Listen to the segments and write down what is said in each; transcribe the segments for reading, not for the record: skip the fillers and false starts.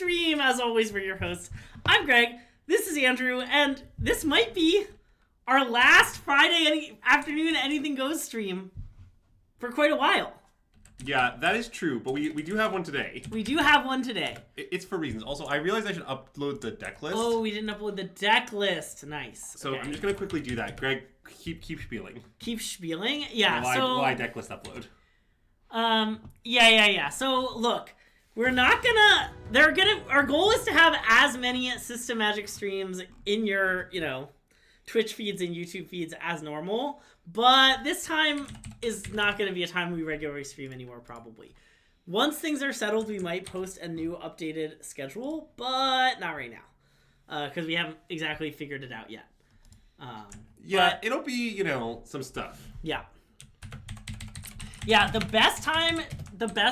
stream. As always, we're your hosts. I'm Greg. This is Andrew, and this might be our last Friday afternoon Anything Goes stream for quite a while. Yeah, that is true, but we do have one today. We do have one today. It's for reasons. Also, I realized I should upload the deck list. Oh, we didn't upload the deck list. Nice. So okay. I'm just going to quickly do that. Greg, keep spieling. Keep spieling? Yeah, why deck list upload? Yeah. So, look, we're not gonna... Our goal is to have as many SystemMagic streams in your, Twitch feeds and YouTube feeds as normal, but this time is not going to be a time we regularly stream anymore, probably. Once things are settled, we might post a new updated schedule, but not right now, because we haven't exactly figured it out yet. It'll be, some stuff. Yeah, the best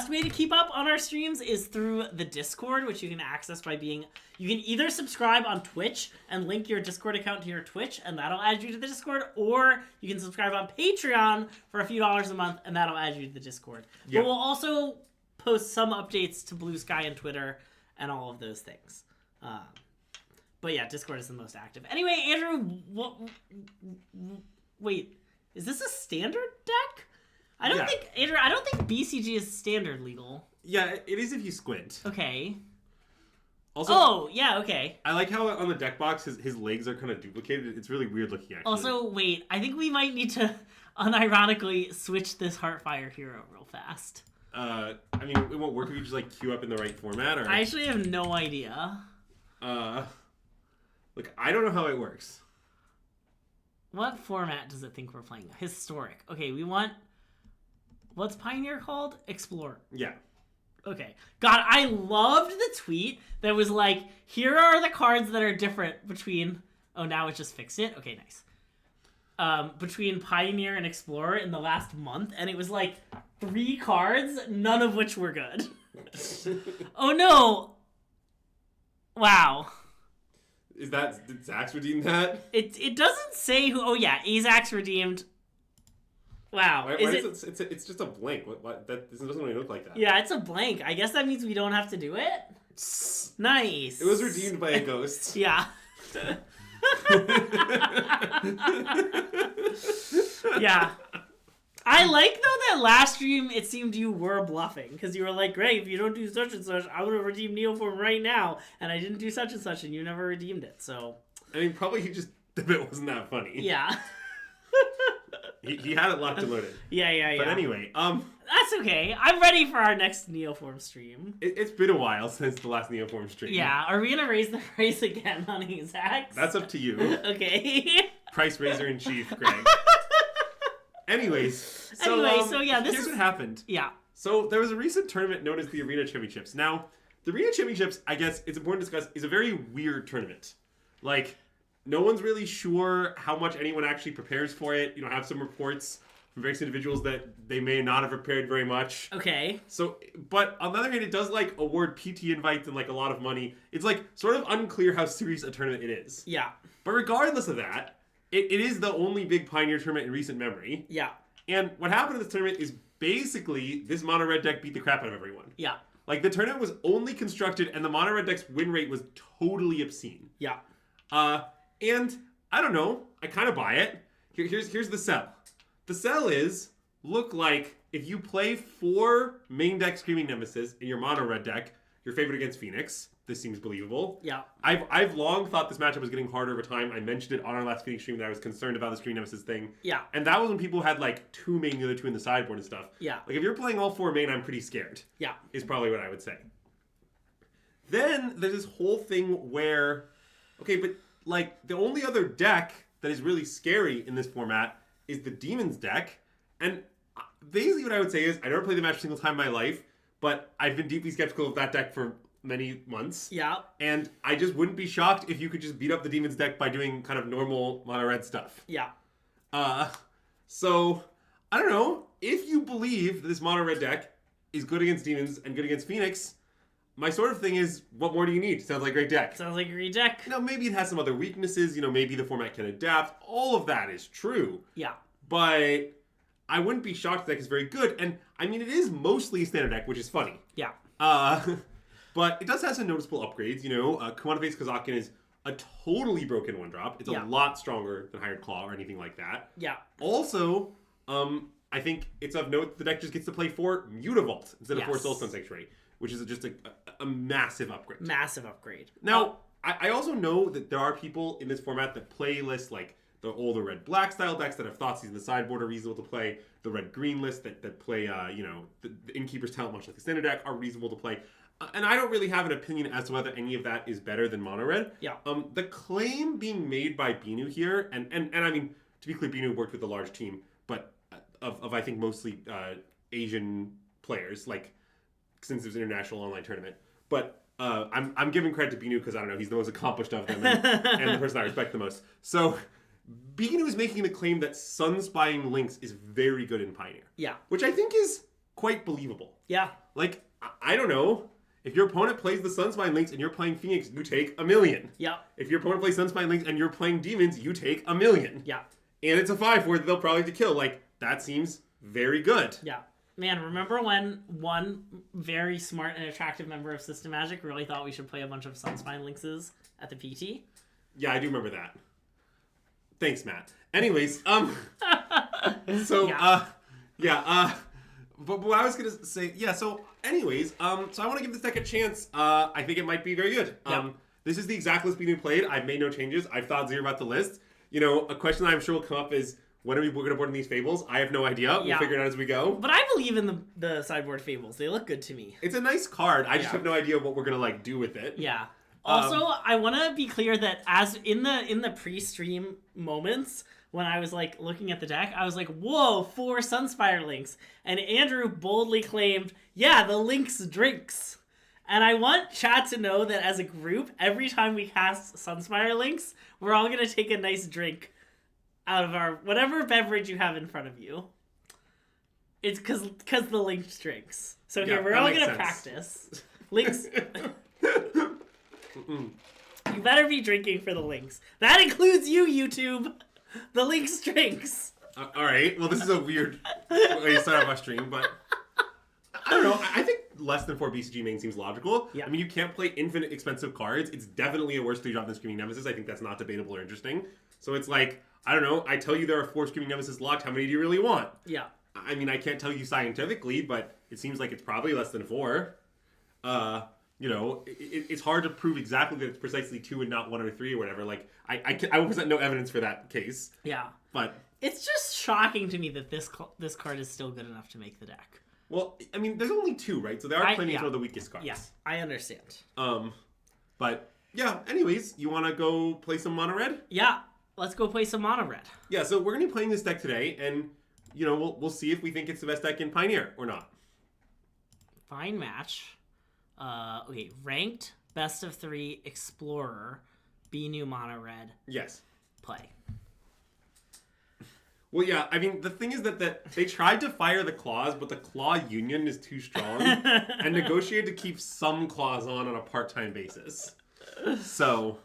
way to keep up on our streams is through the Discord, which you can access by you can either subscribe on Twitch and link your Discord account to your Twitch, and that'll add you to the Discord, or you can subscribe on Patreon for a few dollars a month, and that'll add you to the Discord. Yep. But we'll also post some updates to Blue Sky and Twitter and all of those things. But yeah, Discord is the most active. Anyway, Andrew, wait, is this a standard deck? I don't think BCG is standard legal. Yeah, it is if you squint. Okay. Also, okay. I like how on the deck box his legs are kind of duplicated. It's really weird looking, actually. Also, wait, I think we might need to unironically switch this Heartfire hero real fast. It won't work if you just queue up in the right format, or... I actually have no idea. Look, I don't know how it works. What format does it think we're playing? Historic. Okay, we want... What's Pioneer called? Explorer. Yeah. Okay. God, I loved the tweet that was like, here are the cards that are different between... Oh, now it just fixed it? Okay, nice. Between Pioneer and Explorer in the last month, and it was 3 cards, none of which were good. Oh, no. Wow. Did Zax redeem that? It doesn't say who... Oh, yeah, Azax redeemed... Wow. It's just a blank. What? That doesn't really look like that. Yeah, it's a blank. I guess that means we don't have to do it. Nice. It was redeemed by a ghost. Yeah. Yeah. I like, though, that last stream it seemed you were bluffing. Because you were like, great, if you don't do such and such, I'm going to redeem Neoform right now. And I didn't do such and such, and you never redeemed it, so... Probably he just... The bit wasn't that funny. Yeah. He had it locked and loaded. Yeah. But anyway, that's okay. I'm ready for our next Neoform stream. It's been a while since the last Neoform stream. Yeah. Are we gonna raise the price again on Azax? That's up to you. Okay. Price raiser in chief, Greg. Anyways, so here's what happened. Yeah. So there was a recent tournament known as the Arena Championships. Now, the Arena Championships, I guess it's important to discuss, is a very weird tournament. No one's really sure how much anyone actually prepares for it. I have some reports from various individuals that they may not have prepared very much. Okay. So, but on the other hand, it does award PT invites and a lot of money. It's sort of unclear how serious a tournament it is. Yeah. But regardless of that, it is the only big Pioneer tournament in recent memory. Yeah. And what happened in this tournament is basically this mono red deck beat the crap out of everyone. Yeah. The tournament was only constructed and the mono red deck's win rate was totally obscene. Yeah. And I don't know, I kind of buy it. Here's the sell. The sell is, look like if you play 4 main deck Screaming Nemesis in your mono red deck, your favorite against Phoenix. This seems believable. Yeah. I've long thought this matchup was getting harder over time. I mentioned it on our last Phoenix stream that I was concerned about the Screaming Nemesis thing. Yeah. And that was when people had 2 main, the other 2 in the sideboard and stuff. Yeah. If you're playing all 4 main, I'm pretty scared. Yeah. Is probably what I would say. Then there's this whole thing where, okay, but the only other deck that is really scary in this format is the Demons deck. And basically what I would say is, I never played the match a single time in my life, but I've been deeply skeptical of that deck for many months. Yeah. And I just wouldn't be shocked if you could just beat up the Demons deck by doing kind of normal mono red stuff. Yeah. So, I don't know. If you believe that this mono red deck is good against Demons and good against Phoenix, my sort of thing is, what more do you need? Sounds like a great deck. Sounds like a great deck. Maybe it has some other weaknesses. Maybe the format can adapt. All of that is true. Yeah. But I wouldn't be shocked the deck is very good. And, it is mostly a standard deck, which is funny. Yeah. But it does have some noticeable upgrades. You know, Kumano Face Kazakin is a totally broken 1-drop. It's a lot stronger than Hired Claw or anything like that. Yeah. Also, I think it's of note that the deck just gets to play 4 Mutavault instead of 4 Soulstone Sanctuary, which is just a massive upgrade. Massive upgrade. Now, I also know that there are people in this format that play lists like the older red-black style decks that have Thoughtseize in the sideboard are reasonable to play. The red-green list that play, the Innkeeper's Talent, much like the standard deck, are reasonable to play. And I don't really have an opinion as to whether any of that is better than mono red. Yeah. The claim being made by Binu here, and I mean, to be clear, Binu worked with a large team, but of I think mostly Asian players, like since there's an international online tournament. But I'm giving credit to Binu because I don't know, he's the most accomplished of them and the person I respect the most. So Binu is making the claim that Sunspying Lynx is very good in Pioneer. Yeah. Which I think is quite believable. Yeah. Like, I don't know. If your opponent plays the Sunspine Lynx and you're playing Phoenix, you take 1,000,000. Yeah. If your opponent plays Sunspine Lynx and you're playing Demons, you take 1,000,000. Yeah. And it's a 5 they'll probably have to kill. Like, that seems very good. Yeah. Man, remember when one very smart and attractive member of SystemMagic really thought we should play a bunch of Sunspine Lynxes at the PT? Yeah, I do remember that. Thanks, Matt. Anyways, but what I was going to say, anyways, so I want to give this deck a chance. I think it might be very good. This is the exact list being played. I've made no changes. I've thought zero about the list. You know, a question I'm sure will come up is, when are we going to board in these Fables? I have no idea. We'll figure it out as we go. But I believe in the sideboard Fables. They look good to me. It's a nice card. I just have no idea what we're going to, do with it. Yeah. Also, I want to be clear that as in the pre-stream moments, when I was looking at the deck, I was like, whoa, 4 Sunspire Lynx. And Andrew boldly claimed, yeah, the Lynx drinks. And I want chat to know that as a group, every time we cast Sunspire Lynx, we're all going to take a nice drink out of our whatever beverage you have in front of you. It's because the Lynx drinks. So here, we're all going to practice. Lynx... You better be drinking for the Lynx. That includes you, YouTube. The Lynx drinks. All right. Well, this is a weird way to start off our stream, but I don't know. I think less than 4 BCG main seems logical. Yeah. I mean, you can't play infinite expensive cards. It's definitely a worse 3-drop than Screaming Nemesis. I think that's not debatable or interesting. So it's like, I don't know. I tell you there are 4 Screaming Nemesis locked. How many do you really want? Yeah. I mean, I can't tell you scientifically, but it seems like it's probably less than 4. You know, it's hard to prove exactly that it's precisely 2 and not 1 or 3 or whatever. Like, I will present no evidence for that case. Yeah. But it's just shocking to me that this card is still good enough to make the deck. Well, I mean, there's only 2, right? So there are plenty of the weakest cards. Yeah, I understand. But yeah. Anyways, you want to go play some mono red? Yeah, let's go play some mono red. Yeah. So we're gonna be playing this deck today, and you know, we'll see if we think it's the best deck in Pioneer or not. Fine match. Okay, ranked, best of 3, Explorer, Binu mono red. Yes. Play. Well, yeah, I mean, the thing is that they tried to fire the claws, but the claw union is too strong, and negotiated to keep some claws on a part-time basis. So...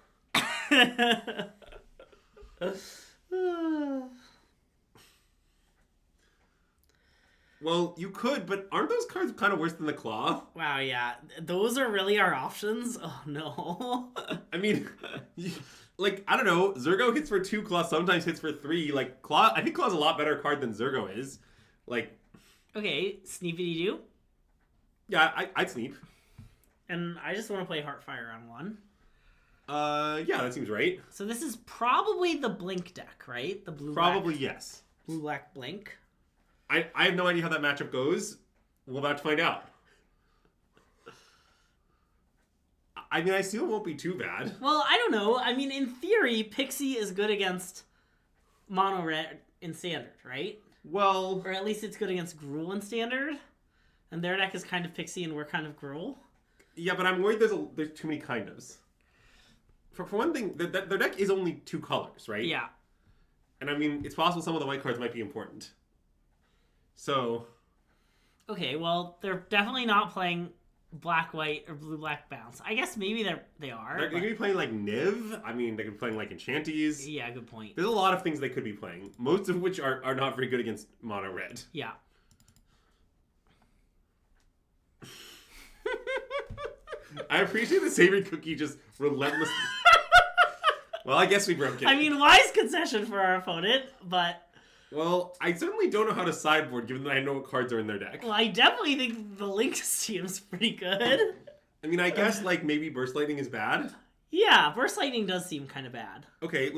Well, you could, but aren't those cards kind of worse than the claw? Wow, yeah. Those are really our options? Oh, no. I mean, I don't know. Zurgo hits for 2, claw sometimes hits for 3. Like, claw, I think claw's a lot better card than Zurgo is. Like... Okay, Sneepity-doo? Yeah, I'd Sneep. And I just want to play Heartfire on 1. Yeah, that seems right. So this is probably the Blink deck, right? The blue Probably, yes. Blue-black Blink. I have no idea how that matchup goes. We're about to find out. I mean, I assume it won't be too bad. Well, I don't know. I mean, in theory, Pixie is good against Mono Red in Standard, right? Well... Or at least it's good against Gruul in Standard. And their deck is kind of Pixie and we're kind of Gruul. Yeah, but I'm worried there's too many kind ofs. For one thing, their deck is only 2 colors, right? Yeah. And I mean, it's possible some of the white cards might be important. So... Okay, well, they're definitely not playing black-white or blue-black bounce. I guess maybe they are. They're going to be playing, Niv. I mean, they could be playing, Enchanties. Yeah, good point. There's a lot of things they could be playing. Most of which are not very good against mono-red. Yeah. I appreciate the Savory Cookie just relentlessly... Well, I guess we broke it. I mean, wise concession for our opponent, but... Well, I certainly don't know how to sideboard, given that I know what cards are in their deck. Well, I definitely think the Lynx seems pretty good. I mean, I guess, like, maybe Burst Lightning is bad? Yeah, Burst Lightning does seem kind of bad. Okay,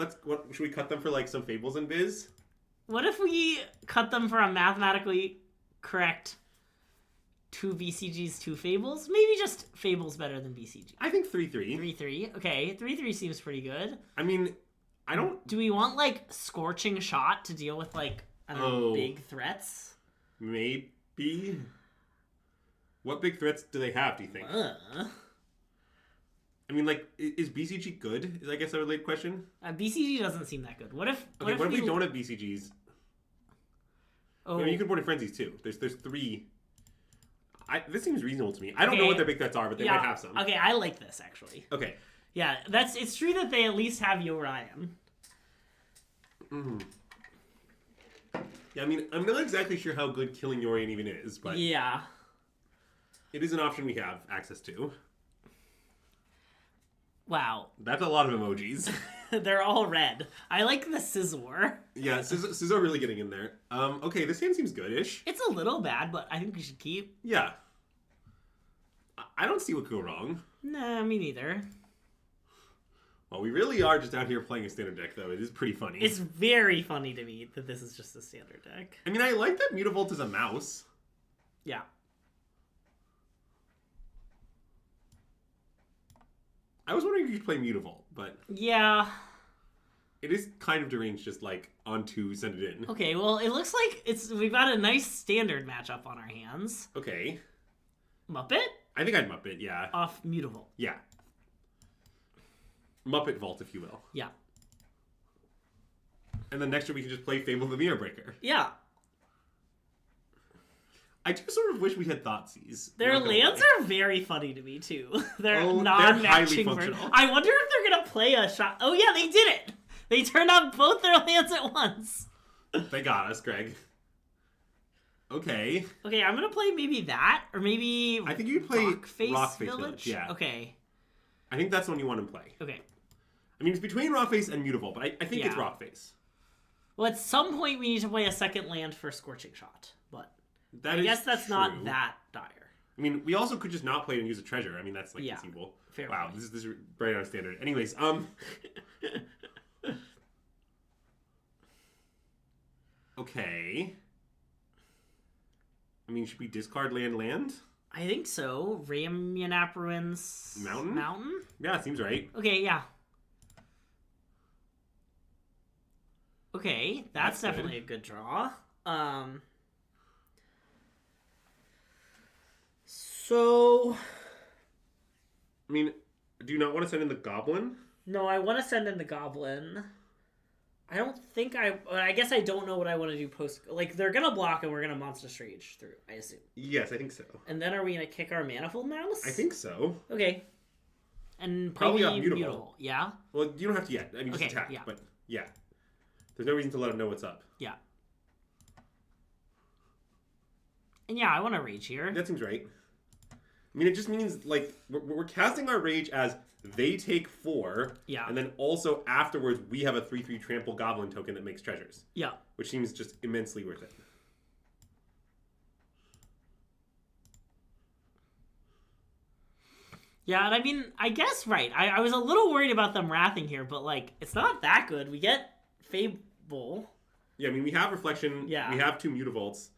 should we cut them for, like, some Fables and Biz? What if we cut them for a mathematically correct 2 BCGs, 2 Fables? Maybe just Fables better than BCG. I think 3-3. 3-3. Okay, 3-3 seems pretty good. I mean, I don't... Do we want, like, Scorching Shot to deal with, like, I don't know, big threats? Maybe. What big threats do they have, do you think? I mean, like, is BCG good? Is, I guess, a related question? BCG doesn't seem that good. What if what if we don't have BCGs? Oh. I mean, you could board in Frenzies, too. There's 3... this seems reasonable to me. I don't know what their big threats are, but they might have some. Okay, I like this, actually. Okay. Yeah, it's true that they at least have Orion. Yeah, I mean, I'm not exactly sure how good killing Yorion even is, but... Yeah. It is an option we have access to. Wow. That's a lot of emojis. They're all red. I like the Scizor. Yeah, Scizor really getting in there. Okay, this hand seems good-ish. It's a little bad, but I think we should keep. Yeah. I don't see what could go wrong. Nah, me neither. Well, we really are just out here playing a standard deck, though. It is pretty funny. It's very funny to me that this is just a standard deck. I mean, I like that Mutavault is a mouse. Yeah. I was wondering if you could play Mutavault, but... Yeah. It is kind of deranged, just, like, on 2, send it in. Okay, well, it looks like we've got a nice standard matchup on our hands. Okay. Muppet? I think I'd Muppet, yeah. Off Mutavault. Yeah. Muppet Vault, if you will. Yeah. And then next year we can just play Fable the Mirror Breaker. Yeah. I do sort of wish we had Thoughtseize. Their lands are very funny to me, too. They're they're non-matching. highly functional. I wonder if they're going to play a shot. Oh, yeah, they did it. They turned on both their lands at once. They got us, Greg. Okay. Okay, I'm going to play maybe that, or maybe I think you'd play Rockface Village. Village. Yeah. Okay. I think that's the one you want to play. Okay. I mean, it's between Rockface and Mutavault, but I think it's Yeah. Rockface. Well, at some point we need to play a second land for Scorching Shot, but That I is guess that's true. not that dire. I mean, we also could just not play it and use a treasure. I mean, that's like conceivable. Fair wow, point. this is right on standard. Anyways, okay. I mean, should we discard land? I think so. Ramyanaparin's Mountain? Yeah, seems right. Okay, yeah. Okay, that's definitely a good draw. So... I mean, do you not want to send in the Goblin? No, I want to send in the Goblin. I don't think I guess I don't know what I want to do post... Like, they're going to block and we're going to Monster Rage through, I assume. Yes, I think so. And then are we going to kick our Manifold Mouse? I think so. Okay. And probably maybe Mutavault. Mutavault. Yeah? Well, you don't have to yet. I mean, just attack. Yeah. But, yeah. There's no reason to let him know what's up. Yeah. And yeah, I want to Rage here. That seems right. I mean, it just means, like, we're casting our Rage as they take 4. Yeah. And then also afterwards, we have a 3/3 Trample Goblin token that makes treasures. Yeah. Which seems just immensely worth it. Yeah, and I mean, I guess, right. I was a little worried about them wrathing here, but, like, it's not that good. We get Fable. Yeah, I mean, we have Reflection. Yeah. We have 2 Mutavaults.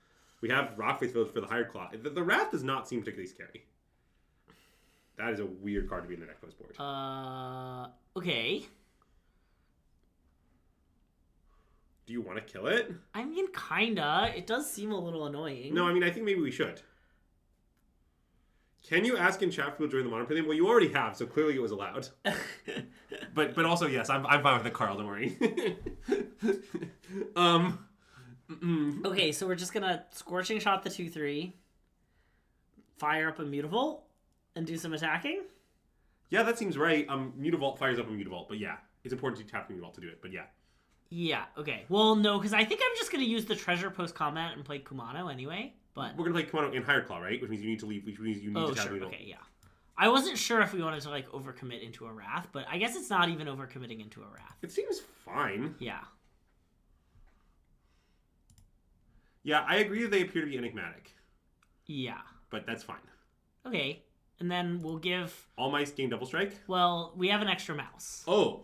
We have Rockface Village for the Higher Claw. The Wrath does not seem particularly scary. That is a weird card to be in the deck post board. Okay. Do you want to kill it? I mean, kinda. It does seem a little annoying. No, I mean, I think maybe we should. Can you ask in chat if we'll join the Modern Plaything? Well, you already have, so clearly it was allowed. but also, yes, I'm fine with it, Carl, don't worry. Okay, so we're just gonna Scorching Shot the 2/3, fire up a Mutavault, and do some attacking? Yeah, that seems right. Mutavault fires up a Mutavault, but yeah. It's important to tap Mutavault to do it, but yeah. Yeah, okay. Well, no, because I think I'm just gonna use the treasure post-combat and play Kumano anyway, but... We're gonna play Kumano in Higher Claw, right? Which means you need to leave, which means you need to tap Mutavault. Okay, yeah. I wasn't sure if we wanted to like overcommit into a Wrath, but I guess it's not even overcommitting into a Wrath. It seems fine. Yeah. Yeah, I agree that they appear to be enigmatic. Yeah. But that's fine. Okay. And then we'll give... All mice gain double strike? Well, we have an extra mouse. Oh.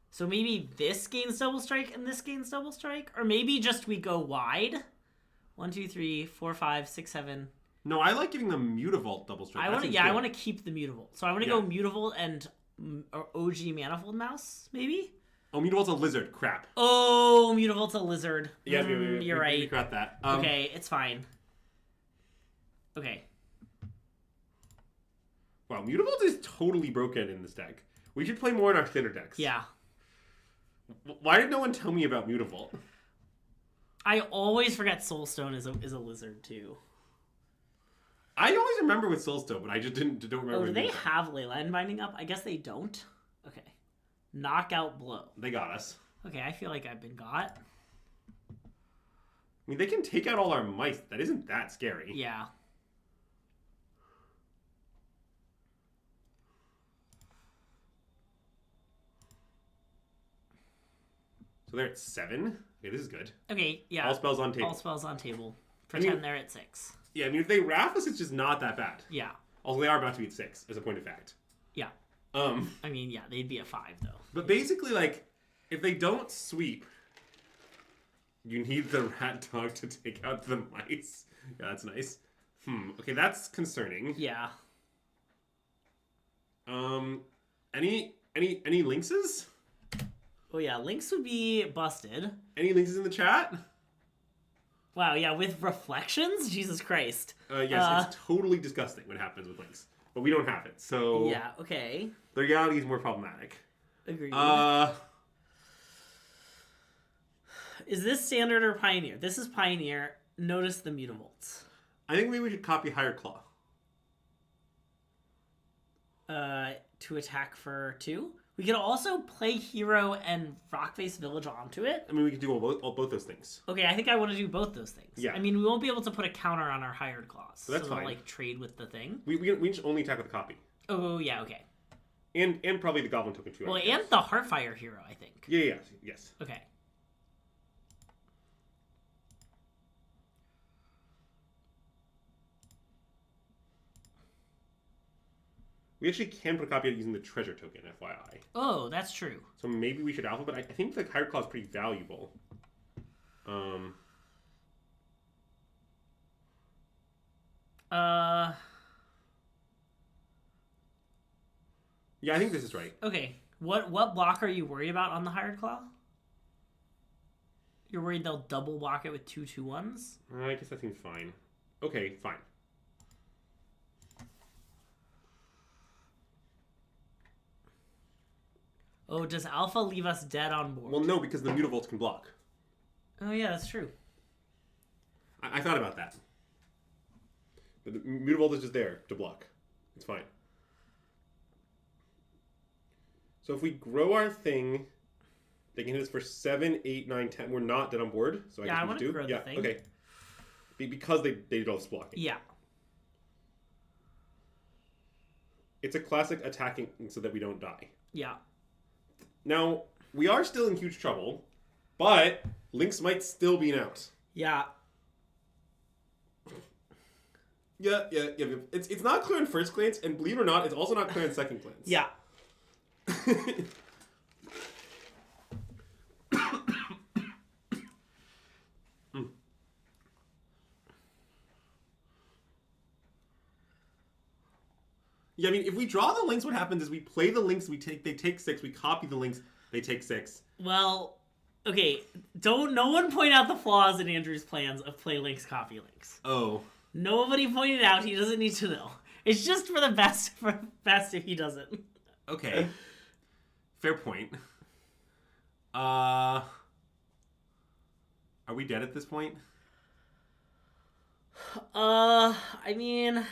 So maybe this gains double strike and this gains double strike? Or maybe just we go wide? 1, 2, 3, 4, 5, 6, 7... No, I like giving them Mutavault double strike. I want to keep the Mutavault. So I want to go Mutavault and OG Manifold Mouse, maybe? Oh, Mutavault's a lizard. Crap. Oh, Mutavault's a lizard. Yeah, you're right. We got that. Okay, it's fine. Okay. Wow, Mutavault is totally broken in this deck. We should play more in our thinner decks. Yeah. Why did no one tell me about Mutavault? I always forget Soulstone is a lizard, too. I always remember with Soulstone, but I just don't remember. Oh, do they have Leyline Binding up? I guess they don't. Okay. Knockout Blow. They got us. Okay, I feel like I've been got. I mean, they can take out all our mice. That isn't that scary. Yeah. So they're at 7. Okay, this is good. Okay, yeah. All spells on table. All spells on table. Pretend they're at 6. Yeah, I mean, if they wrath us, it's just not that bad. Yeah. Also, they are about to be at 6, as a point of fact. Yeah. I mean, yeah, they'd be at 5, though. But basically, like, if they don't sweep, you need the rat dog to take out the mice. Yeah, that's nice. Okay, that's concerning. Yeah. Any lynxes? Oh, yeah, Lynx would be busted. Any lynxes in the chat? Wow, yeah, with reflections? Jesus Christ. Yes, it's totally disgusting what happens with lynx. But we don't have it, so... Yeah, okay. The reality is more problematic. Agreed. Is this standard or Pioneer? This is Pioneer. Notice the Mutavaults. I think maybe we should copy Higher Claw. To attack for 2. We could also play Hero and Rockface Village onto it. I mean, we could do both those things. Okay, I think I want to do both those things. Yeah. I mean, we won't be able to put a counter on our Hired Claws. So that's fine. Like, trade with the thing. We should only attack with the copy. Oh, yeah, okay. And probably the Goblin token too. Well, and the Heartfire Hero, I think. Yeah, yes. Okay. We actually can put a copy of it using the treasure token, FYI. Oh, that's true. So maybe we should alpha, but I think the Higher Claw is pretty valuable. Yeah, I think this is right. Okay. What block are you worried about on the Hired Claw? You're worried they'll double block it with 2/2/1s? I guess that seems fine. Okay, fine. Oh, does Alpha leave us dead on board? Well, no, because the Mutavaults can block. Oh, yeah, that's true. I thought about that. But the Mutavault is just there to block. It's fine. So if we grow our thing, they can hit us for 7, 8, 9, 10. We're not dead on board. So I guess I we want do. to grow the thing. Okay. Because they did all this blocking. Yeah. It's a classic attacking so that we don't die. Yeah. Now, we are still in huge trouble, but Lynx might still be an out. Yeah. Yeah. It's not clear in first glance, and believe it or not, it's also not clear in second glance. Yeah. Yeah, I mean, if we draw the Lynx, what happens is we play the Lynx, they take 6, we copy the Lynx, they take 6. Well, okay, no one point out the flaws in Andrew's plans of play Lynx, copy Lynx. Oh. Nobody pointed out, he doesn't need to know. It's just for the best if he doesn't. Okay. Fair point. Are we dead at this point? I mean,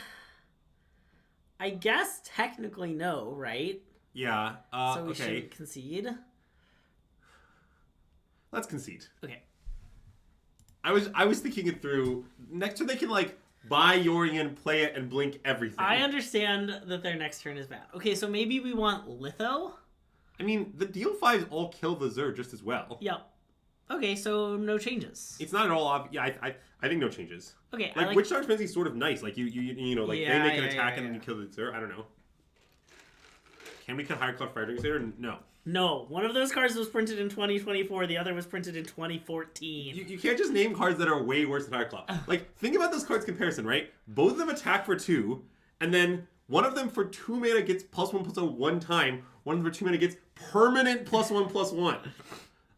I guess technically no, right? Yeah. So we okay. should concede. Let's concede. Okay. I was thinking it through. Next turn they can like buy Yorion, play it, and blink everything. I understand that their next turn is bad. Okay, so maybe we want Litho? I mean, the Deal 5s all kill the Zerg just as well. Yep. Okay, so no changes. It's not at all obvious. Yeah, I think no changes. Okay, like Witchstar Frenzy is sort of nice. Like, you know, like, they make an attack and then you kill the Zerg. I don't know. Can we kill Higher Cloud Fire Drakes later? No. No, one of those cards was printed in 2024. The other was printed in 2014. You can't just name cards that are way worse than Higher Cloud. Like, think about those cards comparison, right? Both of them attack for 2, and then one of them for 2 mana gets +1/+1 one time. One of them for 2 mana gets permanent +1/+1.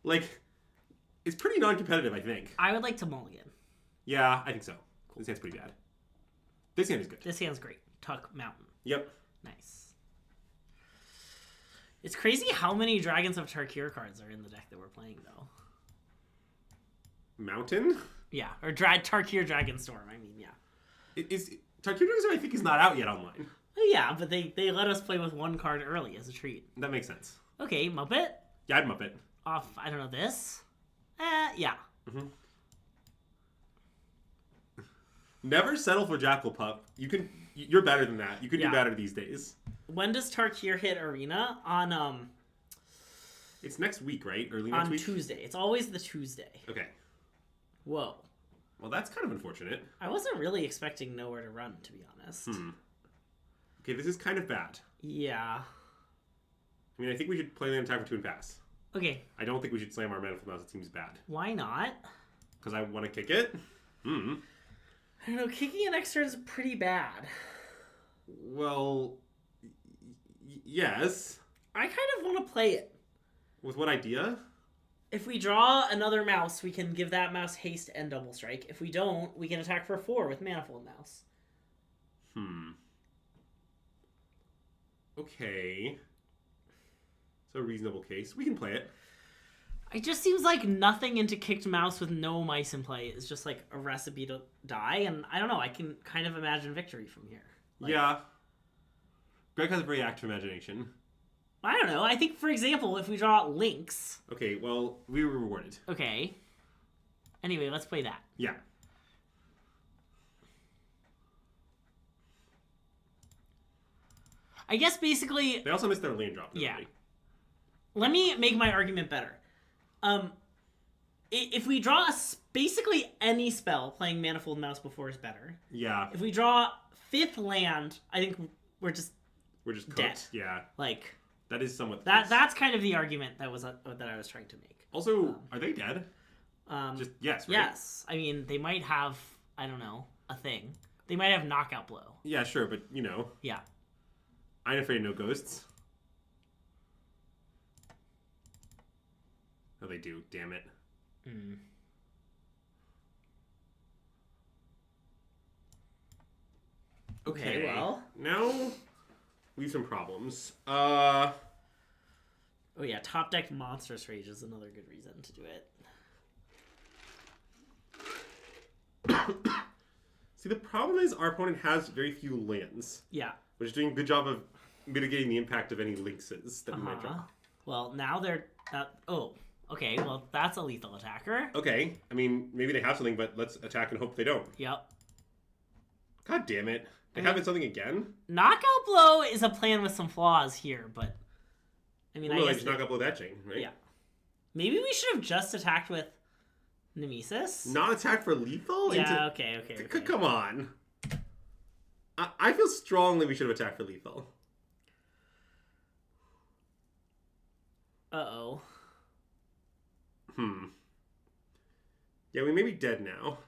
Like, it's pretty non-competitive, I think. I would like to mulligan. Yeah, I think so. Cool. This hand's pretty bad. This hand is good. This hand's great. Tuck Mountain. Yep. Nice. It's crazy how many Dragons of Tarkir cards are in the deck that we're playing, though. Mountain? Yeah, or Tarkir Dragonstorm, I mean, yeah. Tarkir Dragonstorm, I think, is not out yet online. Yeah, but they let us play with one card early as a treat. That makes sense. Okay, Muppet? Yeah, I'd Muppet. Off, I don't know, this? Yeah. Mm-hmm. Never settle for Jackal Pup. You're better than that. You could do better these days. When does Tarkir hit Arena? On It's next week, right? Early next week? On Tuesday. It's always the Tuesday. Okay. Whoa. Well, that's kind of unfortunate. I wasn't really expecting Nowhere to Run, to be honest. Okay, this is kind of bad. Yeah. I mean, I think we should play land attack for 2 and pass. Okay. I don't think we should slam our Manifold Mouse. It seems bad. Why not? Because I want to kick it? I don't know, kicking an extra is pretty bad. Well, yes. I kind of want to play it. With what idea? If we draw another mouse, we can give that mouse haste and double strike. If we don't, we can attack for 4 with Manifold Mouse. Okay. It's a reasonable case. We can play it. It just seems like nothing into kicked mouse with no mice in play is just like a recipe to die, and I don't know, I can kind of imagine victory from here. Like, yeah. Greg has a very active imagination. I don't know, I think, for example, if we draw Lynx... Okay, well, we were rewarded. Okay. Anyway, let's play that. Yeah. I guess basically... They also missed their lane drop. Yeah. Let me make my argument better. If we draw basically any spell, playing Manifold Mouse before is better. Yeah. If we draw 5th land, I think we're just cooked. Dead. Yeah. Like that is somewhat. That's kind of the argument that I was trying to make. Also, are they dead? Just yes. Right? Yes. I mean, they might have, I don't know, a thing. They might have knockout blow. Yeah, sure, but you know. Yeah. I'm afraid no ghosts. Oh, they do. Damn it. Okay, well. Now we have some problems. Oh yeah, top deck Monstrous Rage is another good reason to do it. See, the problem is our opponent has very few lands. Yeah. Which is doing a good job of mitigating the impact of any lynxes that we might draw. Well, now they're... okay, well, that's a lethal attacker. Okay, I mean, maybe they have something, but let's attack and hope they don't. Yep. God damn it. They have something again? Knockout blow is a plan with some flaws here, but... I mean, I guess... just knockout blow that chain, right? Yeah. Maybe we should have just attacked with Nemesis? Not attack for lethal? Yeah, okay. Come on. I feel strongly we should have attacked for lethal. Uh-oh. Yeah, we may be dead now.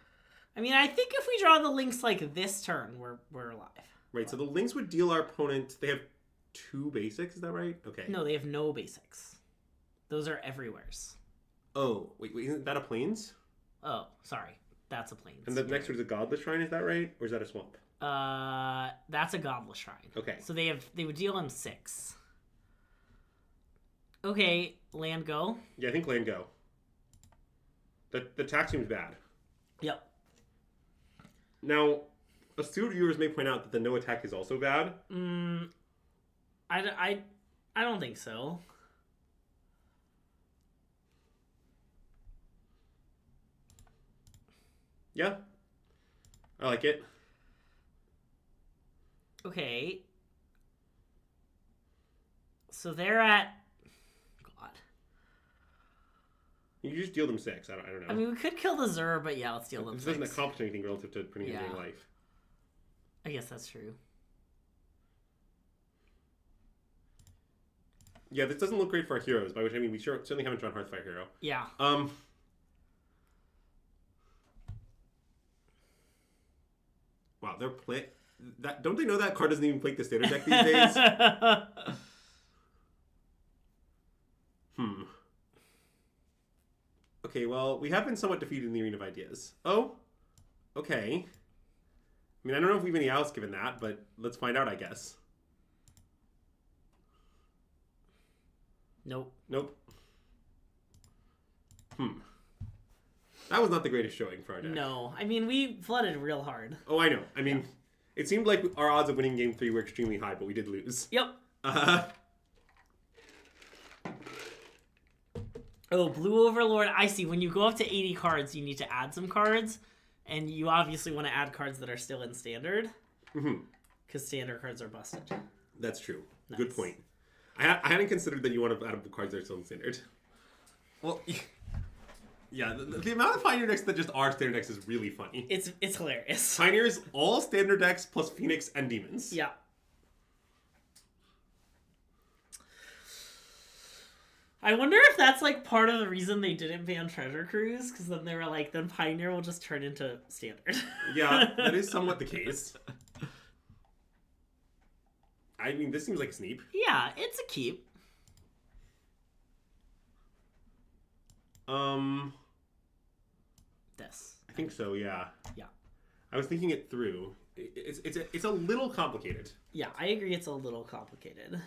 I mean, I think if we draw the Lynx like this turn, we're alive. Right, so the Lynx would deal our opponent... They have 2 basics, is that right? Okay. No, they have no basics. Those are everywheres. Oh, wait, isn't that a Plains? Oh, sorry. That's a Plains. And the next one is a Godless Shrine, is that right? Or is that a Swamp? That's a Godless Shrine. Okay. So they would deal him 6. Okay, land go. Yeah, I think land go. The attack seems bad. Yep. Now, astute viewers may point out that the no attack is also bad. I don't think so. Yeah. I like it. Okay. So they're at... God. You just deal them 6. I don't know. I mean, we could kill the Zur, but yeah, let's deal them This 6. doesn't accomplish anything relative to putting it in life. I guess that's true. Yeah, this doesn't look great for our heroes, by which I mean we certainly haven't drawn Hearthfire Hero. Yeah. Wow, they're don't they know that card doesn't even play the standard deck these days? Okay, well, we have been somewhat defeated in the Arena of Ideas. Oh, okay. I mean, I don't know if we have any else given that, but let's find out, I guess. Nope. Nope. That was not the greatest showing for our deck. No. I mean, we flooded real hard. Oh, I know. I mean, it seemed like our odds of winning Game 3 were extremely high, but we did lose. Yep. Oh, Blue Overlord. I see. When you go up to 80 cards, you need to add some cards. And you obviously want to add cards that are still in Standard. Because Standard cards are busted. That's true. Nice. Good point. I hadn't considered that you want to add up the cards that are still in Standard. Well, yeah, the amount of Pioneer decks that just are Standard decks is really funny. It's hilarious. Pioneers, all Standard decks plus Phoenix and Demons. Yeah. I wonder if that's like part of the reason they didn't ban Treasure Cruise, because then they were like, then Pioneer will just turn into Standard. Yeah, that is somewhat the case. I mean, this seems like a sneak. Yeah, it's a keep. This. I think so, yeah. Yeah. I was thinking it through. It's a little complicated. Yeah, I agree it's a little complicated.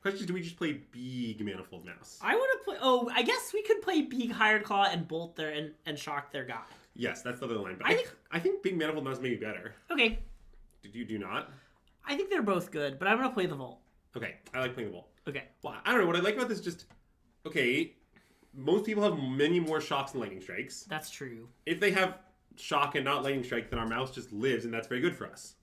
Question, do we just play big Manifold Mouse? I want to play... Oh, I guess we could play Big Hired Claw and bolt their... and shock their guy. Yes, that's the other line. But I think big Manifold Mouse may be better. Okay. Did you do not? I think they're both good, but I'm going to play the Volt. Okay, I like playing the Volt. Okay. Well, I don't know. What I like about this is just... Okay, most people have many more shocks than lightning strikes. That's true. If they have shock and not lightning strike, then our mouse just lives, and that's very good for us.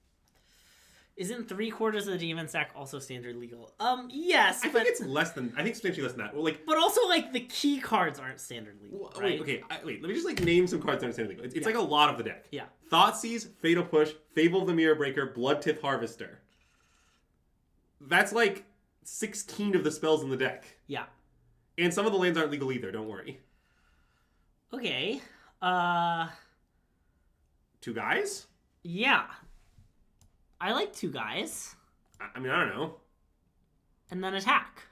Isn't 3/4 of the demon stack also standard legal? Yes, I think it's less than... I think substantially less than that. Well, like... But also, like, the key cards aren't standard legal, right? Wait, okay. Wait, let me just, like, name some cards that aren't standard legal. It's like a lot of the deck. Yeah. Thoughtseize, Fatal Push, Fable of the Mirror Breaker, Bloodtith Harvester. That's, like, 16 of the spells in the deck. Yeah. And some of the lands aren't legal either, don't worry. Okay. 2 guys? Yeah. I like 2 guys. I mean, I don't know. And then attack.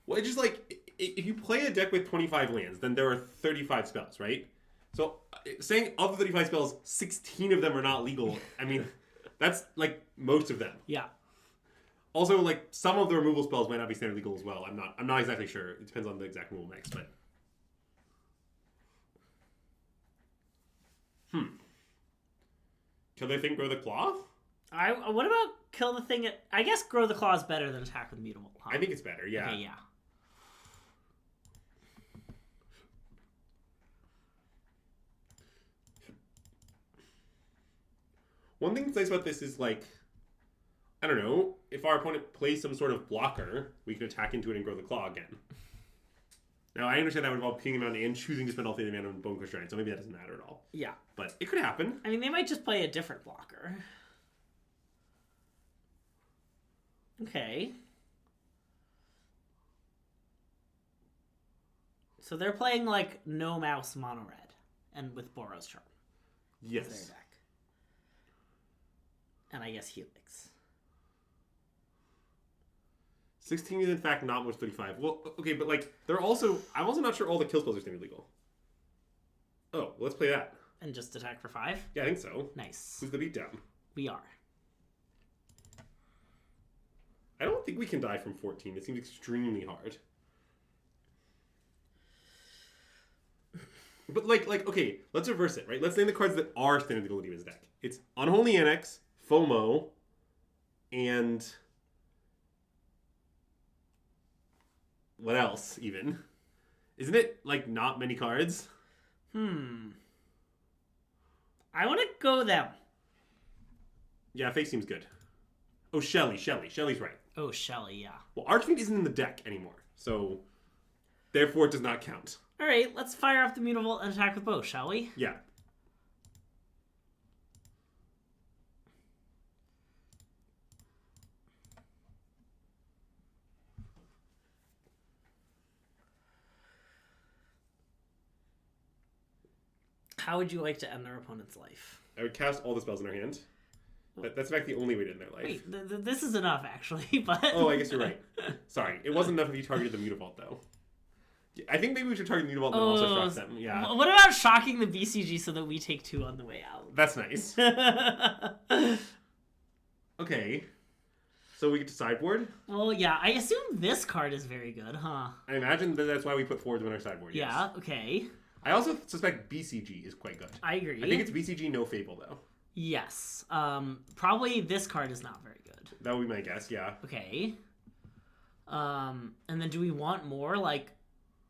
Well, it's just like, if you play a deck with 25 lands, then there are 35 spells, right? So, saying of the 35 spells, 16 of them are not legal, I mean, that's, like, most of them. Yeah. Also, like, some of the removal spells might not be standard legal as well. I'm not exactly sure. It depends on the exact removal mix, but... Kill the thing, grow the claw? What about kill the thing at... I guess grow the claw is better than attack with mutable. Huh? I think it's better, yeah. Okay, yeah. One thing that's nice about this is, like... I don't know. If our opponent plays some sort of blocker, we can attack into it and grow the claw again. Now, I understand that would involve pinging him out and choosing to spend all 3 mana on Bone Crush Giant, so maybe that doesn't matter at all. Yeah. But it could happen. I mean, they might just play a different blocker. Okay. So they're playing, like, no mouse mono red, and with Boros Charm. Yes. Their deck. And I guess Helix. 16 is in fact not what's 35. Well, okay, but like, they're also... I'm also not sure all the kill spells are standard legal. Oh, well, let's play that. And just attack for 5? Yeah, I think so. Nice. Who's the beatdown? We are. I don't think we can die from 14. It seems extremely hard. But like, okay, let's reverse it, right? Let's name the cards that are standard legal in Demon's deck. It's Unholy Annex, FOMO, and... What else, even? Isn't it, like, not many cards? I want to go them. Yeah, Face seems good. Oh, Shelly. Shelly's right. Oh, Shelly, yeah. Well, Archfiend isn't in the deck anymore, so therefore it does not count. All right, let's fire off the Mutavault and attack with both, shall we? Yeah. How would you like to end their opponent's life? I would cast all the spells in our hand. That's in fact the only way to end their life. Wait, this is enough, actually, but... Oh, I guess you're right. Sorry. It wasn't enough if you targeted the Mutavault, though. I think maybe we should target the Mutavault and then also shock them. Yeah. What about shocking the BCG so that we take 2 on the way out? That's nice. Okay. So we get to sideboard? Well, yeah, I assume this card is very good, huh? I imagine that's why we put forwards on our sideboard. Yes. Yeah, okay. I also suspect BCG is quite good. I agree. I think it's BCG, no Fable, though. Yes. Probably this card is not very good. That would be my guess, yeah. Okay. And then do we want more, like,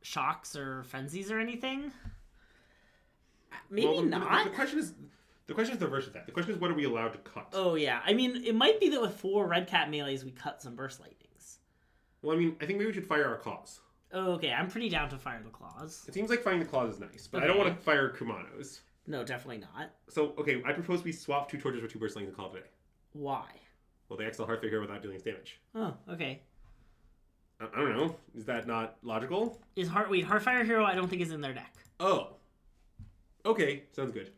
shocks or frenzies or anything? Maybe not. The question is the reverse of that. The question is, what are we allowed to cut? Oh, yeah. I mean, it might be that with 4 Red Cat melees, we cut some Burst Lightnings. Well, I mean, I think maybe we should fire our claws. Oh, okay. I'm pretty down to fire the claws. It seems like firing the claws is nice, but Okay. I don't want to fire Kumanos. No, definitely not. So, okay, I propose we swap 2 torches for 2 burst lightning and call it a day. Why? Well, they exile Hearthrate here without dealing us damage. Oh, okay. I don't know. Is that not logical? Heartfire Hero I don't think is in their deck. Oh. Okay, sounds good.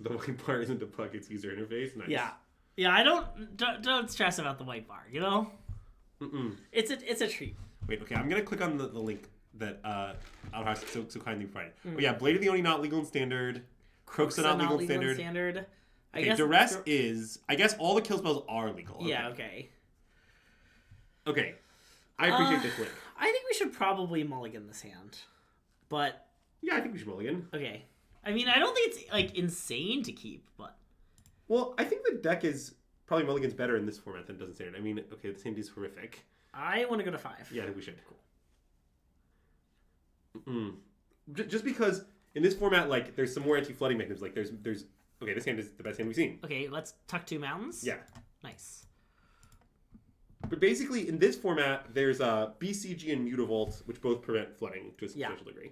The white bar isn't a bug, it's user interface. Nice. Yeah. Yeah, I don't stress about the white bar, you know? It's a treat. Wait, okay, I'm gonna click on the link that Alhas so kindly provided. Oh yeah, Blade of the Oni not legal in standard. Croak's not legal in standard. I Okay, guess Duress is... I guess all the kill spells are legal. Okay. Yeah, okay. Okay. I appreciate this link. I think we should probably mulligan this hand. But... Yeah, I think we should mulligan. Okay. I mean, I don't think it's, like, insane to keep, but... Well, I think the deck is... Probably mulligan's better in this format than it does in standard. I mean, okay, this hand is horrific. I want to go to 5. Yeah, I think we should. Cool. Just because in this format, like, there's some more anti-flooding mechanisms. Like, there's... Okay, this hand is the best hand we've seen. Okay, let's tuck 2 mountains. Yeah. Nice. But basically, in this format, there's BCG and Mutavault, which both prevent flooding to a substantial degree.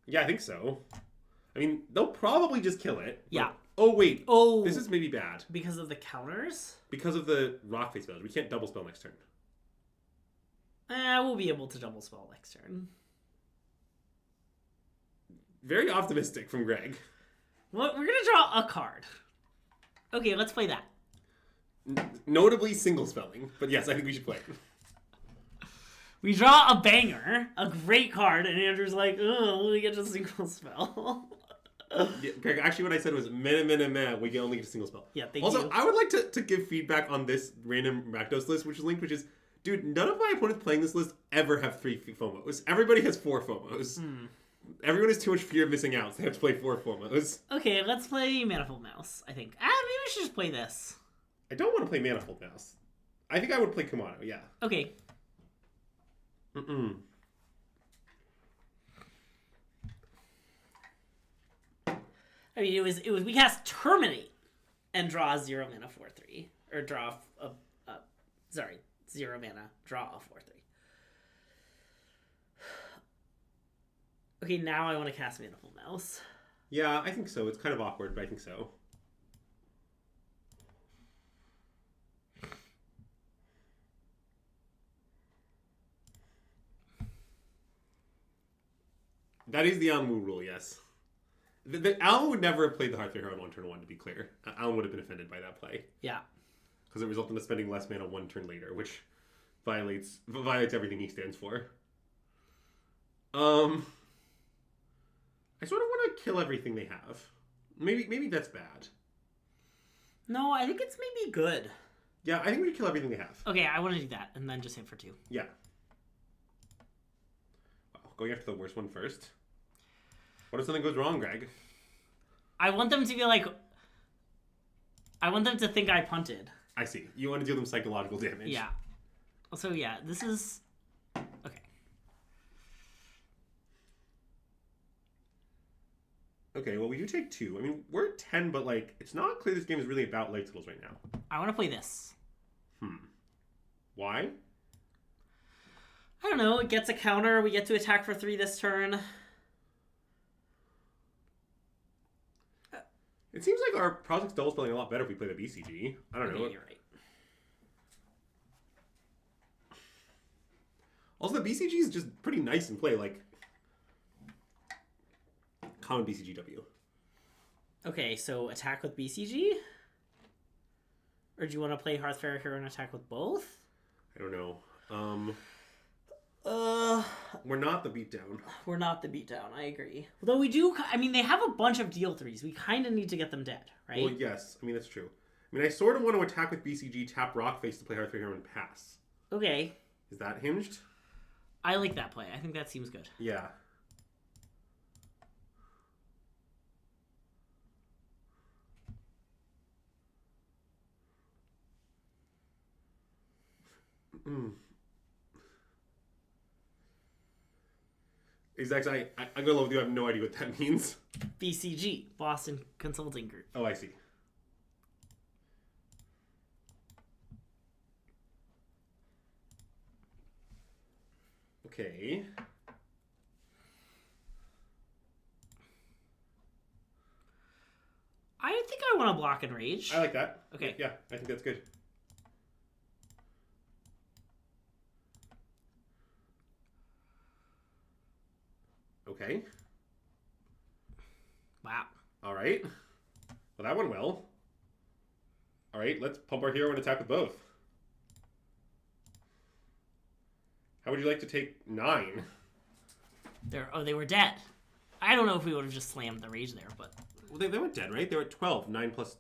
Yeah, I think so. I mean, they'll probably just kill it. Yeah. Oh, wait. Oh. This is maybe bad. Because of the counters? Because of the rock face spells. We can't double spell next turn. We'll be able to double spell next turn. Very optimistic from Greg. Well, we're going to draw a card. Okay, let's play that. Notably single spelling. But yes, I think we should play it. We draw a banger, a great card, and Andrew's like, oh, we get to single spell. Yeah, Greg, actually what I said was meh, we can only get a single spell. Yeah, thank also, you. I would like to give feedback on this random Rakdos list, which is linked, which is, dude, none of my opponents playing this list ever have 3 FOMOs. Everybody has 4 FOMOs. Everyone has too much fear of missing out, so they have to play 4 FOMOs. Okay, let's play Manifold Mouse, I think. Maybe we should just play this. I don't want to play Manifold Mouse. I think I would play Kumano, yeah. Okay. I mean, it was we cast Terminate and draw a 0 mana 4/3, or draw a 0 mana, draw a 4/3. Okay, now I want to cast Manifold Mouse. Yeah, I think so. It's kind of awkward, but I think so. That is the Almu rule, yes. Alan would never have played the Hearthrate Hero on 1 turn 1, to be clear. Alan would have been offended by that play. Yeah. Because it resulted in us spending less mana 1 turn later, which violates everything he stands for. I sort of want to kill everything they have. Maybe that's bad. No, I think it's maybe good. Yeah, I think we should kill everything they have. Okay, I want to do that, and then just hit for 2. Yeah. Wow, going after the worst one first. What if something goes wrong, Greg? I want them to be like, I want them to think I punted. I see. You want to deal them psychological damage. Yeah. So yeah, this is okay. Okay, well, we do take 2. I mean, we're at 10, but, like, it's not clear this game is really about life totals right now. I want to play this. Why? I don't know. It gets a counter. We get to attack for 3 this turn. It seems like our Project Double spelling a lot better if we play the BCG. I don't know. You're right. Also, the BCG is just pretty nice in play, like common BCGW. Okay, so attack with BCG? Or do you want to play Hearthfire Hero and attack with both? I don't know. We're not the beatdown. We're not the beatdown, I agree. Although we do, I mean, they have a bunch of deal 3s. We kind of need to get them dead, right? Well, yes. I mean, that's true. I mean, I sort of want to attack with BCG, tap Rockface to play Hearthfire Hero and pass. Okay. Is that hinged? I like that play. I think that seems good. Yeah. Exactly. I'm gonna love you. I have no idea what that means. BCG, Boston Consulting Group. Oh, I see. Okay. I think I want to block and rage. I like that. Okay. Yeah, I think that's good. Okay. Wow. All right. Well, that went well. All right, let's pump our hero and attack with both. How would you like to take 9? They were dead. I don't know if we would have just slammed the rage there, but... Well, they went dead, right? They were at 12. 9 plus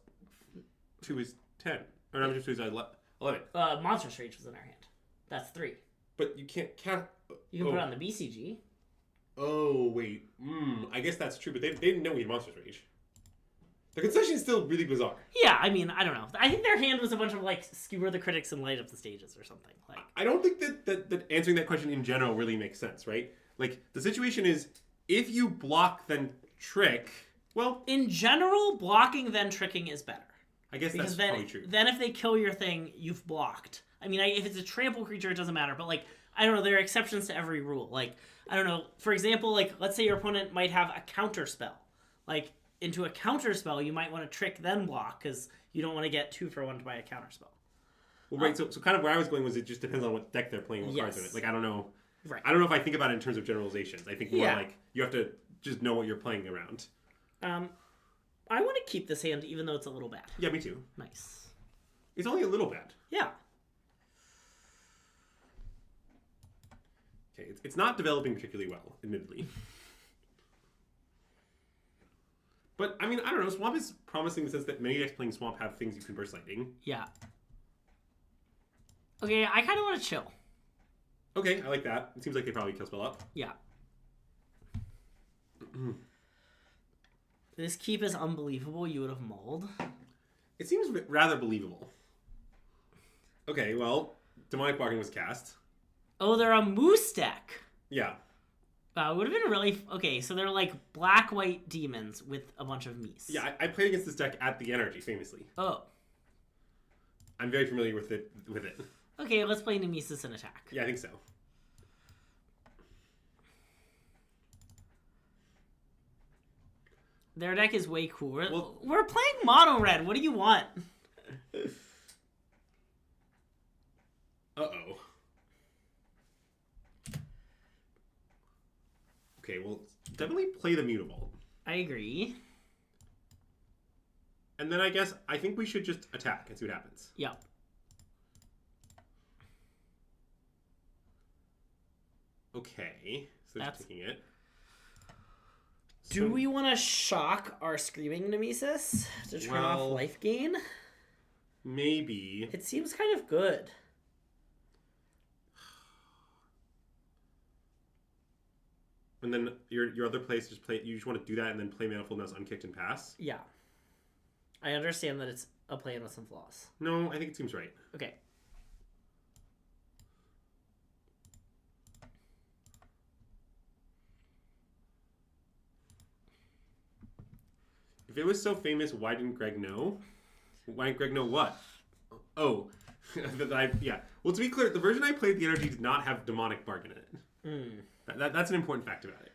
2 is 10. Or 9 plus 2 is 11. Monstrous Rage was in our hand. That's 3. But you can't count... You can put it on the BCG. Oh, wait. I guess that's true, but they didn't know we had Monstrous Rage. The concession is still really bizarre. Yeah, I mean, I don't know. I think their hand was a bunch of, like, skewer the critics and light up the stages or something. Like, I don't think that answering that question in general really makes sense, right? Like, the situation is, if you block, then trick, well... In general, blocking then tricking is better. I guess Because that's probably true. Then if they kill your thing, you've blocked. I mean, if it's a trample creature, it doesn't matter. But, like, I don't know, there are exceptions to every rule. Like, I don't know, for example, like, let's say your opponent might have a counter spell. Like, into a counter spell, you might want to trick then block, because you don't want to get 2 for 1 to buy a counter spell. Well, right, so kind of where I was going was it just depends on what deck they're playing, what cards in it. Like, I don't know. Right. I don't know if I think about it in terms of generalizations. I think more like you have to just know what you're playing around. I want to keep this hand even though it's a little bad. Yeah, me too. Nice. It's only a little bad. Yeah. Okay, it's not developing particularly well, admittedly. But, I mean, I don't know. Swamp is promising in the sense that many decks playing Swamp have things you can burst lightning. Yeah. Okay, I kind of want to chill. Okay, I like that. It seems like they probably kill spell up. Yeah. This keep is unbelievable. You would have mulled. It seems rather believable. Okay, well, Demonic Barking was cast. Oh, they're a moose deck. Yeah. It would have been really... Okay, so they're like black-white demons with a bunch of meese. Yeah, I played against this deck at the Energy, famously. Oh. I'm very familiar with it. Okay, let's play Nemesis and attack. Yeah, I think so. Their deck is way cooler. Well, we're playing mono red. What do you want? Uh-oh. Okay, well, definitely play the Mutavault. I agree. And then I think we should just attack and see what happens. Yep. Okay, so just taking it. Do we want to shock our Screaming Nemesis to turn off life gain? Maybe. It seems kind of good. And then your other place, you just want to do that and then play Manifold Mouse unkicked and pass? Yeah. I understand that it's a plan with some flaws. No, I think it seems right. Okay. If it was so famous, why didn't Greg know? Why didn't Greg know what? Oh, yeah. Well, to be clear, the version I played, the energy did not have demonic bargain in it. That's an important fact about it.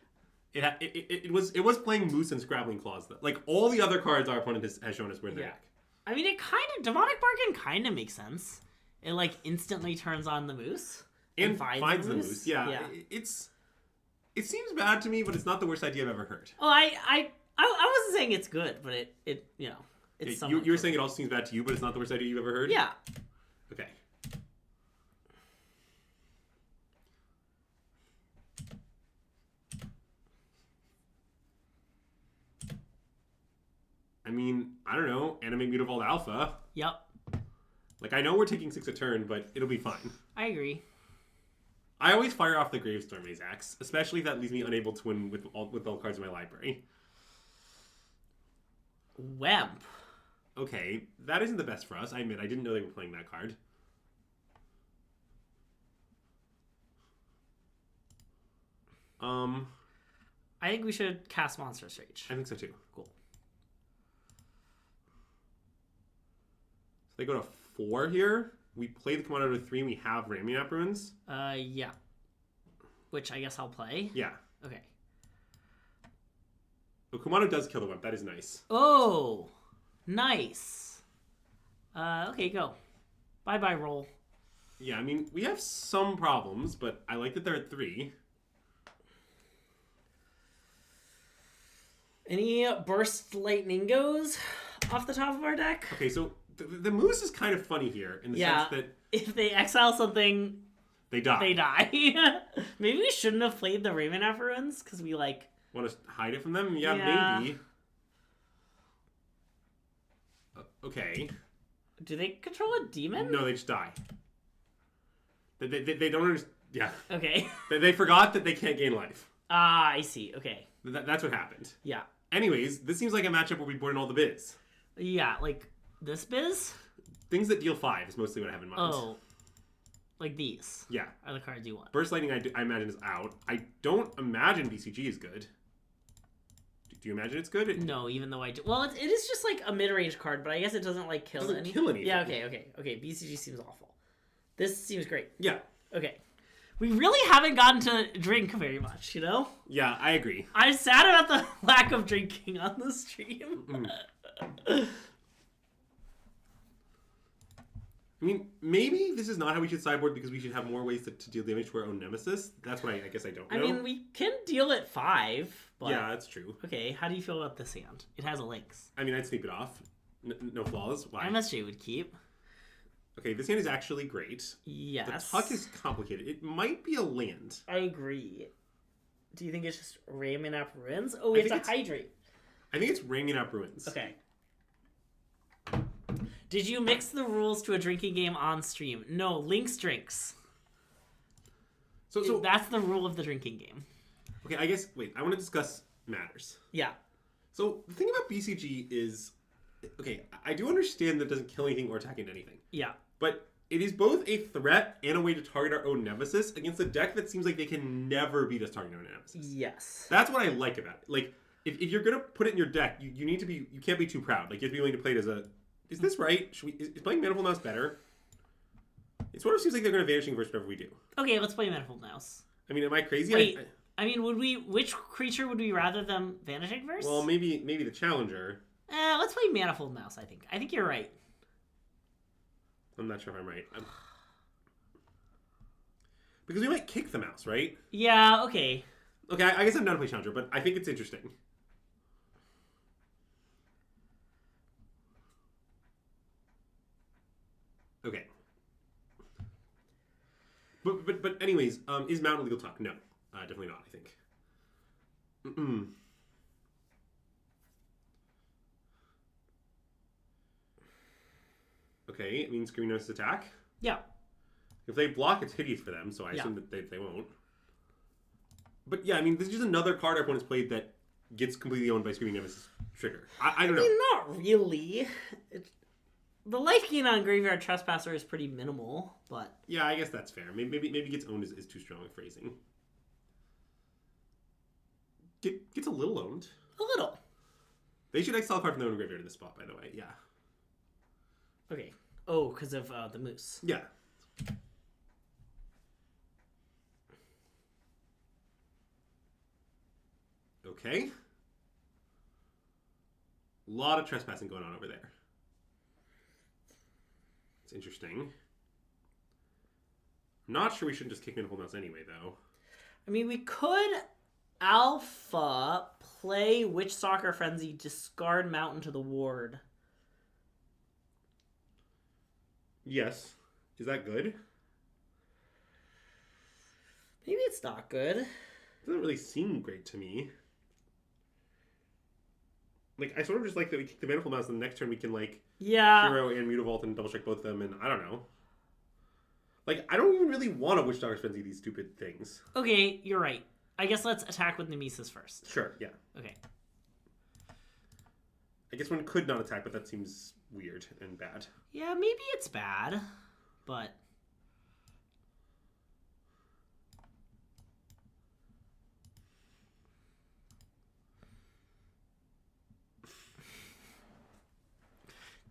It was playing Moose and Scrabbling Claws. Like all the other cards our opponent has shown us were in the deck. I mean, it kind of demonic bargain kind of makes sense. It like instantly turns on the Moose and finds the moose. Yeah. It seems bad to me, but it's not the worst idea I've ever heard. Oh, I wasn't saying it's good, but it you know it's you were saying it also seems bad to you, but it's not the worst idea you've ever heard. Yeah. Okay. I mean, I don't know. Animate Mutavault Alpha. Yep. Like, I know we're taking 6 a turn, but it'll be fine. I agree. I always fire off the Gravestorm Axe, especially if that leaves me unable to win with all cards in my library. Wemp. Okay, that isn't the best for us. I admit, I didn't know they were playing that card. I think we should cast Monstrous Rage. I think so too. Cool. So they go to 4 here. We play the Commander to 3 and we have Raminap Ruins. Yeah. Which I guess I'll play. Yeah. Okay. But Kumano does kill the Wemp. That is nice. Oh, nice. Okay, go. Bye-bye, roll. Yeah, I mean, we have some problems, but I like that they're at 3. Any burst lightning goes off the top of our deck? Okay, so the Moose is kind of funny here in the sense that if they exile something, they die. They die. Maybe we shouldn't have played the Raminap Ruins because we like want to hide it from them. Yeah. Maybe. Okay. Do they control a demon? No, they just die. They don't understand. Yeah. Okay. They forgot that they can't gain life. Ah, I see. Okay. That's what happened. Yeah. Anyways, this seems like a matchup where we board in all the biz. Yeah, like this biz? Things that deal 5 is mostly what I have in mind. Oh. Like these? Yeah. Are the cards you want. Burst Lightning, I imagine, is out. I don't imagine BCG is good. Do you imagine it's good? No, even though I do. Well, it is just like a mid-range card, but I guess it doesn't like kill anything. Kill anything. Yeah, okay. BCG seems awful. This seems great. Yeah. Okay. We really haven't gotten to drink very much, you know? Yeah, I agree. I'm sad about the lack of drinking on the stream. I mean, maybe this is not how we should sideboard because we should have more ways to deal damage to our own nemesis. That's what I guess I don't know. I mean, we can deal at 5, but... Yeah, that's true. Okay, how do you feel about this hand? It has a lynx. I mean, I'd sweep it off. No flaws. Why? MSJ would keep. Okay, this hand is actually great. Yes. The tuck is complicated. It might be a land. I agree. Do you think it's just Raminap Ruins? Oh, it's a hydrate. I think it's Raminap Ruins. Okay. Did you mix the rules to a drinking game on stream? No, Lynx drinks. So that's the rule of the drinking game. Okay, I guess, wait, I want to discuss matters. Yeah. So the thing about BCG is, okay, I do understand that it doesn't kill anything or attack into anything. Yeah. But it is both a threat and a way to target our own nemesis against a deck that seems like they can never beat us targeting our own nemesis. Yes. That's what I like about it. Like, if you're going to put it in your deck, you need to be, you can't be too proud. Like, you have to be willing to play it as a, is this right? Is playing Manifold Mouse better? It sort of seems like they're going to Vanishing Verse whatever we do. Okay, let's play Manifold Mouse. I mean, am I crazy? Wait, I mean, which creature would we rather than Vanishing Verse? Well, maybe the Challenger. Let's play Manifold Mouse, I think. I think you're right. I'm not sure if I'm right. Because we might kick the mouse, right? Yeah, okay. Okay, I guess I'm down to play Challenger, but I think it's interesting. Okay. But anyways, is Mountain legal talk? No. Definitely not, I think. Mm-mm. Okay, it means Screaming Notice attack. Yeah. If they block, it's hideous for them, so I assume that they won't. But yeah, I mean, this is just another card our opponent's played that gets completely owned by Screaming Nemesis trigger. I don't know. I mean, not really. The life gain on Graveyard Trespasser is pretty minimal, but... Yeah, I guess that's fair. Maybe gets owned is too strong a phrasing. Gets a little owned. A little. They should exile a card from their own graveyard in this spot, by the way. Yeah. Okay. Oh, because of the moose. Yeah. Okay. A lot of trespassing going on over there. It's interesting. I'm not sure we shouldn't just kick in Whole Mouse anyway, though. I mean, we could alpha play Witch Soccer Frenzy, discard Mountain to the ward. Yes. Is that good? Maybe it's not good. It doesn't really seem great to me. Like, I sort of just like that we kick the Manifold Mouse, and the next turn we can, like, Hero and Mutavault and double strike both of them, and I don't know. Like, I don't even really want to Witch Doctor's Frenzy these stupid things. Okay, you're right. I guess let's attack with Nemesis first. Sure, yeah. Okay. I guess one could not attack, but that seems weird and bad. Yeah, maybe it's bad, but...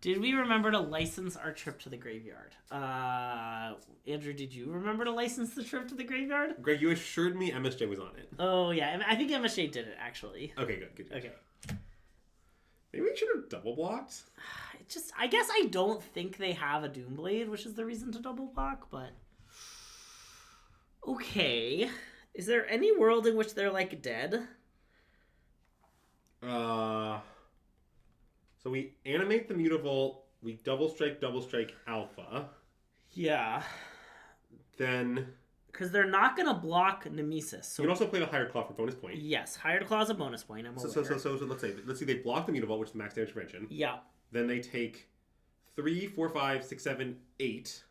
Did we remember to license our trip to the graveyard? Andrew, did you remember to license the trip to the graveyard? Greg, you assured me MSJ was on it. Oh, yeah. I think MSJ did it, actually. Okay, good. Okay. Maybe we should have double blocked? I guess I don't think they have a Doomblade, which is the reason to double block, but... Okay. Is there any world in which they're, like, dead? So we animate the Mutavault, we double strike Alpha. Yeah. Then... Because they're not going to block Nemesis. So you can also play the Hired Claw for bonus point. Yes, Hired Claw is a bonus point, I'm aware. So let's say they block the Mutavault, which is max damage prevention. Yeah. Then they take 3, 4, 5, 6, 7, 8.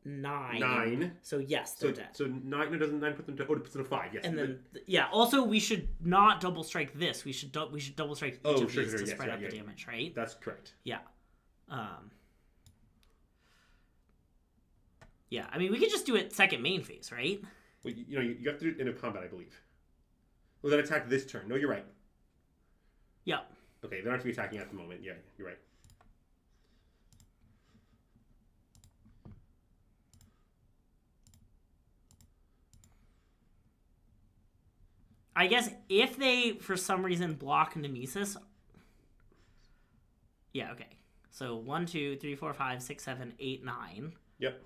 9. So yes, they're dead. So 9 puts them to... Oh, it puts them to 5, yes. And then, also, we should not double strike this. We should double strike each of these to spread out the damage, right? That's correct. Yeah. Yeah, I mean, we could just do it second main phase, right? Well, you have to do it in a combat, I believe. Well, then attack this turn. No, you're right. Yeah. Okay, they don't have to be attacking at the moment. Yeah, you're right. I guess if they, for some reason, block Nemesis... Yeah, okay. So 1, 2, 3, 4, 5, 6, 7, 8, 9. Yep.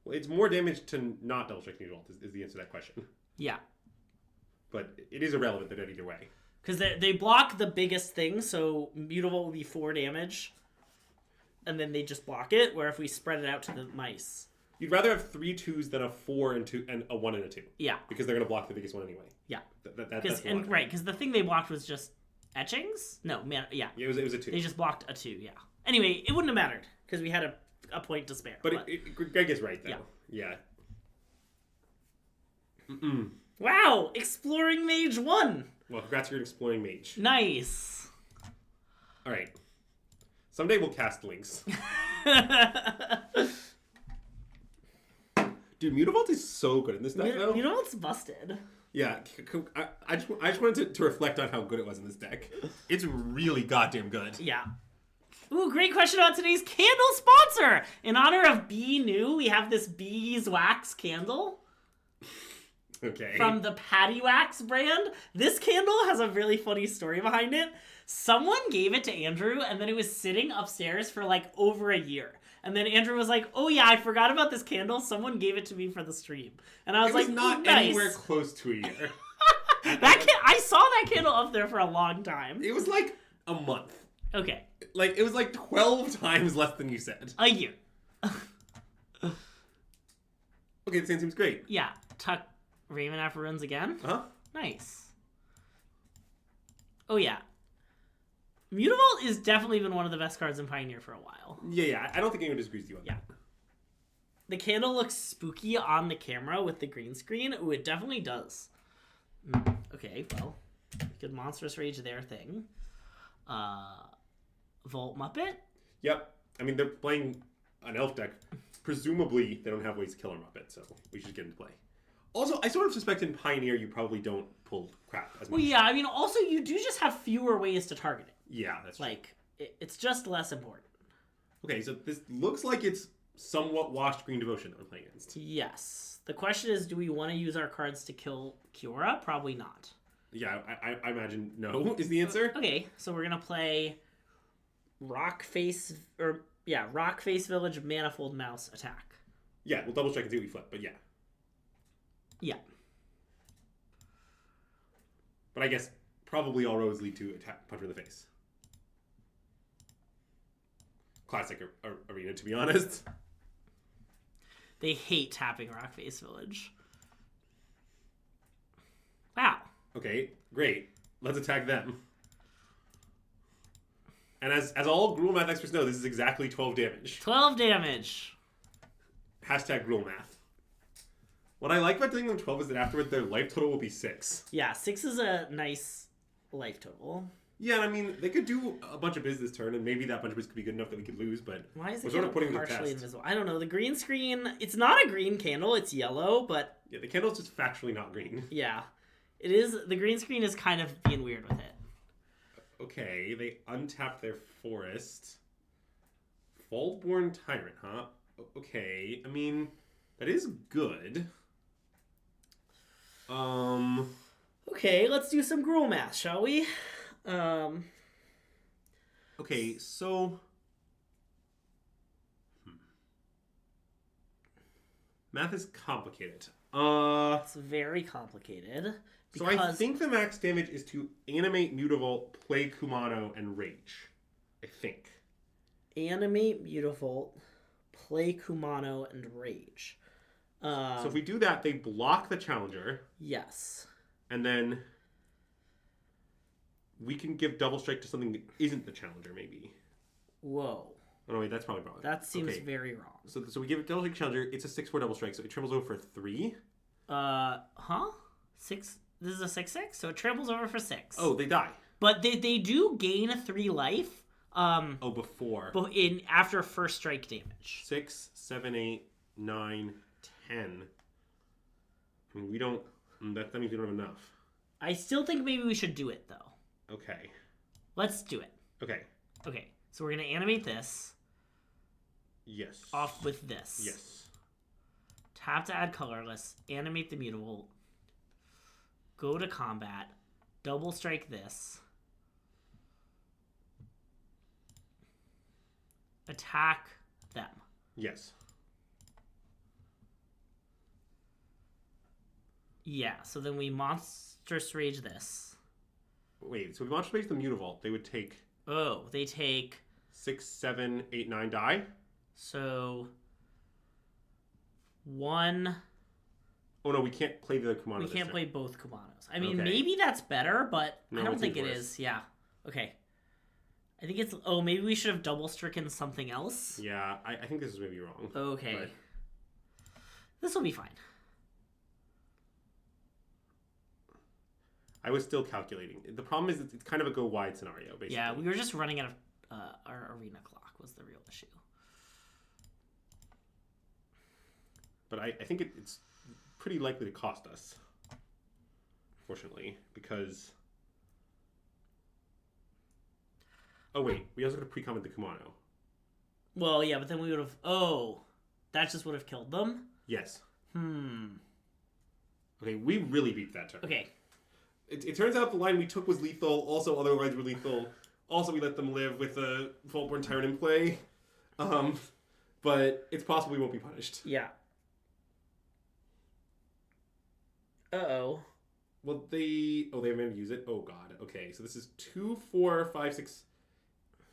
Well, it's more damage to not double strike Mutavault is the answer to that question. Yeah. But it is irrelevant that either way. Because they block the biggest thing, so Mutavault will be 4 damage. And then they just block it, where if we spread it out to the mice... You'd rather have 3 2s than a 4 and 2 and a 1 and a 2. Yeah. Because they're going to block the biggest one anyway. Yeah. That's because the thing they blocked was just etchings? No, man, yeah. It was a 2. They just blocked a 2, yeah. Anyway, it wouldn't have mattered, because we had a point to spare. But Greg is right, though. Yeah. Wow! Exploring Mage won! Well, congrats, you're an Exploring Mage. Nice. All right. Someday we'll cast Lynx. Dude, Mutavault is so good in this deck, though. Mutavault's busted. Yeah, I just wanted to reflect on how good it was in this deck. It's really goddamn good. Yeah. Ooh, great question about today's candle sponsor! In honor of Bee New, we have this beeswax candle. Okay. From the Patty Wax brand. This candle has a really funny story behind it. Someone gave it to Andrew, and then it was sitting upstairs for like over a year. And then Andrew was like, "Oh yeah, I forgot about this candle. Someone gave it to me for the stream." And I was like, not nice. Anywhere close to a year. I saw that candle up there for a long time. It was like a month. Okay. Like, it was like 12 times less than you said. A year. Okay, the same seems great. Yeah. Tuck Raven after runes again? Uh-huh. Nice. Oh yeah. Mutavault is definitely been one of the best cards in Pioneer for a while. Yeah, I don't think anyone disagrees with you on that. The candle looks spooky on the camera with the green screen. Ooh, it definitely does. Okay, well, good Monstrous Rage their thing. Volt Muppet? Yep. I mean, they're playing an elf deck. Presumably, they don't have ways to kill our Muppet, so we should get into play. Also, I sort of suspect in Pioneer you probably don't pull crap as much. Well, yeah, I mean, also you do just have fewer ways to target it. Yeah, that's true. Like, it's just less important. Okay, so this looks like it's somewhat washed Green Devotion that we're playing against. Yes. The question is, do we want to use our cards to kill Kiora? Probably not. Yeah, I imagine no is the answer. Okay, so we're going to play Rockface Village Manifold Mouse attack. Yeah, we'll double check and see what we flip, but yeah. Yeah. But I guess probably all roads lead to attack, punch her in the face. Classic arena, to be honest. They hate tapping Rockface Village. Wow. Okay, great. Let's attack them. And as all Gruul Math experts know, this is exactly 12 damage. 12 damage. Hashtag Gruul Math. What I like about doing them 12 is that afterwards their life total will be 6. Yeah, 6 is a nice life total. Yeah, and I mean, they could do a bunch of biz this turn, and maybe that bunch of biz could be good enough that we could lose, but why is we're it sort of putting it to partially test. invisible? I don't know. The green screen, it's not a green candle, it's yellow, but... Yeah, the candle's just factually not green. Yeah. It is. The green screen is kind of being weird with it. Okay, they untapped their forest. Foldborn Tyrant, huh? Okay, I mean, that is good. Okay, let's do some Gruul math, shall we? Okay, so... Math is complicated. It's very complicated. So I think the max damage is to animate Mutavault, play Kumano, and Rage. I think. Animate Mutavault, play Kumano, and Rage. So if we do that, they block the Challenger. Yes. And then we can give Double Strike to something that isn't the Challenger, maybe. Whoa. Oh, no, wait, that's probably wrong. That seems very wrong. So we give it Double Strike Challenger. It's a 6/4 Double Strike, so it triples over for 3. Huh? 6? This is a 6/6, so it tramples over for 6. Oh, they die. But they do gain 3 life. Before. After first strike damage. 6, 7, 8, 9, 10. I mean, we don't... That means we don't have enough. I still think maybe we should do it, though. Okay. Let's do it. Okay. Okay, so we're going to animate this. Yes. Off with this. Yes. Tap to add colorless. Animate the Mutavault. Go to combat. Double strike this. Attack them. Yes. Yeah, so then we Monstrous Rage this. Wait, so if we Monstrous Rage the Mutavault, they would take... Oh, they take... 6, 7, 8, 9 die? So... 1... Oh no, we can't play the Kumano. We can't play both Kumanos. I mean, Okay. maybe that's better, but No, I don't it think seems it worse. is. Yeah. Okay. I think it's... Oh, maybe we should have double stricken something else. Yeah, I think this is maybe wrong. Okay. But This will be fine. I was still calculating. The problem is it's kind of a go wide scenario, basically. Yeah, we were just running out of our arena clock was the real issue. But I think it's pretty likely to cost us, fortunately, because... Oh wait, we also got to pre-comment the Kumano. Well, yeah, but then we would have... Oh, that just would have killed them? Yes. Okay, we really beat that turn. Okay. It turns out the line we took was lethal. Also, other lines were lethal. Also, we let them live with a Faultborn Tyrant in play. But it's possible we won't be punished. Yeah. Uh-oh. Well, they haven't been able to use it? Oh, God. Okay, so this is 2, 4, 5, 6...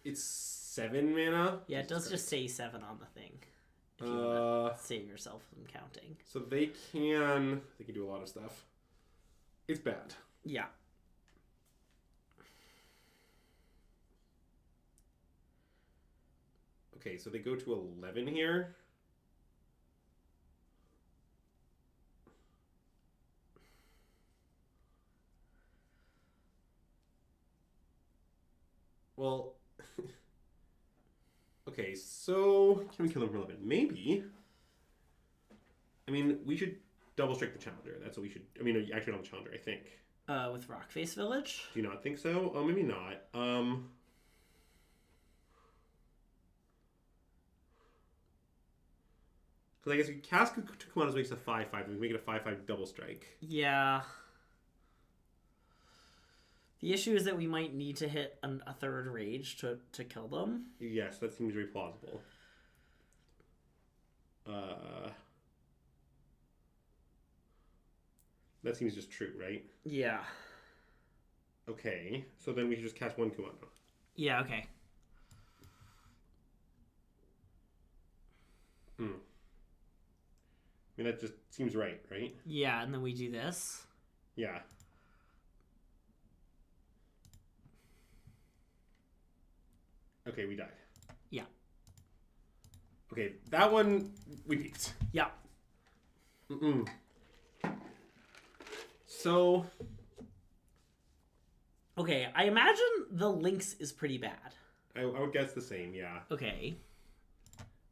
It's 7 mana? Yeah, it does just say 7 on the thing. If you want to save yourself from counting. So they can do a lot of stuff. It's bad. Yeah. Okay, so they go to 11 here. Well, okay, so can we kill him for 11? Maybe. I mean, we should double strike the challenger. That's what we should. I mean, actually, not the challenger. I think. With Rockface Village. Do you not think so? Oh, maybe not. Because I guess we cast Kumano's makes a 5/5, and we make it a 5/5 double strike. Yeah. The issue is that we might need to hit a third rage to kill them. Yes, that seems very plausible. That seems just true, right? Yeah. Okay, so then we should just cast one Kumano. Yeah, okay. I mean, that just seems right? Yeah, and then we do this. Yeah. Okay, we died. Yeah. Okay, that one we beat. Yeah. So. Okay, I imagine the Lynx is pretty bad. I would guess the same, yeah. Okay.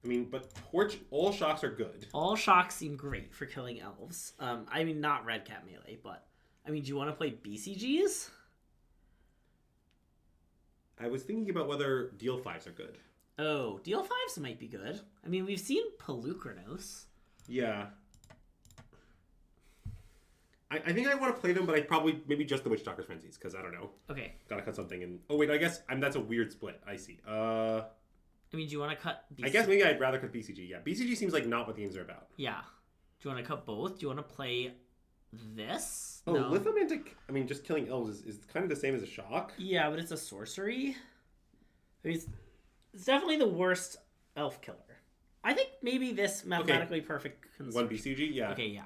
I mean, but Torch, all shocks are good. All shocks seem great for killing elves. I mean, not Red Cat melee, but... I mean, do you want to play BCGs? I was thinking about whether deal 5s are good. Oh, deal 5s might be good. I mean, we've seen Pelucranos. Yeah. I think I want to play them, but I probably... Maybe just the Witch Doctor's Frenzies, because I don't know. Okay. Gotta cut something in... Oh, wait, I guess that's a weird split. I see. I mean, do you want to cut BCG? I guess maybe I'd rather cut BCG. Yeah, BCG seems like not what the games are about. Yeah. Do you want to cut both? Do you want to play this? Oh, no. Lithomantic... I mean, just killing elves is kind of the same as a shock. Yeah, but it's a sorcery. I mean, it's definitely the worst elf killer. I think maybe this mathematically perfect... One BCG? Yeah. Okay, yeah.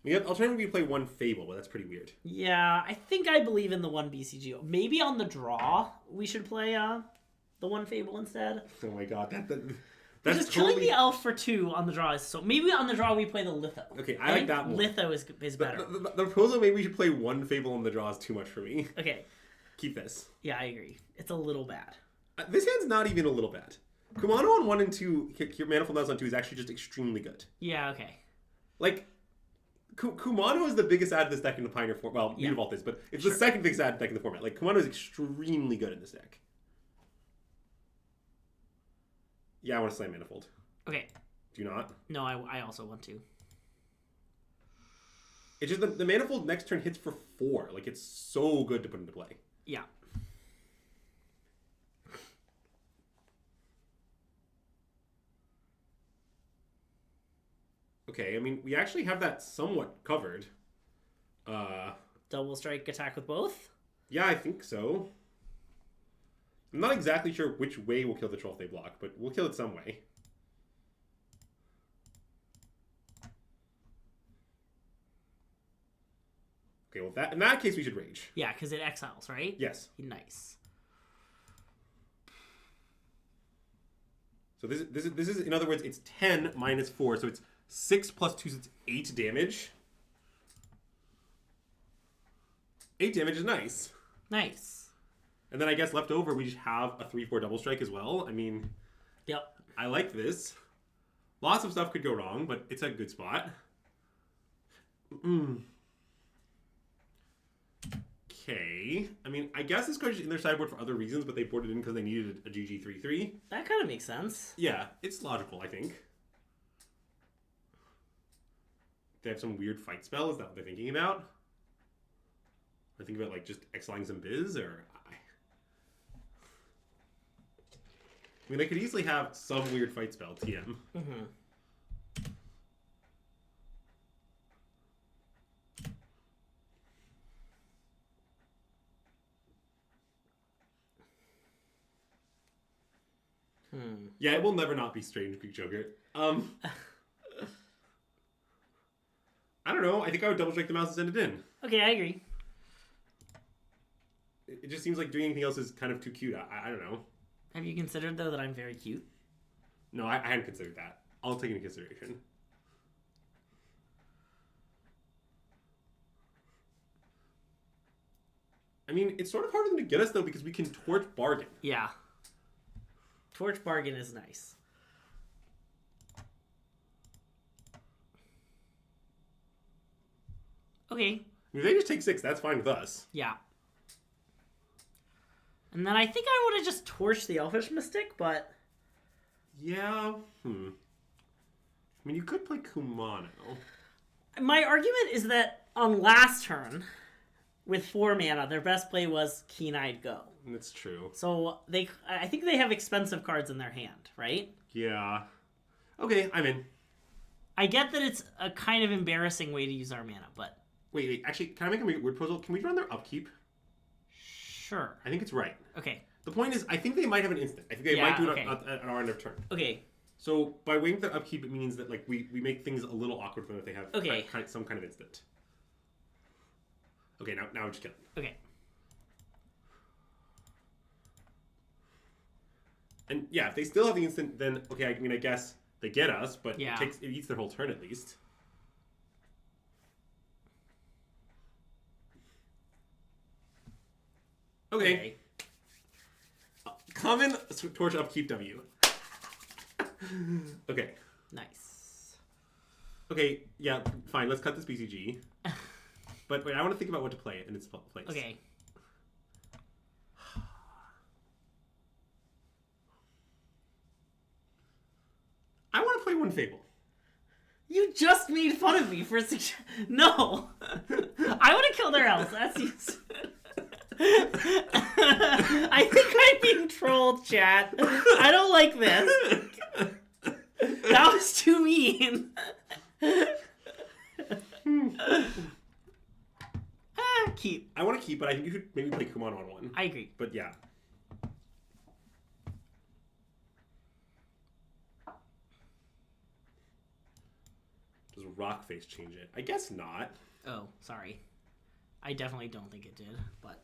Alternatively, we play one Fable, but that's pretty weird. Yeah, I think I believe in the one BCG. Maybe on the draw, we should play the one Fable instead. Oh my god, that's just totally... killing the elf for 2 on the draw is so... Maybe on the draw we play the Litho. Okay, I like that one. Litho is better. The proposal maybe we should play one Fable on the draw is too much for me. Okay. Keep this. Yeah, I agree. It's a little bad. This hand's not even a little bad. Kumano on 1 and 2, Manifold Knives on 2 is actually just extremely good. Yeah, okay. Like... Kumano is the biggest ad in this deck in the Pioneer format. Well, yeah. Mutavault is, but it's the second biggest ad deck in the format. Like, Kumano is extremely good in this deck. Yeah, I want to slam Manifold. Okay. Do you not? No, I also want to. It's just the Manifold next turn hits for 4. Like, it's so good to put into play. Yeah. Okay, I mean, we actually have that somewhat covered. Double strike attack with both? Yeah, I think so. I'm not exactly sure which way we'll kill the Troll if they block, but we'll kill it some way. Okay, well, in that case, we should rage. Yeah, because it exiles, right? Yes. Nice. So this is in other words, it's 10 minus 4, so it's 6 plus 2, so it's 8 damage. 8 damage is nice. Nice. And then I guess left over, we just have a 3/4 double strike as well. I mean, yep. I like this. Lots of stuff could go wrong, but it's a good spot. Okay. I mean, I guess this card is in their sideboard for other reasons, but they boarded in because they needed a GG 3/3. That kind of makes sense. Yeah, it's logical, I think. They have some weird fight spell. Is that what they're thinking about? Or think about like just exiling some biz, or I mean, they could easily have some weird fight spell. TM. Yeah, it will never not be Strange Greek Joker. I don't know. I think I would double strike the mouse and send it in. Okay, I agree. It just seems like doing anything else is kind of too cute. I don't know. Have you considered, though, that I'm very cute? No, I hadn't considered that. I'll take it into consideration. I mean, it's sort of hard for them to get us, though, because we can Torch Bargain. Yeah. Torch Bargain is nice. Okay. If they just take 6, that's fine with us. Yeah. And then I think I would have just torched the Elfish Mystic, but... Yeah. I mean, you could play Kumano. My argument is that on last turn, with 4 mana, their best play was Keen-Eyed Go. That's true. So I think they have expensive cards in their hand, right? Yeah. Okay, I'm in. I get that it's a kind of embarrassing way to use our mana, but... Wait. Actually, can I make a weird proposal? Can we run their upkeep? Sure. I think it's right. Okay. The point is, I think they might have an instant. I think they might do it at our end of turn. Okay. So by waiving their upkeep, it means that like we make things a little awkward for them if they have some kind of instant. Okay, now I'm just kidding. Okay. And yeah, if they still have the instant, then okay. I mean, I guess they get us, but Yeah. it eats their whole turn at least. Okay. Common Torch Upkeep W. Okay. Nice. Okay, yeah, fine. Let's cut this BCG. But wait, I want to think about what to play in its place. Okay. I want to play one Fable. You just made fun of me for No! I would have killed her else. That's easy. I think I'm being trolled, chat. I don't like this. That was too mean. Keep. I want to keep, but I think you should maybe play Kumano on one. I agree. But yeah. Does Rockface change it? I guess not. Oh, sorry. I definitely don't think it did, but...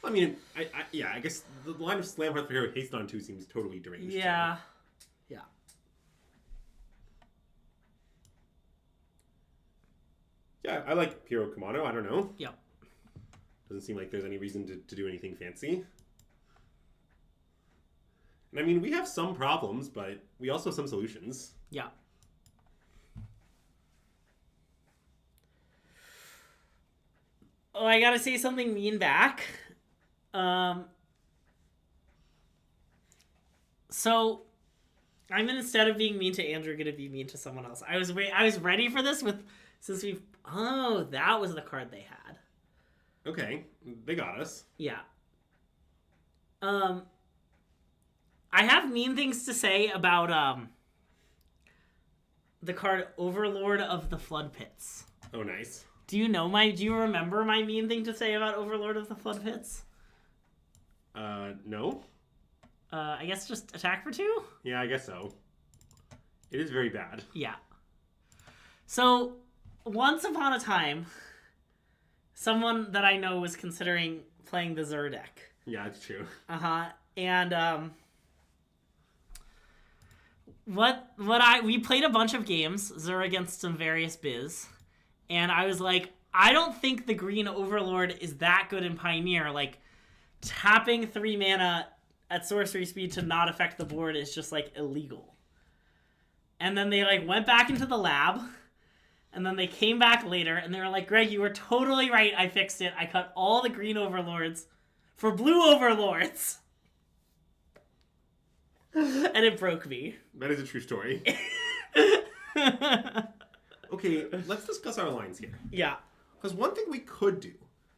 I mean, I guess the line of Slam Hearth for Hero Haste on 2 seems totally deranged. Yeah. So. Yeah. Yeah, I like Hero Kumano. I don't know. Yep. Doesn't seem like there's any reason to do anything fancy. And I mean, we have some problems, but we also have some solutions. Yeah. Oh, I gotta say something mean back. So I'm gonna, instead of being mean to Andrew, gonna be mean to someone else. I was ready for this since we've... Oh, that was the card they had. Okay, they got us. Yeah. I have mean things to say about the card Overlord of the Flood Pits. Oh, nice. Do you remember my mean thing to say about Overlord of the Flood Pits? No. I guess just attack for 2? Yeah, I guess so. It is very bad. Yeah. So, once upon a time, someone that I know was considering playing the Zur deck. Yeah, it's true. Uh-huh. And, we played a bunch of games, Zur against some various biz, and I was like, I don't think the green Overlord is that good in Pioneer. Like, tapping 3 mana at sorcery speed to not affect the board is just, like, illegal. And then they, like, went back into the lab, and then they came back later, and they were like, Greg, you were totally right, I fixed it. I cut all the green Overlords for blue Overlords. And it broke me. That is a true story. Okay, let's discuss our lines here. Yeah. Because one thing we could do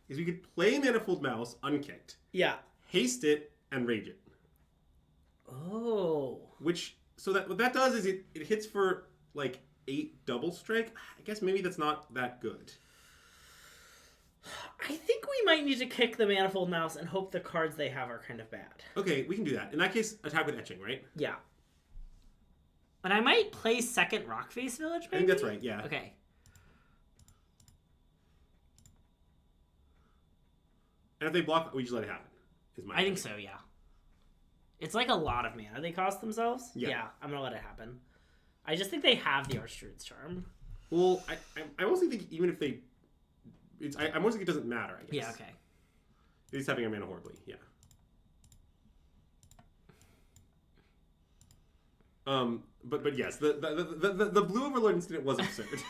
is we could play Manifold Mouse unkicked. Yeah. Haste it and rage it. Oh. So what that does is it hits for like 8 double strike. I guess maybe that's not that good. I think we might need to kick the Manifold Mouse and hope the cards they have are kind of bad. Okay, we can do that. In that case, attack with Etching, right? Yeah. But I might play second Rockface Village, maybe? I think that's right, yeah. Okay. And if they block, we just let it happen. I think so, yeah. It's like a lot of mana they cost themselves. Yeah. I'm going to let it happen. I just think they have the Archdruid's Charm. Well, I mostly think even if they... I mostly think it doesn't matter, I guess. Yeah, okay. He's tapping our mana horribly, yeah. But yes, the blue Overlord incident was absurd.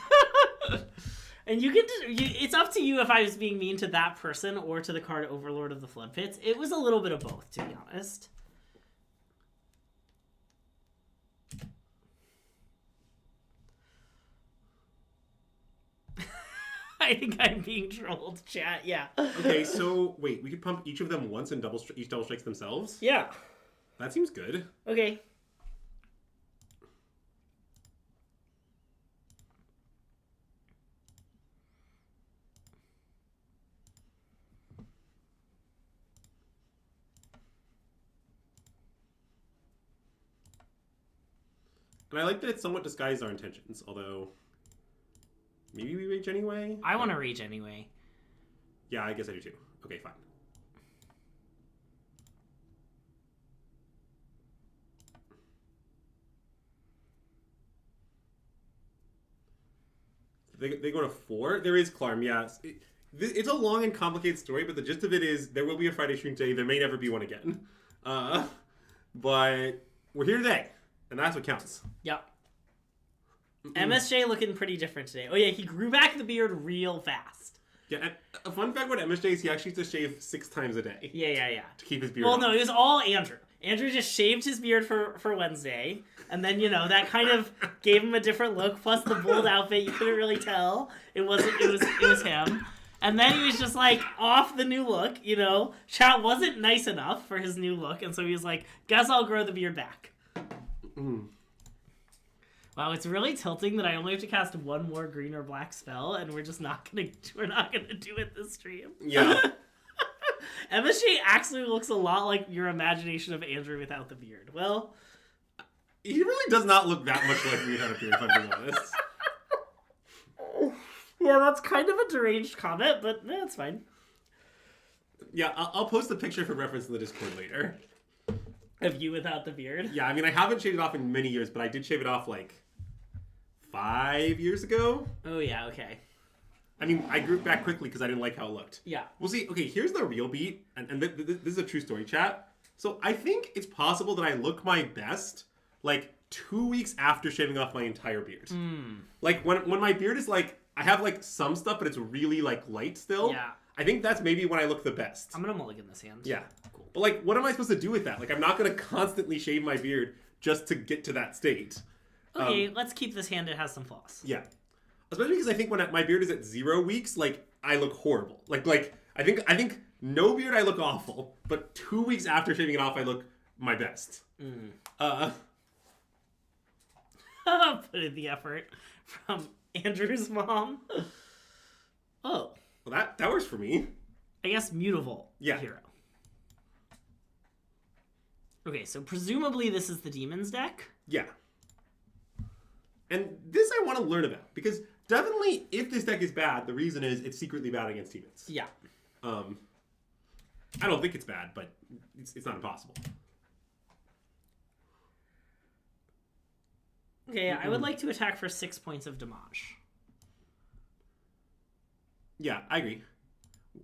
And it's up to you if I was being mean to that person or to the card Overlord of the Flood Pits. It was a little bit of both, to be honest. I think I'm being trolled, chat. Yeah. Okay, so wait, we could pump each of them once and each double strikes themselves? Yeah. That seems good. Okay. And I like that it somewhat disguised our intentions, although maybe we rage anyway? I want to rage anyway. Yeah, I guess I do too. Okay, fine. They go to 4? There is Clarm, yeah. It's a long and complicated story, but the gist of it is there will be a Friday stream today. There may never be one again. But we're here today, and that's what counts. Yep. MSJ looking pretty different today. Oh yeah, he grew back the beard real fast. Yeah, and a fun fact about MSJ is he actually used to shave 6 times a day. Yeah. To keep his beard Well, on. no, it was all Andrew. Andrew just shaved his beard for Wednesday, and then, that kind of gave him a different look, plus the bold outfit, you couldn't really tell. It was him. And then he was just like off the new look, Chat wasn't nice enough for his new look, and so he was like, guess I'll grow the beard back. Wow, it's really tilting that I only have to cast one more green or black spell, and we're not gonna do it this stream. Yeah. MSJ actually looks a lot like your imagination of Andrew without the beard. Well, he really does not look that much like me without a beard, if I'm being honest. Yeah, that's kind of a deranged comment, but it's fine. Yeah, I'll post the picture for reference in the Discord later. Of you without the beard? Yeah, I mean, I haven't shaved it off in many years, but I did shave it off, 5 years ago. Oh, yeah, okay. I mean, I grew it back quickly because I didn't like how it looked. Yeah. We'll see. Okay, here's the real beat, and this is a true story, chat. So I think it's possible that I look my best, 2 weeks after shaving off my entire beard. When my beard is, I have, some stuff, but it's really, light still. Yeah. I think that's maybe when I look the best. I'm gonna mulligan this hand. Yeah. Cool. But, what am I supposed to do with that? I'm not going to constantly shave my beard just to get to that state. Okay, let's keep this hand. It has some flaws. Yeah. Especially because I think when my beard is at 0 weeks, I look horrible. I think no beard I look awful, but 2 weeks after shaving it off, I look my best. Put in the effort from Andrew's mom. Oh. Well, that works for me. I guess Mutable hero. Okay, so presumably this is the Demons deck? Yeah. And this I want to learn about, because definitely if this deck is bad, the reason is it's secretly bad against demons. Yeah. I don't think it's bad, but it's not impossible. Okay, I would like to attack for 6 points of damage. Yeah, I agree.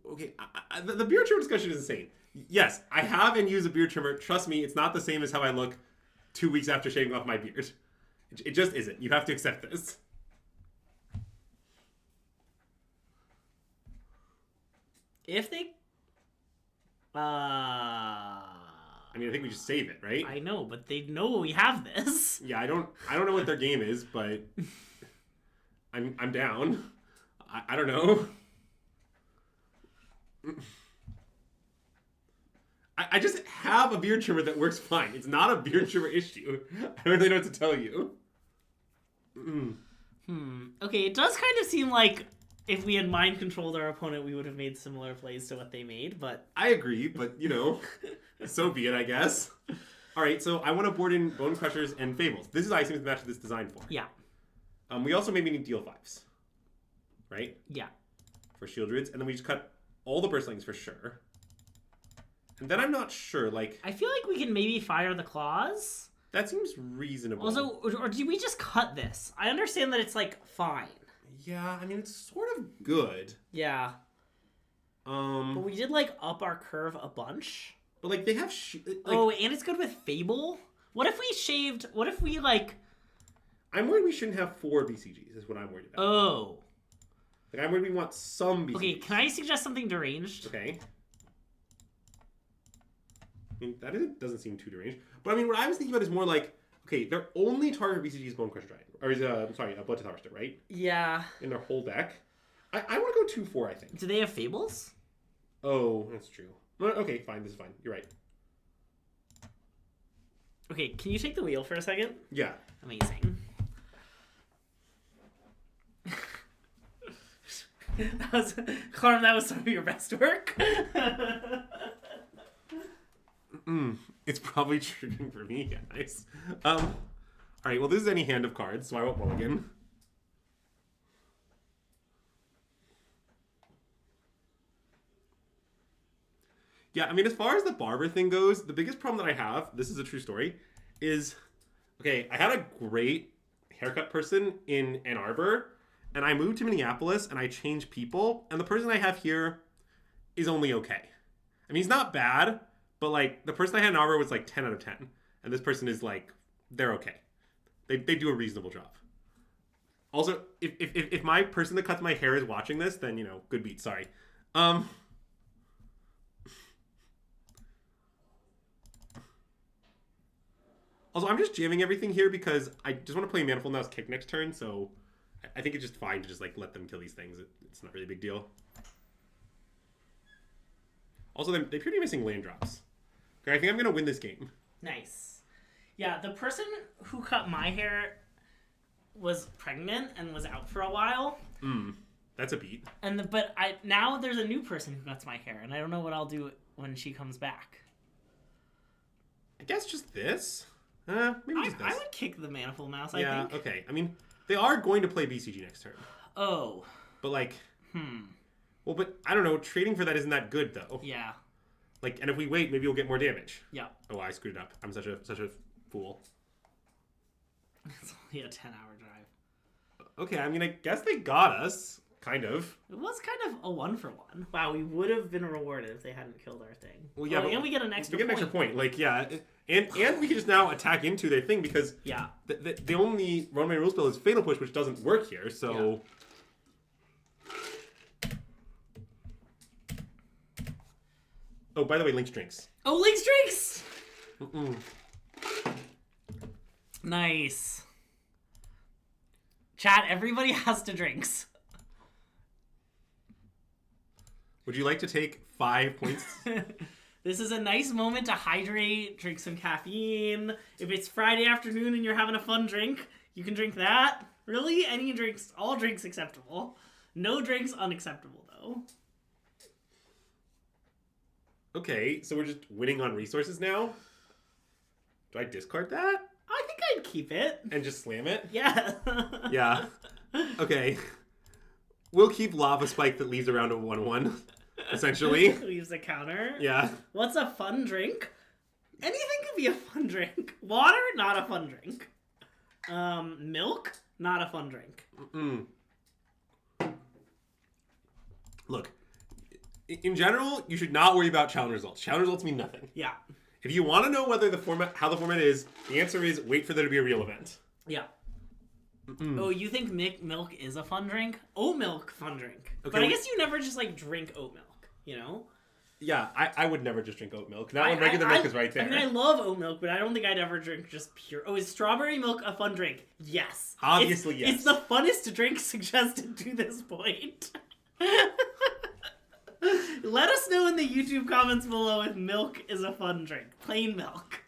Okay, the beard trimmer discussion is insane. Yes, I have and use a beard trimmer. Trust me, it's not the same as how I look 2 weeks after shaving off my beard. It just isn't. You have to accept this. If they... I mean, I think we just save it, right? I know, but they know we have this. Yeah, I don't know what their game is, but I'm down. I don't know. I just have a beard trimmer that works fine. It's not a beard trimmer issue. I don't really know what to tell you. Okay, it does kind of seem like if we had mind controlled our opponent, we would have made similar plays to what they made, but... I agree, but, so be it, I guess. All right, so I want to board in Bone Crushers and Fables. This is icing the match this designed for. Yeah. We also maybe need deal 5s. Right? Yeah. For Shield Druids, and then we just cut all the Burstlings for sure. And then I'm not sure, I feel like we can maybe fire the claws. That seems reasonable. Also, or do we just cut this? I understand that it's, fine. Yeah, I mean, it's sort of good. Yeah. But we did like up our curve a bunch. But like they have and it's good with Fable. What if we shaved? What if we like? I'm worried we shouldn't have 4 BCGs. Is what I'm worried about. Oh. Like I'm worried we want some BCGs. Okay, can I suggest something deranged? Okay. I mean doesn't seem too deranged. But I mean, what I was thinking about is more like, okay, their only target for BCG is Bone Crusher Giant, or is a Bloodtooth Harvester, right? Yeah. In their whole deck. I want to go 2-4. I think. Do they have Fables? Oh, that's true. Okay, fine. This is fine. You're right. Okay, can you take the wheel for a second? Yeah. Amazing. Clarm, that was some of your best work. It's probably triggering for me, guys. All right. Well, this is any hand of cards, so I won't mulligan. Yeah, I mean, as far as the barber thing goes, the biggest problem that I have, this is a true story, is, okay, I had a great haircut person in Ann Arbor, and I moved to Minneapolis, and I changed people, and the person I have here is only okay. I mean, he's not bad, but, like, the person I had in Ann Arbor was, like, 10 out of 10, and this person is, like, they're okay. They do a reasonable job. Also, if my person that cuts my hair is watching this, then, you know, good beat, sorry. Also, I'm just jamming everything here because I just want to play Manifold Now's kick next turn, so I think it's just fine to just like let them kill these things. It's not really a big deal. Also, they're pretty missing land drops. Okay, I think I'm going to win this game. Nice. Yeah, the person who cut my hair was pregnant and was out for a while. That's a beat. But now there's a new person who cuts my hair, and I don't know what I'll do when she comes back. I guess just this. Maybe just this. I would kick the Manifold Mouse, I think. Okay. I mean, they are going to play BCG next turn. Oh. But like... Well, but I don't know. Trading for that isn't that good, though. Yeah. Like, and if we wait, maybe we'll get more damage. Yeah. Oh, I screwed it up. I'm such a fool. It's only a 10-hour drive. Okay, I mean, I guess they got us. Kind of. It was kind of a 1-for-1. Wow, we would have been rewarded if they hadn't killed our thing. Well, yeah, and we get an extra point. We get an extra point. Like, yeah. And we can just now attack into their thing because the only Runaway Rule spell is Fatal Push, which doesn't work here, so... Yeah. Oh, by the way, Link's drinks. Oh, Link's drinks! Nice. Chat, everybody has to drinks. Would you like to take 5 points? This is a nice moment to hydrate, drink some caffeine. If it's Friday afternoon and you're having a fun drink, you can drink that. Really? Any drinks, all drinks acceptable. No drinks unacceptable, though. Okay, so we're just winning on resources now? Do I discard that? I think I'd keep it. And just slam it? Yeah. Yeah. Okay. We'll keep Lava Spike that leaves around a 1/1, essentially. Leaves a counter. Yeah. What's a fun drink? Anything could be a fun drink. Water, not a fun drink. Milk, not a fun drink. Look, in general, you should not worry about challenge results. Challenge results mean nothing. Yeah. If you want to know whether how the format is, the answer is wait for there to be a real event. Yeah. Oh, you think milk is a fun drink? Oat milk, fun drink. Okay, but I guess you never just like drink oat milk, you know? Yeah, I would never just drink oat milk. Not when regular milk is right there. I mean, I love oat milk, but I don't think I'd ever drink just pure. Oh, is strawberry milk a fun drink? Yes. Obviously, yes. It's the funnest drink suggested to this point. Let us know in the YouTube comments below if milk is a fun drink. Plain milk.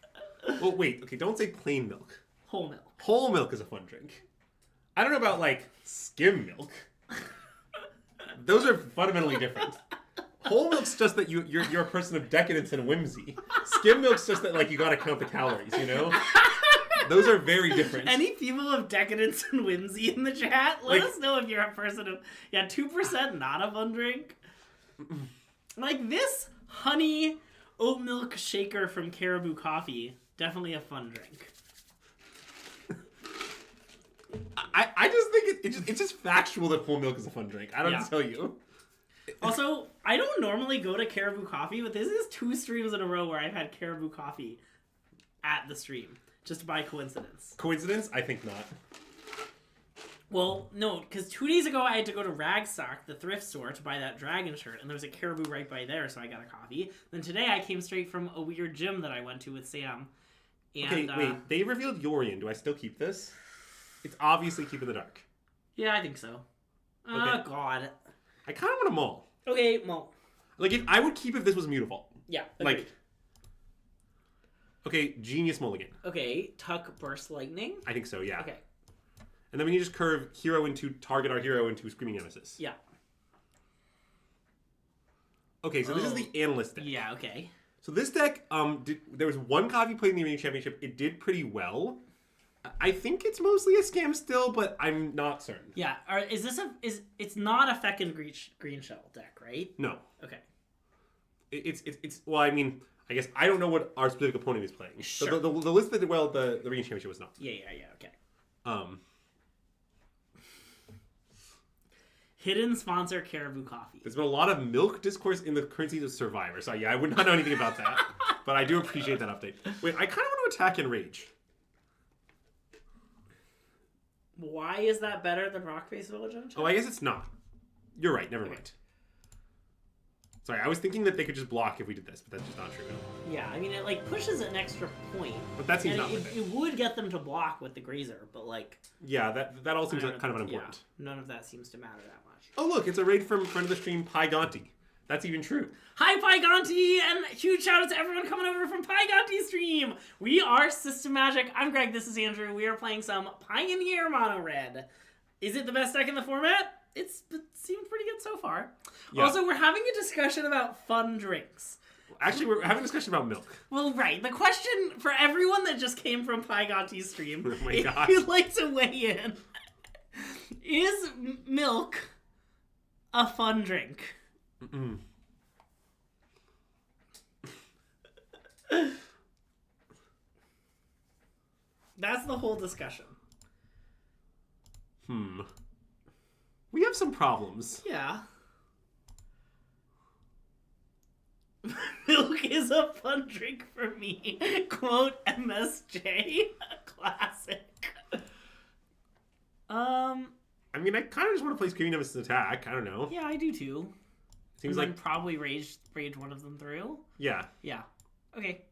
Well, wait. Okay, don't say plain milk. Whole milk. Whole milk is a fun drink. I don't know about, like, skim milk. Those are fundamentally different. Whole milk's just that you're a person of decadence and whimsy. Skim milk's just that, like, you gotta count the calories, you know? Those are very different. Any people of decadence and whimsy in the chat? Let us know if you're a person of... Yeah, 2% not a fun drink. Like, this honey oat milk shaker from Caribou Coffee, definitely a fun drink. I just think it's just factual that whole milk is a fun drink. I don't know what to tell you. Also, I don't normally go to Caribou Coffee, but this is 2 streams in a row where I've had Caribou Coffee at the stream, just by coincidence. Coincidence? I think not. Well, no, because 2 days ago I had to go to Ragstock, the thrift store, to buy that dragon shirt, and there was a Caribou right by there, so I got a coffee. Then today I came straight from a weird gym that I went to with Sam. And, okay, wait. They revealed Yorion. Do I still keep this? It's obviously Keep in the Dark. Yeah, I think so. Okay. Oh, God. I kind of want them all. Okay, well. Like, if I would keep if this was Mutavault. Yeah, agreed. Like, okay, Genius Mulligan. okay, Tuck Burst Lightning. I think so, yeah. Okay. And then we can just curve hero into target our hero into Screaming Nemesis. Yeah. Okay, so this is the Analyst deck. Yeah, okay. So this deck, there was one copy played in the Arena Championship. It did pretty well. I think it's mostly a scam still, but I'm not certain. Yeah, is this it's not a feckin' green shell deck, right? No. Okay. It's well, I mean, I guess I don't know what our specific opponent is playing. Sure. So the list that did well at the Arena Championship was not. Yeah, okay. Hidden sponsor Caribou Coffee. There's been a lot of milk discourse in the currencies of Survivor, so yeah, I would not know anything about that. But I do appreciate that update. Wait, I kind of want to attack and rage. Why is that better than Rock Face Village Unchecked? Oh, I guess it's not. You're right, never mind. Sorry, I was thinking that they could just block if we did this, but that's just not true. Yeah, I mean, it like pushes an extra point. But that seems and not worth it would get them to block with the Grazer, but like... Yeah, that all seems kind of unimportant. Yeah, none of that seems to matter that much. Oh, look, it's a raid from friend of the stream, Pygonti. That's even true. Hi, Pygonti, and huge shout out to everyone coming over from Pygonti stream. We are SystemMagic. I'm Greg. This is Andrew. We are playing some Pioneer Mono Red. Is it the best deck in the format? It seemed pretty good so far. Yeah. Also, we're having a discussion about fun drinks. Actually, we're having a discussion about milk. Well, right. The question for everyone that just came from Pygonti's stream, oh my if gosh. you'd like to weigh in, is milk a fun drink? Mm-mm. That's the whole discussion. We have some problems. Yeah. Milk is a fun drink for me. Quote MSJ. Classic. I mean, I kind of just want to play Screaming Nemesis Attack. I don't know. Yeah, I do too. Seems and like probably rage one of them through. Yeah. Yeah. Okay.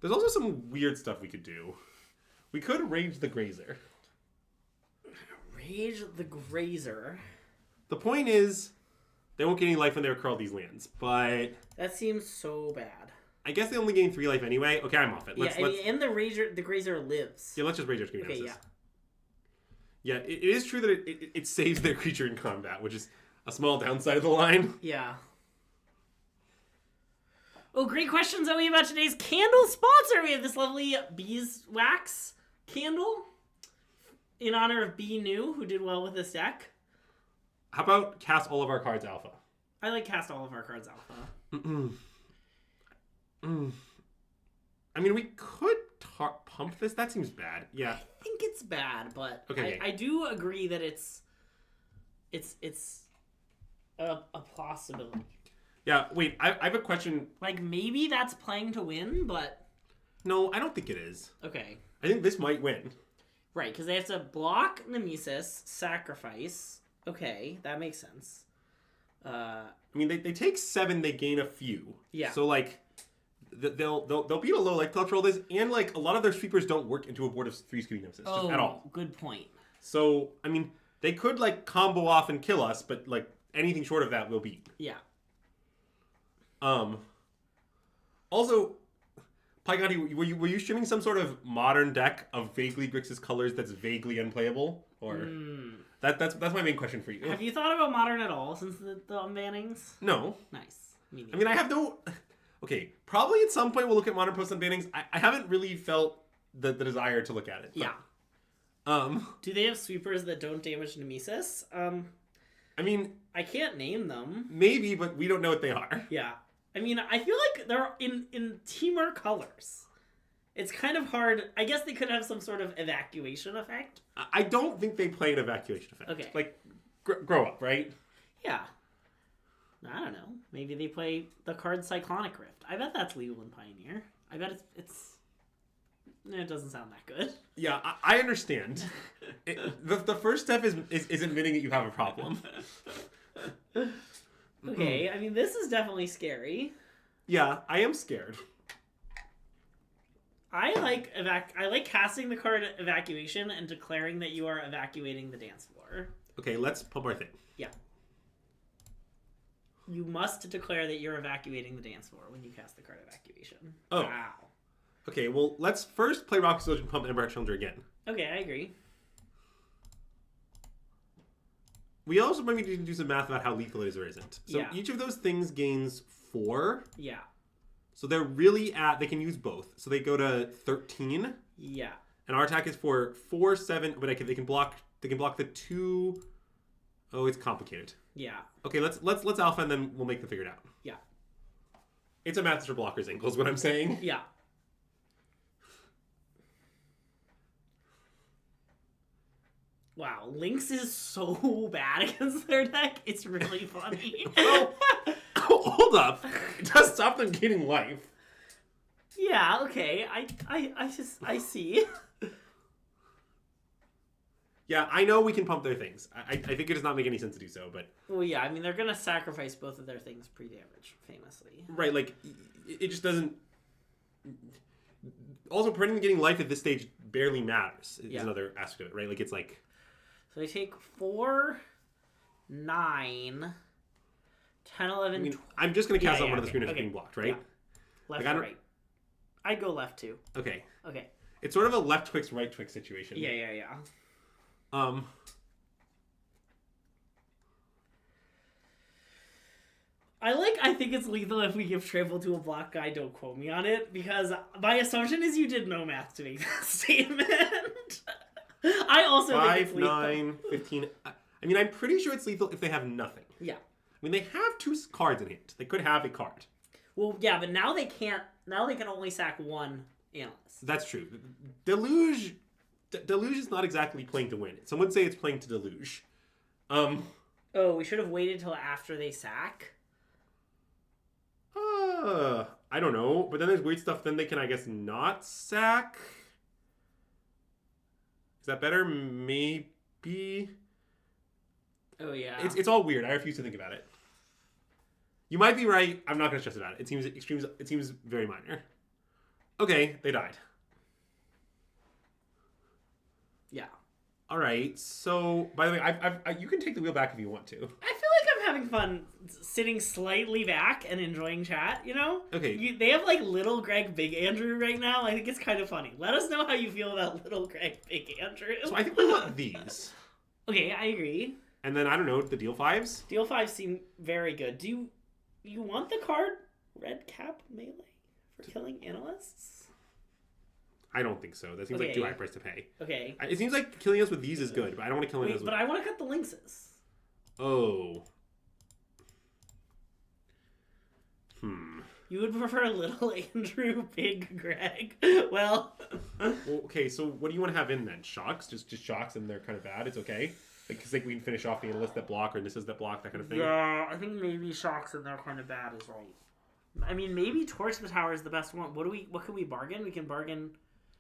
There's also some weird stuff we could do. We could rage the Grazer. Rage the Grazer. The point is, they won't get any life when they recurl these lands, but... That seems so bad. I guess they only gain 3 life anyway. Okay, I'm off it. Let's, and the Grazer lives. Yeah, let's just rage our Screaming Nemesis. Yeah. Yeah, it is true that it saves their creature in combat, which is a small downside of the line. Yeah. Oh, great question, Zoe, about today's candle sponsor. We have this lovely beeswax candle in honor of Bee New, who did well with this deck. How about cast all of our cards alpha? I like cast all of our cards alpha. I mean, we could pump this. That seems bad. Yeah. I think it's bad, but okay, I do agree that it's a possibility. Yeah, wait, I have a question. Like, maybe that's playing to win, but... No, I don't think it is. Okay. I think this might win. Right, because they have to block Nemesis, sacrifice. Okay, that makes sense. I mean, they take 7, they gain a few. Yeah. So, like, they'll beat a low, like, they'll troll this, and, like, a lot of their sweepers don't work into a board of 3 Screaming Nemesis, just at all. Good point. So, I mean, they could, like, combo off and kill us, but, like, anything short of that will beat. Yeah. Also, Pygonti, were you streaming some sort of modern deck of vaguely Grixis colors that's vaguely unplayable? Or that's my main question for you. Have you thought about modern at all since the unbannings? No. Nice. I mean, I have no... Okay, probably at some point we'll look at modern post unbannings. I haven't really felt the desire to look at it. But, yeah. Do they have sweepers that don't damage Nemesis? I mean... I can't name them. Maybe, but we don't know what they are. Yeah. I mean, I feel like they're in Teamer colors. It's kind of hard. I guess they could have some sort of evacuation effect. I don't think they play an evacuation effect. Okay. Like, grow up, right? Yeah. I don't know. Maybe they play the card Cyclonic Rift. I bet that's legal in Pioneer. I bet it doesn't sound that good. Yeah, I understand. The first step is admitting that you have a problem. Okay, I mean, this is definitely scary. Yeah, I am scared. I like casting the card Evacuation and declaring that you are evacuating the dance floor. Okay, let's pump our thing. Yeah. You must declare that you're evacuating the dance floor when you cast the card Evacuation. Oh. Wow. Okay, well, let's first play Rock Explosion, pump Ember Challenger again. Okay, I agree. We also maybe need to do some math about how lethal it is or isn't. So Yeah. each of those things gains 4. Yeah. So they're really they can use both. So they go to 13. Yeah. And our attack is for 4, 7, but they can block the 2. Oh, it's complicated. Yeah. Okay, let's alpha and then we'll make them figure it out. Yeah. It's a Master Blockers angle is what I'm saying. Yeah. Wow, Lynx is so bad against their deck. It's really funny. Oh, hold up. It does stop them gaining life. Yeah, okay. I see. Yeah, I know we can pump their things. I think it does not make any sense to do so, but... Well, yeah, I mean, they're going to sacrifice both of their things pre-damage, famously. Right, like, it just doesn't... Also, preventing them getting life at this stage barely matters, is another aspect of it, right? Like, it's like... So they take 4, 9, 10, 11, I mean, I'm just going to cast on one of the screen as okay. being blocked, right? Yeah. Left Like, or right? I'd go left, too. Okay. Okay. It's sort of a left Twix, right Twix situation. Yeah. I think it's lethal if we give trample to a block guy. Don't quote me on it, because my assumption is you did no math to make that statement. I also think it's 5, lethal. 9, 15... I mean, I'm pretty sure it's lethal if they have nothing. Yeah. I mean, they have 2 cards in hand. They could have a card. Well, yeah, but now they can't. Now they can only sack 1 analyst. That's true. Deluge is not exactly playing to win. Some would say it's playing to deluge. Oh, we should have waited till after they sack. I don't know. But then there's weird stuff. Then they can, I guess, not sack. Is that better? Maybe. Oh yeah. It's all weird. I refuse to think about it. You might be right. I'm not going to stress about it. It seems very minor. Okay, they died. Yeah. All right. So, by the way, you can take the wheel back if you want to. I feel like I'm having fun sitting slightly back and enjoying chat, you know? Okay. They have like Little Greg, Big Andrew right now. I think it's kind of funny. Let us know how you feel about Little Greg, Big Andrew. So I think we want these. Okay, I agree. And then, I don't know, the deal 5s? Deal 5 seem very good. Do you want the card Red Cap Melee for killing analysts? I don't think so. That seems like too high price to pay. Okay. It seems like killing us with these is good, but I don't want to kill us with... But I want to cut the Lynxes. Oh. You would prefer Little Andrew, Big Greg. Well, okay, so what do you want to have in then? Shocks? Just shocks and they're kind of bad? It's okay? Because like we can finish off the analyst that block or misses that block, that kind of thing? Yeah, I think maybe shocks and they're kind of bad is right. I mean, maybe Torch the Tower is the best one. What can we bargain? We can bargain...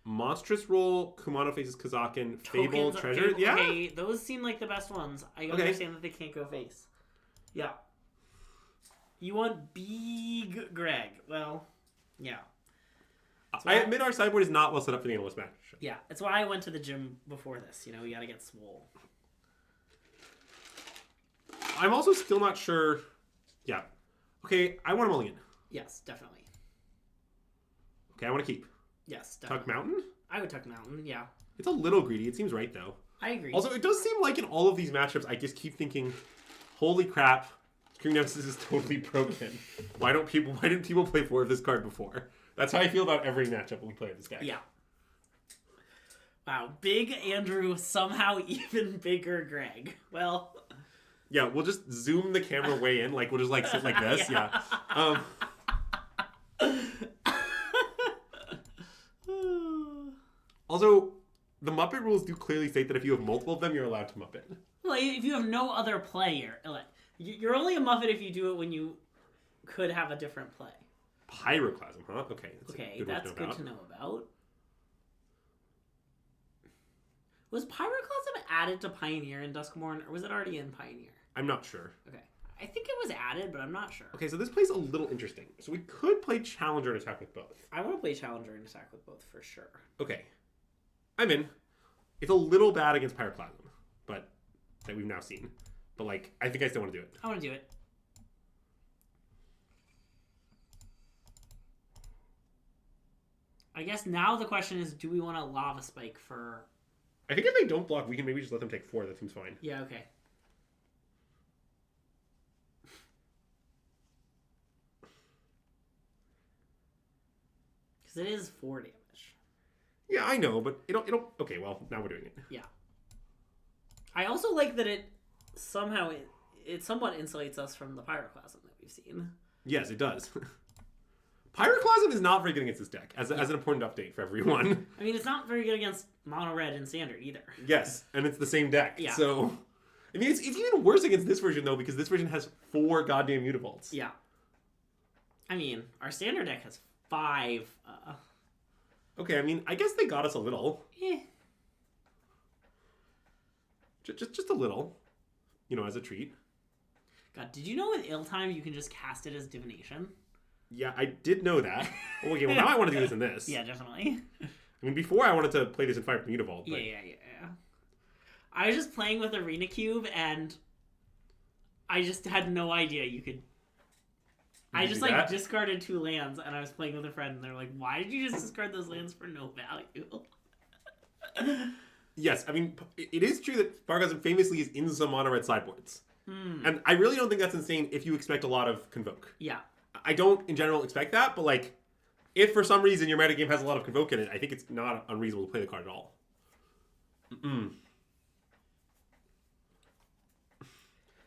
Monstrous Roll, Kumano faces Kazakin, Fable, Treasure. Yeah. Okay, those seem like the best ones. I understand that they can't go face. Yeah. You want Big Greg. Well, yeah. I admit our sideboard is not well set up for the analyst match. Yeah, that's why I went to the gym before this. You know, you gotta get swole. I'm also still not sure. Yeah. Okay, I want a mulligan. Yes, definitely. Okay, I want to keep. Yes, definitely. Tuck Mountain? I would Tuck Mountain, yeah. It's a little greedy. It seems right, though. I agree. Also, it does seem like in all of these matchups, I just keep thinking, holy crap, Scream Nemesis is totally broken. Why didn't people play 4 of this card before? That's how I feel about every matchup when we play this deck. Yeah. Wow, Big Andrew, somehow even bigger Greg. Well... Yeah, we'll just zoom the camera way in. Like, we'll just, like, sit like this. Yeah. Also, the Muppet rules do clearly state that if you have multiple of them, you're allowed to Muppet. Well, if you have no other player, like, you're only a Muppet if you do it when you could have a different play. Pyroclasm, huh? Okay. That's good to know about. Was Pyroclasm added to Pioneer in Duskmourn, or was it already in Pioneer? I'm not sure. Okay. I think it was added, but I'm not sure. Okay, so this plays a little interesting. So we could play Challenger and attack with both. I want to play Challenger and attack with both for sure. Okay. I'm in. It's a little bad against Pyroclasm, but that we've now seen. But, like, I think I still want to do it. I want to do it. I guess now the question is, do we want a Lava Spike for... I think if they don't block, we can maybe just let them take 4. That seems fine. Yeah, okay. Because it is 4 damage. Yeah, I know, but it'll... Okay, well, now we're doing it. Yeah. I also like that it somehow... It somewhat insulates us from the Pyroclasm that we've seen. Yes, it does. Pyroclasm is not very good against this deck, as an important update for everyone. I mean, it's not very good against Mono Red and Standard either. Yes, and it's the same deck. Yeah. So, I mean, it's even worse against this version, though, because this version has 4 goddamn Mutavolts. Yeah. I mean, our Standard deck has 5. Okay, I mean, I guess they got us a little. Eh. Just a little. You know, as a treat. God, did you know with Ill-Time you can just cast it as Divination? Yeah, I did know that. Okay, well, now I want to do this in this. Yeah, definitely. I mean, before I wanted to play this in Fire Mutavault. But... Yeah. I was just playing with Arena Cube, and I just had no idea you could... I just, like, discarded 2 lands, and I was playing with a friend, and they're like, why did you just discard those lands for no value? Yes, I mean, it is true that Pyroclasm famously is in some mono red sideboards. And I really don't think that's insane if you expect a lot of Convoke. Yeah. I don't, in general, expect that, but, like, if for some reason your metagame has a lot of Convoke in it, I think it's not unreasonable to play the card at all.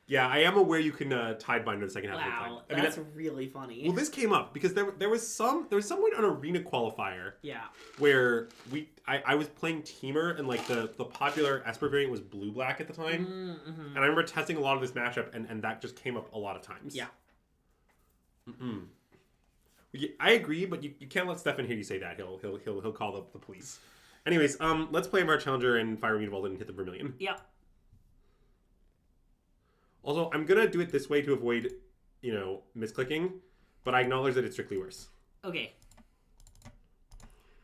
Yeah, I am aware you can Tidebinder the second half of the time. Wow, that's really funny. Well, this came up because there was some point on Arena Qualifier. Yeah. Where I was playing Teamer and like the popular Esper variant was blue black at the time, and I remember testing a lot of this matchup and that just came up a lot of times. Yeah. I agree, but you can't let Stefan hear you say that. He'll call the police. Anyways, let's play Mar Challenger and Fire Mutavault and hit the Vermilion. Yeah. Also, I'm going to do it this way to avoid, misclicking, but I acknowledge that it's strictly worse. Okay.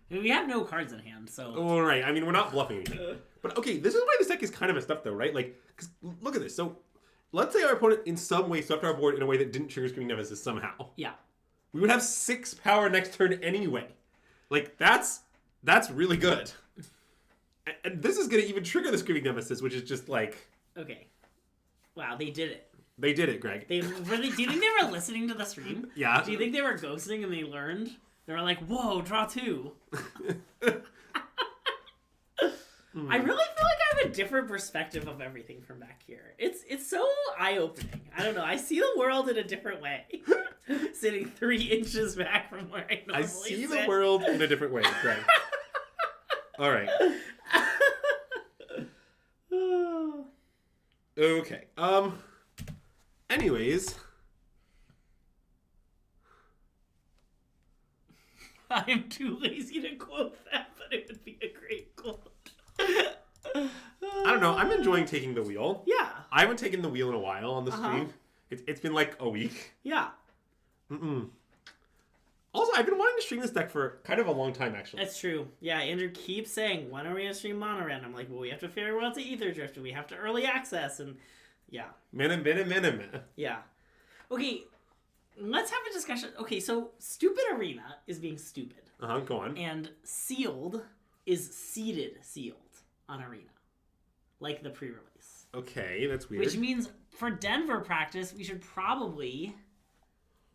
I mean, we have no cards in hand, so... Oh, right. I mean, we're not bluffing anything. But, okay, this is why this deck is kind of messed up, though, right? Like, because look at this. So, let's say our opponent in some way swept our board in a way that didn't trigger Screaming Nemesis somehow. Yeah. We would have 6 power next turn anyway. Like, that's really good. And this is going to even trigger the Screaming Nemesis, which is just like... Okay. Wow, they did it. They did it, Greg. Do you think they were listening to the stream? Yeah. Do you think they were ghosting and they learned? They were like, whoa, draw 2. I really feel like I have a different perspective of everything from back here. It's so eye-opening. I don't know. I see the world in a different way. Sitting 3 inches back from where I normally sit. I see the world in a different way, Greg. All right. Okay. Anyways. I'm too lazy to quote that, but it would be a great quote. I don't know. I'm enjoying taking the wheel. Yeah. I haven't taken the wheel in a while on the stream. It's been like a week. Yeah. Also, I've been wanting to stream this deck for kind of a long time, actually. That's true. Yeah, Andrew keeps saying, when are we going to stream Mono Red? I'm like, well, we have to figure out to Ether Drift, and we have to early access, and yeah. Minute. Yeah. Okay, let's have a discussion. Okay, so Stupid Arena is being stupid. Go on. And Sealed is seeded Sealed on Arena. Like the pre-release. Okay, that's weird. Which means, for Denver practice, we should probably...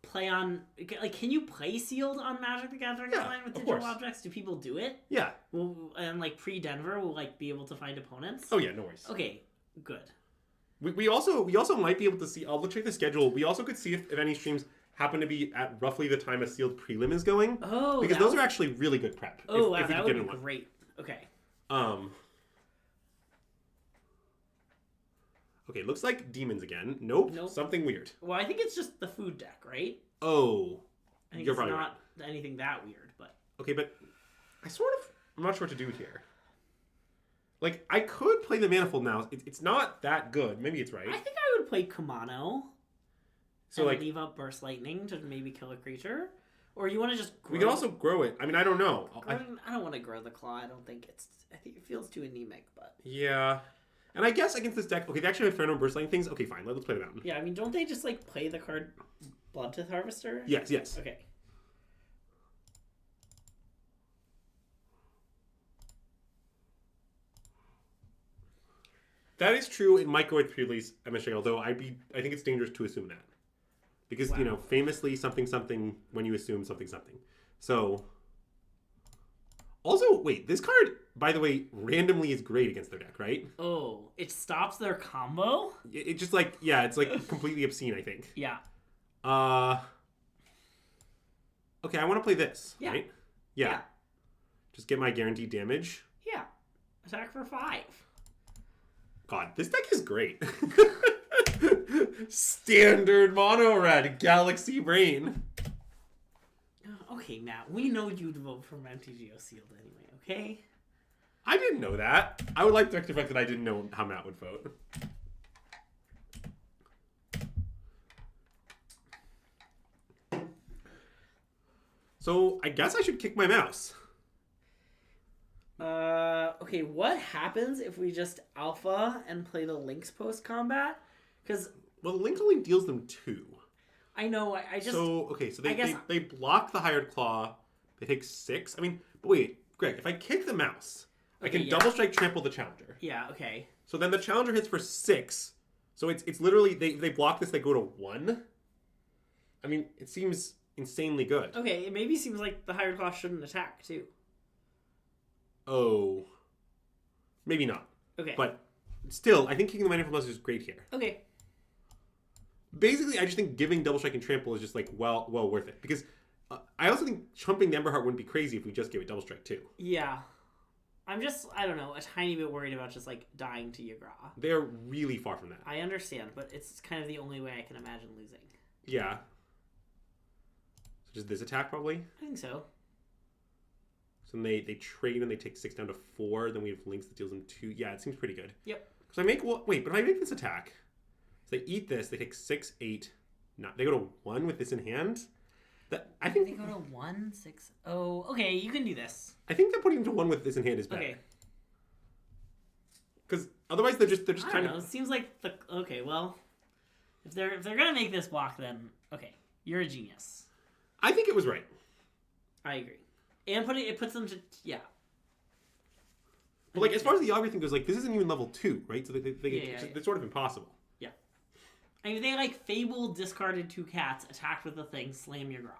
play on, like, can you play Sealed on Magic the Gathering Online with digital objects? Do people do it? Yeah. And like pre-Denver, we'll like be able to find opponents. Oh yeah, no worries. Okay, good. We also might be able to see. I'll check the schedule. We also could see if any streams happen to be at roughly the time a Sealed prelim is going. Oh, because those are actually really good prep. Oh, wow, that would be great. Okay. Okay, looks like demons again. Nope. Nope. Something weird. Well, I think it's just the food deck, right? Oh. I think You're it's probably not anything that weird, but... Okay, but I'm not sure what to do here. Like, I could play the Manifold now. It's not that good. Maybe it's right. I think I would play Kumano. So, and like... leave up Burst Lightning to maybe kill a creature. Or you want to just grow... We could also grow it. I mean, I don't know. I don't want to grow the claw. I think it feels too anemic, but... Yeah. And I guess against this deck... Okay, they actually have Inferno and Burst Lightning things. Okay, fine. Let's play the Mountain. Yeah, I mean, don't they just, like, play the card Bloodtooth Harvester? Yes. Okay. That is true. It might go with pre-release MSJ, although I think it's dangerous to assume that. Because, Wow. you know, famously something when you assume something. So... Also, wait, this card, by the way, randomly is great against their deck, right? Oh, it stops their combo? It just like, yeah, it's like completely obscene, I think. Yeah. Okay, I want to play this, Yeah. right? Yeah. Just get my guaranteed damage. Yeah. Attack for 5. God, this deck is great. Standard mono red, Galaxy Brain. Okay, Matt, we know you'd vote for MTGO sealed anyway, okay? I didn't know that. I would like to rectify that I didn't know how Matt would vote. So, I guess I should kick my mouse. Okay, what happens if we just alpha and play the Lynx post-combat? Because... Well, the Link only deals them 2. I know, I just... So, okay, so they, guess... they block the Hired Claw. They take 6. I mean, but wait, Greg, if I kick the mouse, I can double strike trample the Challenger. Yeah, okay. So then the Challenger hits for 6. So it's literally, they block this, they go to 1. I mean, it seems insanely good. Okay, it maybe seems like the Hired Claw shouldn't attack, too. Oh. Maybe not. Okay. But still, I think kicking the Manifold Plus is great here. Okay. Basically, I just think giving double strike and trample is just like well worth it. Because I also think chumping the Emberheart wouldn't be crazy if we just gave it double strike too. Yeah. I'm just, I don't know, a tiny bit worried about just like dying to Yagra. They're really far from that. I understand, but it's kind of the only way I can imagine losing. Yeah. So just this attack probably? I think so. So then they trade and they take 6 down to 4. Then we have Lynx that deals them 2. Yeah, it seems pretty good. Yep. So I make, well, wait, but if I make this attack, so they eat this, they take 6, 8, 9. They go to 1 with this in hand. I think they go to 1, 6. Oh, okay, you can do this. I think that putting them to 1 with this in hand is better. Okay. Because otherwise they're just kind of. It seems like the okay. Well, if they're gonna make this block, then okay, you're a genius. I think it was right. I agree. And it puts them to yeah. But like as far as the Augury thing goes, like this isn't even level 2, right? So it's sort of impossible. Yeah. I mean, they like Fable discarded 2 cats, attacked with the thing, slam your Gra.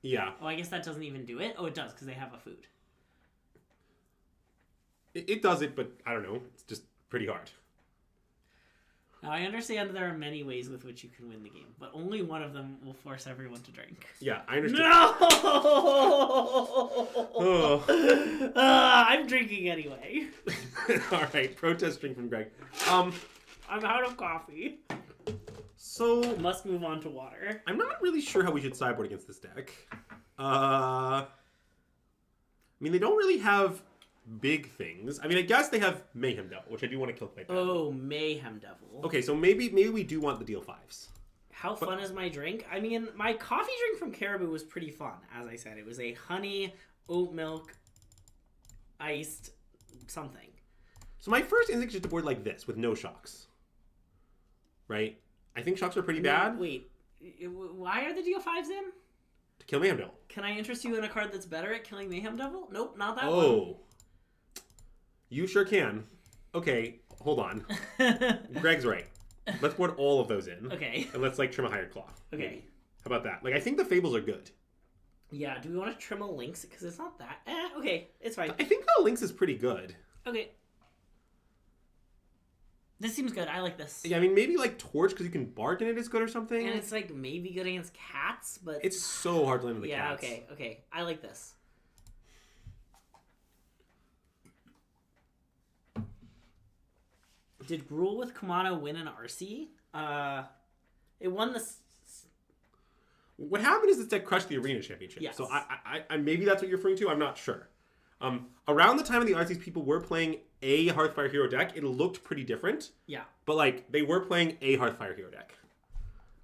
Yeah. Oh, I guess that doesn't even do it. Oh, it does because they have a food. It does it, but I don't know. It's just pretty hard. Now, I understand there are many ways with which you can win the game, but only one of them will force everyone to drink. Yeah, I understand. No! Oh. I'm drinking anyway. All right, protest drink from Greg. I'm out of coffee. So Must move on to water. I'm not really sure how we should sideboard against this deck. I mean, they don't really have big things. I mean, I guess they have Mayhem Devil, which I do want to kill quite badly. Oh, Mayhem Devil. Okay, so maybe we do want the deal 5s. How fun is my drink? I mean, my coffee drink from Caribou was pretty fun. As I said, it was a honey, oat milk, iced something. So my first instinct is to board like this with no shocks. Right? I think shocks are pretty bad. Wait, why are the deal 5s in? To kill Mayhem Devil. Can I interest you in a card that's better at killing Mayhem Devil? Nope, not that one. Oh. You sure can. Okay, hold on. Greg's right. Let's board all of those in. Okay. And let's like trim a Hired Claw. Okay. Maybe. How about that? Like I think the Fables are good. Yeah, do we want to trim a Lynx? Because it's not that. Okay, it's fine. I think the Lynx is pretty good. Okay. This seems good. I like this. Yeah, I mean maybe like Torch because you can bargain it is good or something. And it's like maybe good against cats, but it's so hard to land with the yeah, cats. okay. I like this. did Gruul with Kumano win an RC? It won the... What happened is this deck crushed the Arena Championship. Yes. So I maybe that's what you're referring to. I'm not sure. Around the time of the RCs, people were playing a Hearthfire Hero deck. It looked pretty different. Yeah. But, like, they were playing a Hearthfire Hero deck.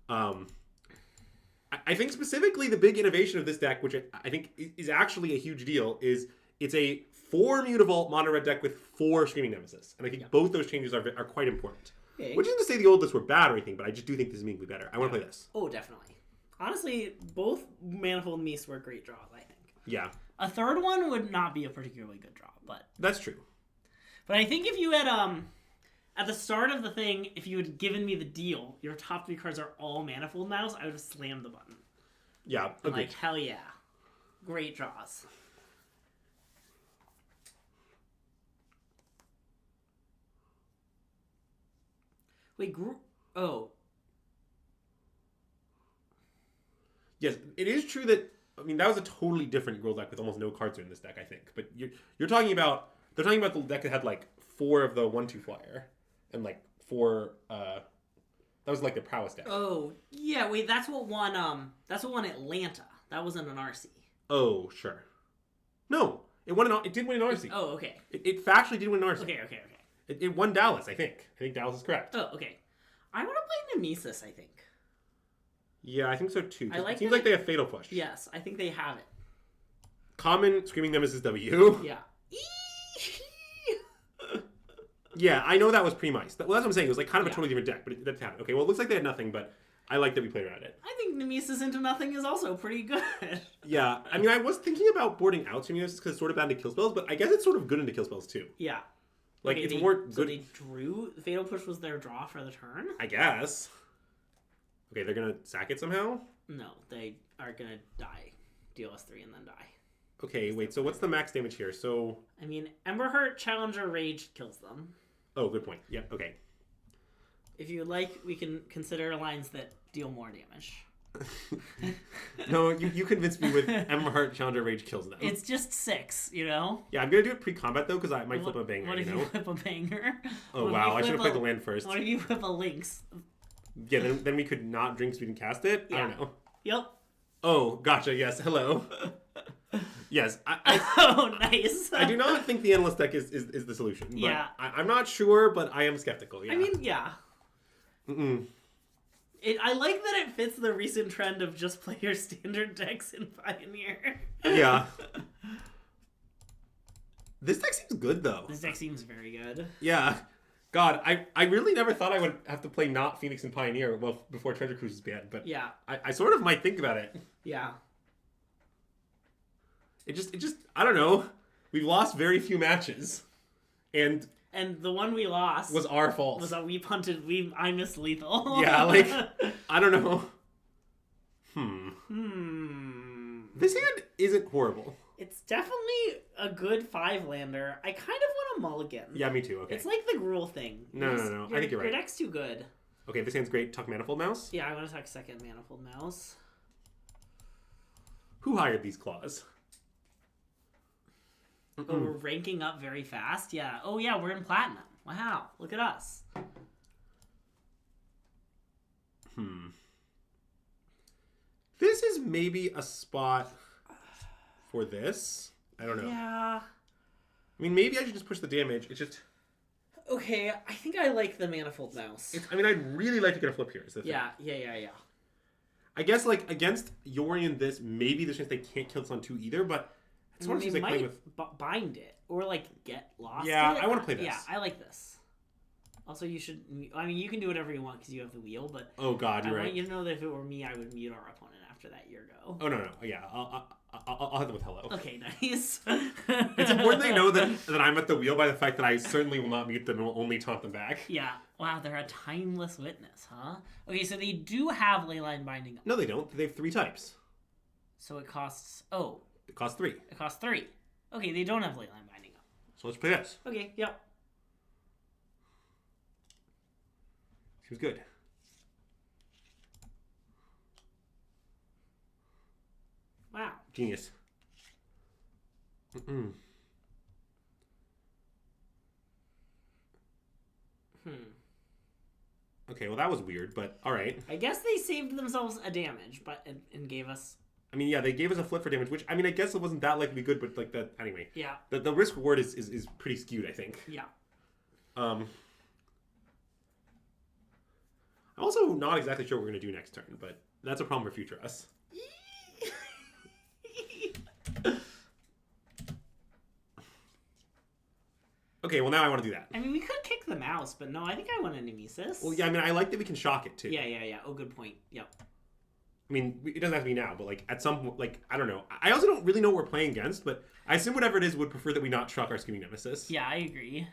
I think specifically the big innovation of this deck, which I think is actually a huge deal, is it's a 4 Mutavault mono red deck with 4 Screaming Nemesis. And I think both those changes are quite important. Okay. Which isn't to say the old lists were bad or anything, but I just do think this is meaningfully better. I want to play this. Oh, definitely. Honestly, both Manifold Meese were great draws, I think. Yeah. A third one would not be a particularly good draw, but... That's true. But I think if you had, at the start of the thing, if you had given me the deal, your top 3 cards are all Manifold Mouse, I would have slammed the button. Yeah. I'm like, hell yeah. Great draws. Wait, oh. Yes, it is true that, I mean, that was a totally different Gruul deck with almost no cards in this deck, I think. But you're talking about, they're talking about the deck that had, like, 4 of the 1/2 flyer. And, like, 4, that was, like, the prowess deck. Oh, yeah, wait, that's what won Atlanta. That wasn't an RC. Oh, sure. No, it did win an RC. Oh, okay. It factually did win an RC. Okay. It won Dallas, I think. I think Dallas is correct. Oh, okay. I want to play Nemesis, I think. Yeah, I think so too. It seems like they have Fatal Push. Yes, I think they have it. Common Screaming Nemesis W. Yeah. Yeah, I know that was pre-mice. Well, that's what I'm saying. It was like kind of a Yeah. totally different deck, but that's happened. Okay, well, it looks like they had nothing, but I like that we played around it. I think Nemesis into nothing is also pretty good. Yeah, I mean, I was thinking about boarding out Screaming Nemesis because it's sort of bad into kill spells, but I guess it's sort of good into kill spells too. Yeah. Like, Okay, it's more good. So they drew... Fatal Push was their draw for the turn? I guess. Okay, they're going to sack it somehow? No, they are going to die. Deal us 3 and then die. Okay, wait, so what's the max damage here? So... I mean, Emberheart, Challenger, Rage kills them. Oh, good point. Yep, okay. If you would like, we can consider lines that deal more damage. No, you convinced me with Emberheart, Challenger, Rage kills them. It's just 6, you know? Yeah, I'm going to do it pre-combat, though, because I might flip a banger, What if you flip a banger? Oh, wow, I should have played the land first. What if you flip a Lynx? Yeah, then we could not drink so we can cast it? Yeah. I don't know. Yep. Oh, gotcha, yes, hello. Yes. Oh, nice. I do not think the Endless deck is the solution. But Yeah. I'm not sure, but I am skeptical, yeah. I mean, yeah. Mm-mm. I like that it fits the recent trend of just play your standard decks in Pioneer. Yeah. This deck seems good, though. This deck seems very good. Yeah. God, I really never thought I would have to play not Phoenix and Pioneer before Treasure Cruise is banned, but Yeah. I sort of might think about it. Yeah. It just I don't know. We've lost very few matches. And the one we lost was our fault. was that we punted. I missed lethal. Yeah, like, I don't know. This hand isn't horrible. It's definitely a good 5-lander. I kind of want a mulligan. Yeah, me too. Okay. It's like the Gruul thing. No. I think you're right. Your deck's too good. Okay, this hand's great. Tuck Manifold Mouse. Yeah, I want to talk second Manifold Mouse. Who hired these claws? Oh, we're ranking up very fast? Yeah. Oh, yeah, we're in Platinum. Wow, look at us. This is maybe a spot for this. I don't know. Yeah. I mean, maybe I should just push the damage. It's just... Okay, I think I like the Manifold Mouse. I mean, I'd really like to get a flip here. Is the thing. Yeah. I guess, like, against Yori and this, maybe there's a chance they can't kill this on 2 either, but it sort of seems like playing with... bind it. Or, like, get lost. Yeah, it. I want to play this. Yeah, I like this. Also, you should... I mean, you can do whatever you want because you have the wheel, but... Oh, God, you're I right. want you to know that if it were me, I would mute our opponent after that year go. Oh, no. Yeah, I'll hit them with hello. Okay, nice. It's important they know that I'm at the wheel by the fact that I certainly will not mute them and will only taunt them back. Yeah. Wow, they're a timeless witness, huh? Okay, so they do have Leyline Binding. No, they don't. They have 3 types. So it costs... Oh. It costs 3. It costs 3. Okay, they don't have Leyline Binding up. So let's play this. Okay, yep. Seems good. Wow. Genius. Okay, well that was weird, but all right. I guess they saved themselves a damage, but and gave us. I mean, yeah, they gave us a flip for damage, which I mean, I guess it wasn't that likely good, but like that anyway. Yeah. The risk reward is pretty skewed, I think. Yeah. I'm also not exactly sure what we're gonna do next turn, but that's a problem for future us. Okay, well now I want to do that. I mean, we could kick the mouse, but no, I think I want a Nemesis. Well, yeah, I mean, I like that we can shock it too. Yeah. Oh, good point. Yep. I mean, it doesn't have to be now, but like at some point, like I don't know. I also don't really know what we're playing against, but I assume whatever it is would prefer that we not shock our Scheming Nemesis. Yeah, I agree.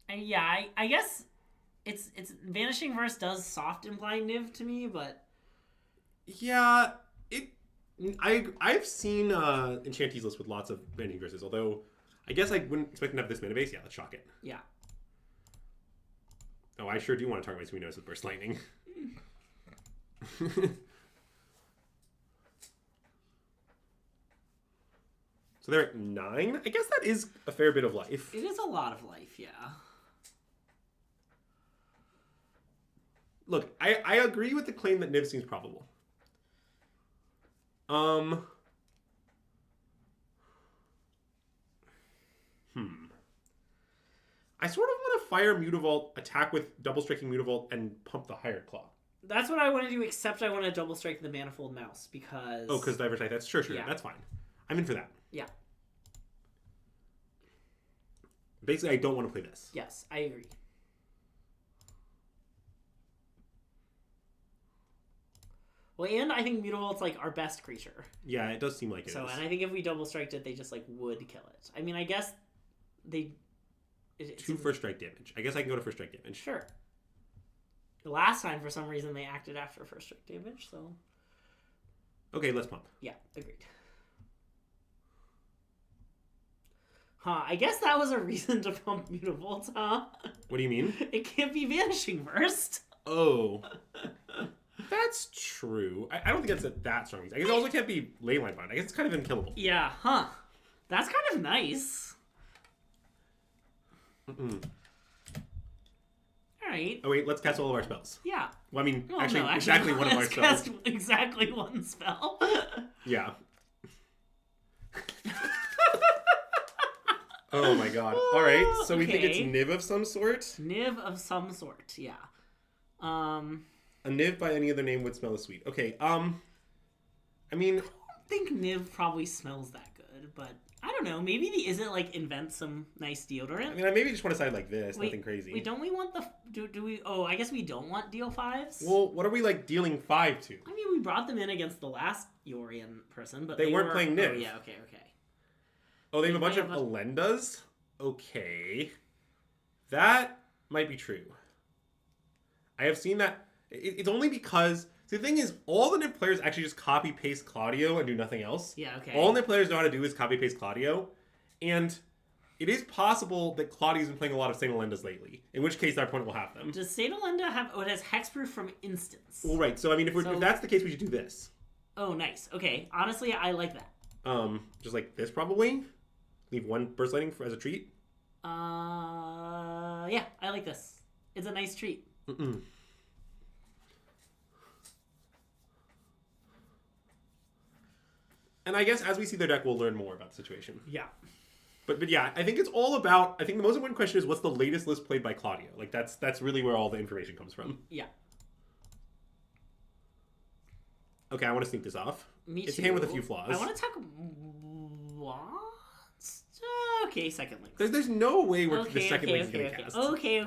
I guess it's Vanishing Verse does soft imply Niv to me, but yeah, I've seen Enchantees list with lots of Vanishing Verses, although I guess I wouldn't expect them to have this mana base. Yeah, let's shock it. Yeah. Oh, I sure do want to target my Scheming Nemesis with Burst Lightning. So they're at 9. I guess that is a fair bit of life. It is a lot of life, yeah. Look, I agree with the claim that Niv seems probable. I sort of want to fire Mutavault, attack with double striking Mutavault, and pump the Higher Claw. That's what I want to do, except I want to double strike the Manifold Mouse, because... Oh, because Diverse Eye, that's sure, Yeah. that's fine. I'm in for that. Yeah. Basically, I don't want to play this. Yes, I agree. Well, and I think Mutavault's like our best creature. Yeah, it does seem like it is. And I think if we double striked it, they just like would kill it. I mean, I guess they... Two first strike damage. I guess I can go to first strike damage. Sure. The last time, for some reason, they acted after first strike damage, so... Okay, let's pump. Yeah, agreed. Huh, I guess that was a reason to pump Mutavault, huh? What do you mean? It can't be Vanishing Burst. Oh. That's true. I don't think that's that strong. I guess it also can't be Leyline Bond. I guess it's kind of unkillable. Yeah, huh. That's kind of nice. Alright. Oh wait, let's cast all of our spells. Yeah. Well, I mean, Well, actually, no, exactly one of our let's spells. cast exactly one spell. Yeah. Oh my god. Alright, so we think it's Okay. Niv of some sort? Niv of some sort, yeah. A Niv by any other name would smell as sweet. Okay, I mean... I don't think Niv probably smells that good, but I don't know. Maybe is it like invent some nice deodorant? I mean, I maybe just want to side like this, Wait, nothing crazy. Wait, don't we want the... Do we... Oh, I guess we don't want deal 5s? Well, what are we, like, dealing 5 to? I mean, we brought them in against the last Yorian person, but They weren't were... playing Niv. Oh, yeah, okay. Oh, they have a bunch They of have Alendas? Okay. That might be true. I have seen that. It's only because... See, the thing is, all the Niv players actually just copy-paste Claudio and do nothing else. Yeah, okay. All Niv players know how to do is copy-paste Claudio. And it is possible that Claudio's been playing a lot of Saint Alendas lately, in which case our opponent will have them. Does Saint Alenda have... Oh, it has Hexproof from Instance. Well, right. So, I mean, if that's the case, we should do this. Oh, nice. Okay. Honestly, I like that. Just like this, probably. Leave one Burst Lightning as a treat. Yeah, I like this. It's a nice treat. And I guess as we see their deck, we'll learn more about the situation. Yeah. But yeah, I think it's all about... I think the most important question is what's the latest list played by Claudio? Like, that's really where all the information comes from. Yeah. Okay, I want to sneak this off. Me It's too. a hand with a few flaws. I want to talk... What? Okay, second link. There's no way where the second link is going to cast. Okay.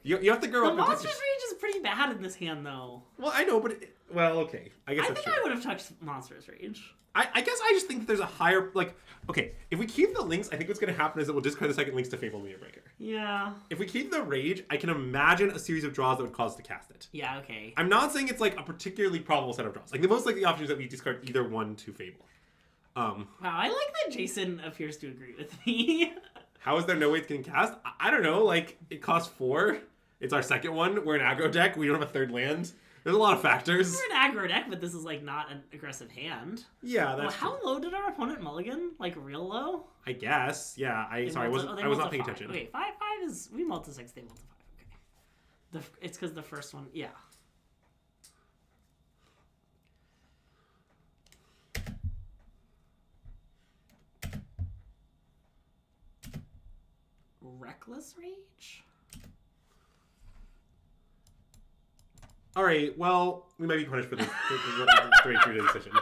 You have to grow The up and Monstrous Rage is pretty bad in this hand, though. Well, I know, but... well, okay. I guess I that's think true. I would have touched Monstrous Rage. I guess I just think that there's a higher... Like, okay, if we keep the links, I think what's going to happen is that we'll discard the second links to Fabled Meteor Breaker. Yeah. If we keep the Rage, I can imagine a series of draws that would cause us to cast it. Yeah, okay. I'm not saying it's like a particularly probable set of draws. Like the most likely option is that we discard either one to Fable. Wow, I like that Jason appears to agree with me. How is there no way it's getting cast? I don't know. Like it costs 4. It's our second one. We're an aggro deck. We don't have a third land. There's a lot of factors. We're an aggro deck, but this is like not an aggressive hand. Yeah, that's How true. low did our opponent mulligan? Like real low? I guess. Yeah. I was not paying attention. Okay, 5/5 we multi-6, they multi-5. Okay. It's because the first one, yeah. Reckless Rage? All right, well, we might be punished for this straight through decision.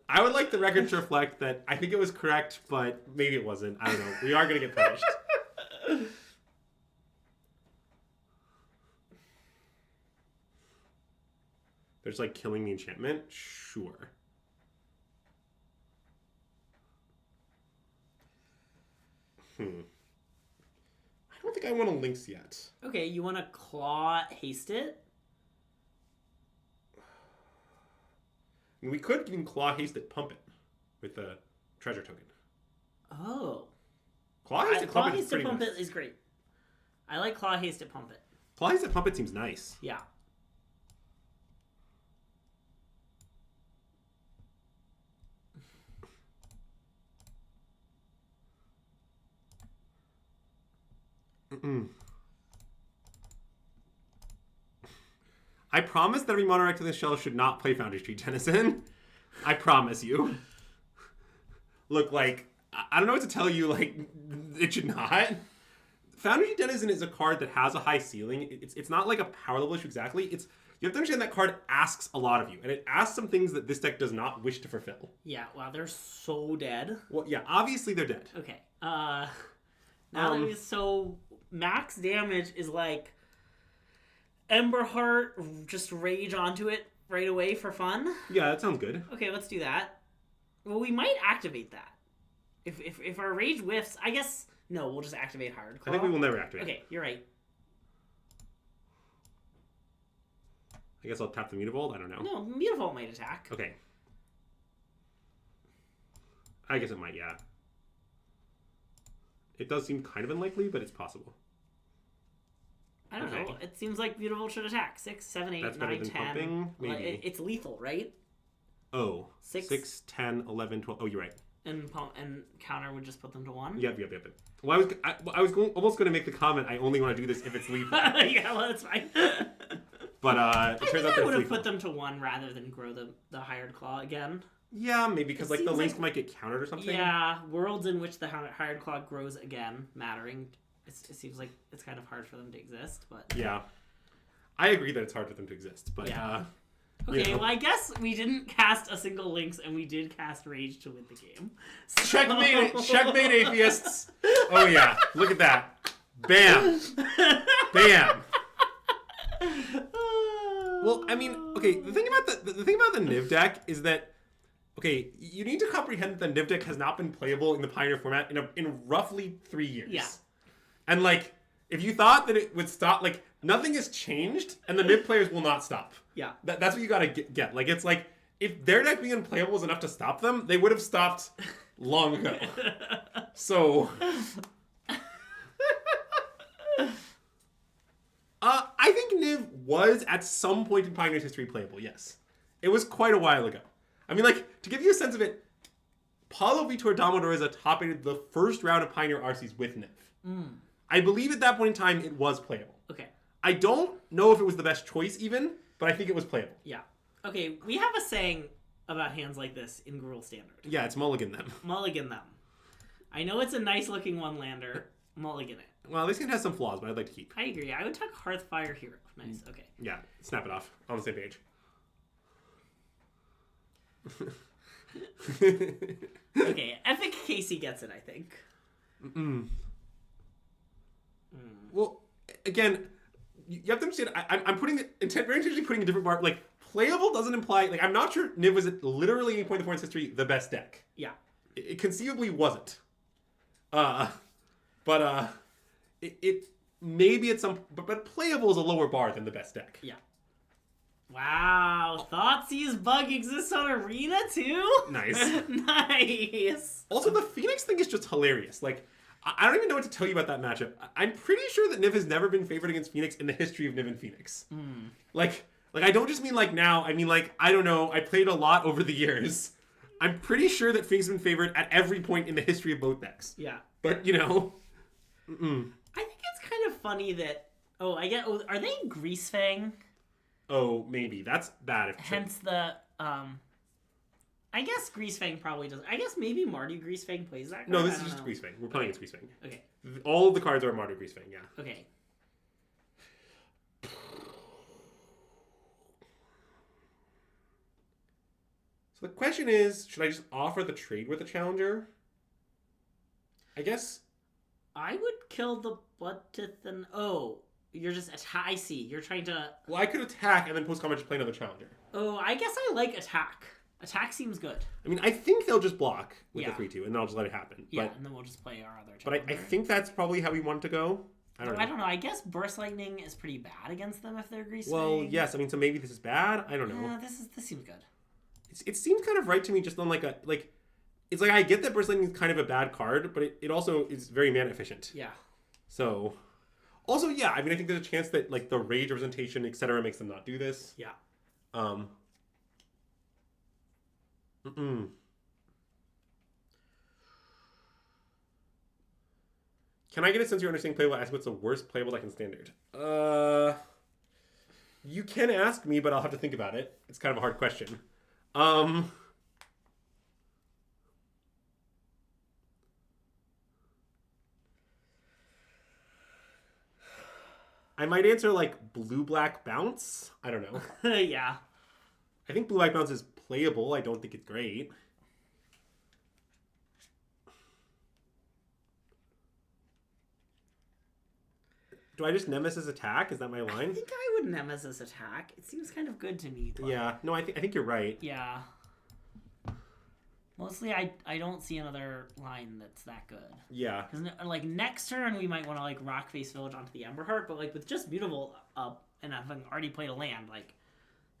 I would like the record to reflect that I think it was correct, but maybe it wasn't. I don't know. We are going to get punished. There's like killing the enchantment? Sure. I don't think I want to Lynx yet. Okay, you want to claw haste it? I mean, we could even claw haste it, pump it with the treasure token. Oh. Claw haste it, claw pump it haste is pretty it, pump nice. it is great. I like claw haste it, pump it. Claw haste it, pump it seems nice. Yeah. I promise that every mono rectangular shell should not play Foundry Street Denizen. I promise you. Look, like, I don't know what to tell you, like, it should not. Foundry Street Denizen is a card that has a high ceiling. It's not like a power level issue exactly. You have to understand that card asks a lot of you, and it asks some things that this deck does not wish to fulfill. Yeah, wow, they're so dead. Well, yeah, obviously they're dead. Okay, so max damage is like Emberheart, just rage onto it right away for fun. Yeah, that sounds good. Okay, let's do that. Well, we might activate that. If our rage whiffs, I guess, no, we'll just activate Hard Claw. I think we will never activate. Okay, you're right. I guess I'll tap the Mutavault. I don't know. No, Mutavault might attack. Okay. I guess it might, yeah. It does seem kind of unlikely, but it's possible. I don't know. It seems like Mutavault should attack. 6, 7, 8, That's 9, better than 10. pumping? Maybe. It's lethal, right? Oh. 6, 6, 10, 11, 12. Oh, you're right. And counter would just put them to 1? Yep. Well, I was almost going to make the comment, I only want to do this if it's lethal. Yeah, well, that's fine. But it turns out that I would have lethal. put them to 1 rather than grow the Hired Claw again. Yeah, maybe, because like the seems Lynx like- might get countered or something. Yeah, worlds in which the Hired Claw grows again mattering. It seems like it's kind of hard for them to exist, but... Yeah. I agree that it's hard for them to exist, but... Yeah. Okay, well, I guess we didn't cast a single Lynx, and we did cast Rage to win the game. So... Checkmate, atheists! Oh, yeah. Look at that. Bam. Bam. Well, I mean, okay, the thing about the Niv deck is that, okay, you need to comprehend that the Niv deck has not been playable in the Pioneer format in roughly 3 years. Yeah. And, like, if you thought that it would stop, like, nothing has changed, and the Niv players will not stop. Yeah. That's what you gotta get. Like, it's like, if their deck being unplayable was enough to stop them, they would have stopped long ago. So... I think Niv was, at some point in Pioneer's history, playable, yes. It was quite a while ago. I mean, like, to give you a sense of it, Paulo Vitor Domodoriza top-aided the first round of Pioneer RCs with Niv. I believe at that point in time, it was playable. Okay. I don't know if it was the best choice, even, but I think it was playable. Yeah. Okay, we have a saying about hands like this in Gruul Standard. Yeah, it's mulligan them. Mulligan them. I know it's a nice-looking one-lander. Mulligan it. Well, this game has some flaws, but I'd like to keep. I agree. I would tuck Hearthfire Hero. Nice. Okay. Yeah, snap it off. On the same page. Okay, Epic Casey gets it, I think. Well, again, you have to understand, I'm putting it, very intentionally putting a different bar. Like, playable doesn't imply, like, I'm not sure Niv was at literally any point in the format's history the best deck. Yeah. It conceivably wasn't. It maybe at some, but playable is a lower bar than the best deck. Yeah. Wow. Thoughtseize bug exists on Arena too? Nice. Nice. Also, the Phoenix thing is just hilarious. Like, I don't even know what to tell you about that matchup. I'm pretty sure that Niv has never been favored against Phoenix in the history of Niv and Phoenix. Like I don't just mean like now. I mean like, I don't know. I played a lot over the years. I'm pretty sure that Phoenix has been favored at every point in the history of both decks. Yeah. But, you know, I think it's kind of funny that. Oh, I get. Oh, are they Greasefang? Oh, maybe that's bad. If Hence the. I guess Greasefang probably does. I guess maybe Mardu Greasefang plays that card. No, this is just Greasefang. We're playing Okay. as Greasefang. Okay. All of the cards are Mardu Greasefang. Yeah. Okay. So the question is, should I just offer the trade with the challenger? I guess. I would kill the Bloodtith and you're just I see. You're trying to. Well, I could attack and then post combat just play another challenger. Oh, I guess I like attack. Attack seems good. I mean, I think they'll just block with Yeah. the 3/2, and then I'll just let it happen. Yeah, But, and then we'll just play our other but challenger. I think that's probably how we want to go. I don't know. I don't know. I guess Burst Lightning is pretty bad against them if they're Greasefang. Well, yes. I mean, so maybe this is bad. I don't know. Yeah, this seems good. It seems kind of right to me, just on it's like I get that Burst Lightning is kind of a bad card, but it also is very mana efficient. Yeah. So, also, yeah. I mean, I think there's a chance that like the rage representation, etc., makes them not do this. Yeah. Can I get a sense you're understanding playable? Ask what's the worst playable deck in standard. You can ask me, but I'll have to think about it. It's kind of a hard question. I might answer like blue-black bounce. I don't know. Yeah. I think blue-black bounce is playable. I don't think it's great. Do I just Nemesis attack? Is that my I line? think I would Nemesis attack. It seems kind of good to me. But Yeah. No, I think you're right. yeah. Mostly, I don't see another line that's that good. Yeah. Because like next turn we might want to like Rockface Village onto the Emberheart, but like with just Mutable up and having already played a land, like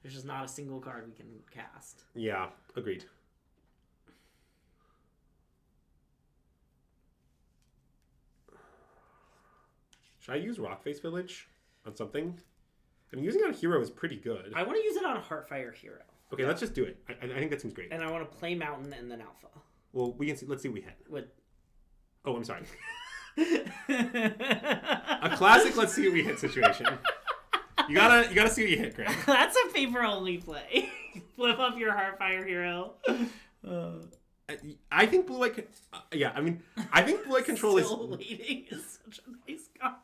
there's just not a single card we can cast. Yeah. Agreed. Should I use Rockface Village on something? I mean, using it on Hero is pretty good. I want to use it on Heartfire Hero. Okay, let's just do it. I think that seems great. And I want to play Mountain and then Alpha. Well, we can see. Let's see what we hit. With Oh, I'm sorry. A classic. Let's see what we hit situation. You gotta see what you hit, Greg. That's a paper only play. Flip up your Heartfire Hero. I think blue white. Yeah, I mean, I think blue white control is. Still waiting is such a nice card.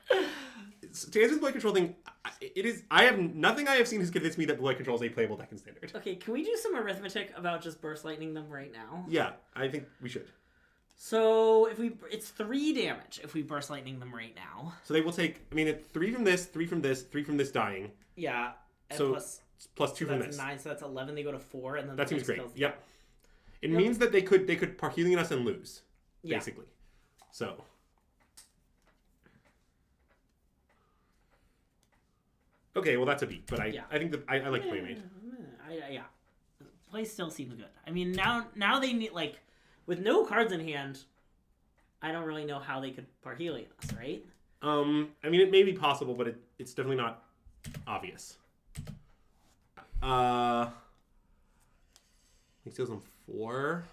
To answer the blue white control thing, it is. I have nothing I have seen has convinced me that blue white control is a playable deck in standard. Okay, can we do some arithmetic about just Burst Lightning them right now? Yeah, I think we should. So it's 3 damage if we Burst Lightning them right now. So they will take. I mean, it's 3 from this, 3 from this, 3 from this dying. Yeah. And So plus 2 so from that's this. 9, so that's 11. They go to 4, and then That the seems next great. kills- Yep. It means that they could par healing us and lose, Yeah. basically. So. Okay, well that's a beat, but I think that I like Playmate. Yeah. Play still seems good. I mean, now they need, like, with no cards in hand, I don't really know how they could Parhelion us, right? I mean, it may be possible, but it's definitely not obvious. He steals on 4.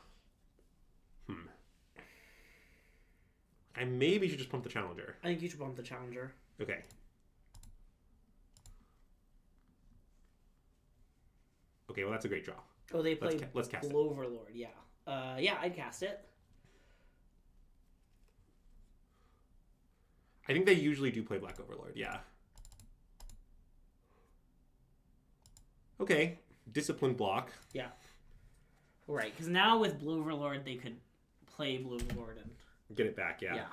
I maybe should just pump the challenger. I think you should bump the Challenger. Okay. Okay, well that's a great draw. Oh, they play let's cast it. Overlord, yeah. Yeah, I'd cast it. I think they usually do play Black Overlord, yeah. Okay, discipline block. Yeah. Right, because now with Blue Overlord, they could play Blue Overlord and... Get it back, yeah.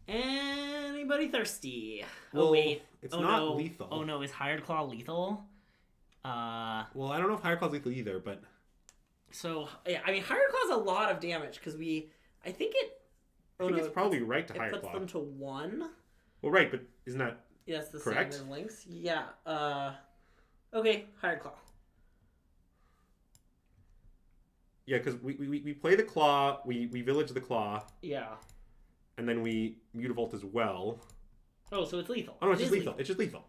Anybody thirsty? Well, oh, wait. it's oh, not no. lethal. Oh, no. Is Hired Claw lethal? Well, I don't know if Higher Claw's lethal either, but... So, yeah, I mean, Hired Claw's a lot of damage, because I think it... I think it's probably right to Higher It puts Claw. them to 1. Well, right, but isn't that... Yeah, it's the correct? same as Lynx. Yeah. Okay, Hired Claw. Yeah, because we play the Claw, we village the Claw, Yeah. and then we Mutavault as well. Oh, so it's lethal. Oh, no, it's It just is lethal. It's just lethal.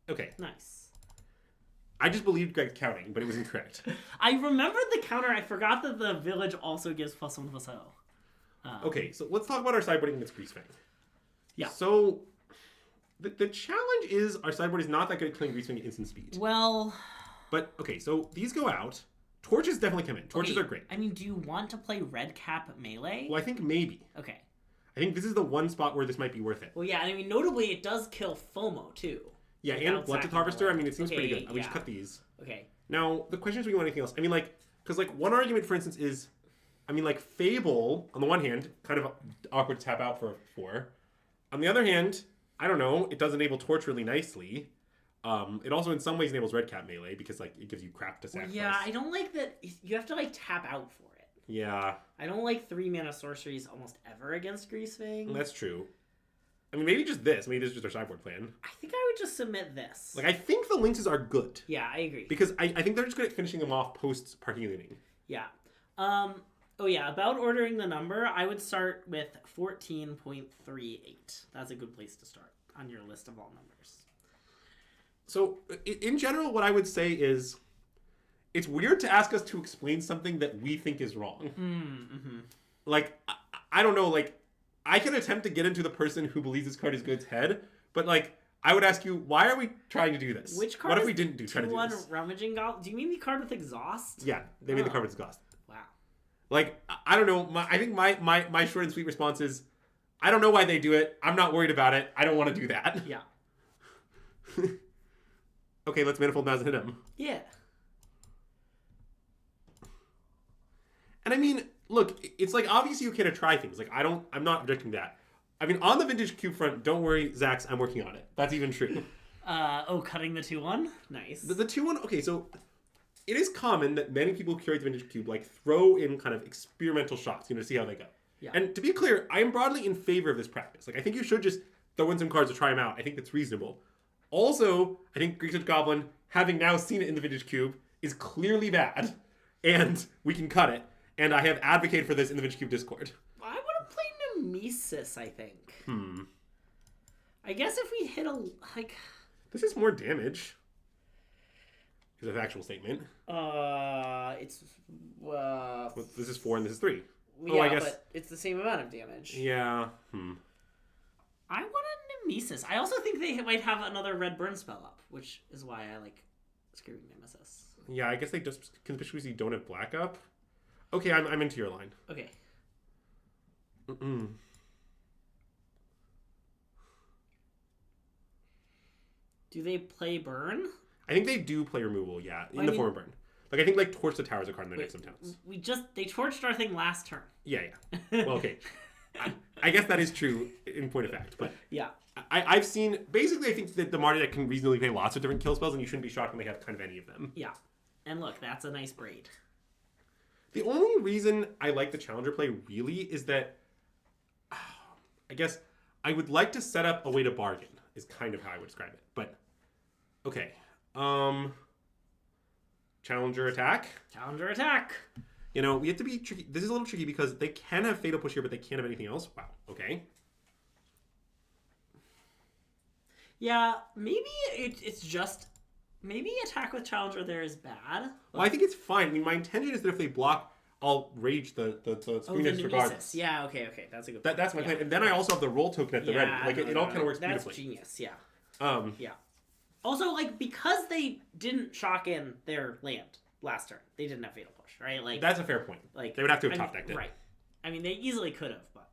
Okay. Nice. I just believed Greg's counting, but it was incorrect. I remembered the counter. I forgot that the village also gives +1/+0. Okay, so let's talk about our sideboarding against Greasefang. Yeah. So the challenge is our sideboard is not that good at killing Greasefang at instant speed. Well... But, okay, so these go out. Torches definitely come in. Torches are great. I mean, do you want to play red cap melee? Well, I think maybe. Okay. I think this is the one spot where this might be worth it. Well, yeah, I mean, notably, it does kill FOMO, too. Yeah, and Blunted Harvester, I mean, it seems pretty good. We just cut these. Okay. Now, the question is, do we want anything else? I mean, like, because, like, one argument, for instance, is, I mean, like, Fable, on the one hand, kind of awkward to tap out for 4. On the other hand, I don't know, it does enable Torch really nicely. It also, in some ways, enables Red Cap melee, because, like, it gives you crap to sacrifice. Yeah, I don't like that. You have to, like, tap out for it. Yeah. I don't like 3-mana sorceries almost ever against Greasefang. That's true. I mean, maybe just this. Maybe this is just our sideboard plan. I think I would just submit this. Like, I think the Lynxes are good. Yeah, I agree. Because I think they're just good at finishing them off post-Parking Looting. Yeah. Oh, yeah, about ordering the number, I would start with 14.38. That's a good place to start on your list of all numbers. So, in general, what I would say is, it's weird to ask us to explain something that we think is wrong. Mm-hmm. Like, I don't know, like, I can attempt to get into the person who believes this card is good's head, but, like, I would ask you, why are we trying to do this? Which card? What if we didn't try to do this? Rummaging Goblin? Do you mean the card with Exhaust? Yeah, they made the card with Exhaust. Wow. Like, I don't know. I think my short and sweet response is, I don't know why they do it. I'm not worried about it. I don't want to do that. Yeah. Okay, let's Manifold Mouse and hit him. Yeah. And I mean, look, it's like obviously okay to try things. Like I'm not objecting that. I mean, on the Vintage Cube front, don't worry, Zax, I'm working on it. That's even true. Cutting the 2-1? Nice. The 2-1, okay, so it is common that many people who curate the Vintage Cube like throw in kind of experimental shots, to see how they go. Yeah. And to be clear, I am broadly in favor of this practice. Like, I think you should just throw in some cards to try them out. I think that's reasonable. Also, I think Greased Goblin, having now seen it in the Vintage Cube, is clearly bad, and we can cut it. And I have advocated for this in the Vintage Cube Discord. I want to play Nemesis, I think. I guess if we hit like... This is more damage. Is a factual statement. It's... Well, this is 4 and this is 3. Yeah, I guess... but it's the same amount of damage. Yeah. I want a Nemesis. I also think they might have another red burn spell up, which is why I like Screaming Nemesis. Yeah, I guess they just conspicuously don't have black up. Okay, I'm into your line. Okay. Do they play burn? I think they do play removal, yeah, in the form of burn. Like, I think, like, Torch the Tower is a card in their deck sometimes. They torched our thing last turn. Yeah. Well, okay. I guess that is true in point of fact, but... Yeah. I've seen... Basically, I think that the Marty deck can reasonably play lots of different kill spells, and you shouldn't be shocked when they have kind of any of them. Yeah. And look, that's a nice braid. The only reason I like the Challenger play, really, is that... I guess I would like to set up a way to bargain, is kind of how I would describe it. But, okay. Challenger attack. Challenger attack. We have to be tricky. This is a little tricky because they can have Fatal Push here, but they can't have anything else. Wow. Okay. Yeah, maybe it's just... Maybe attack with Challenger there is bad. Well, I think it's fine. I mean, my intention is that if they block, I'll rage the Screen Edge regardless. Yeah, okay. That's a good point. That's my plan. And then I also have the roll token at the ready. Like, it all kind of works That's beautifully. Genius, yeah. Yeah. Also, like, because they didn't shock in their land last turn, they didn't have Fatal Push, right? Like, that's a fair point. Like, they would have to have top decked it. Right. I mean, they easily could have, but...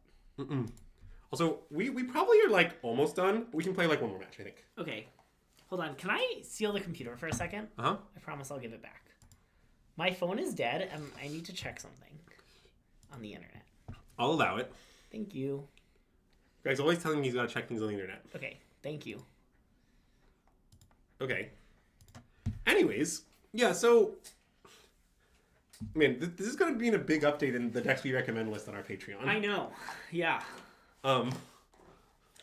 Also, we probably are, like, almost done. We can play, like, one more match, I think. Okay. Hold on. Can I seal the computer for a second? Uh-huh. I promise I'll give it back. My phone is dead, and I need to check something on the internet. I'll allow it. Thank you. Greg's always telling me he's got to check things on the internet. Okay. Thank you. Okay. Anyways, yeah, so... Man, this is going to be a big update in the decks we recommend list on our Patreon. I know. Yeah. I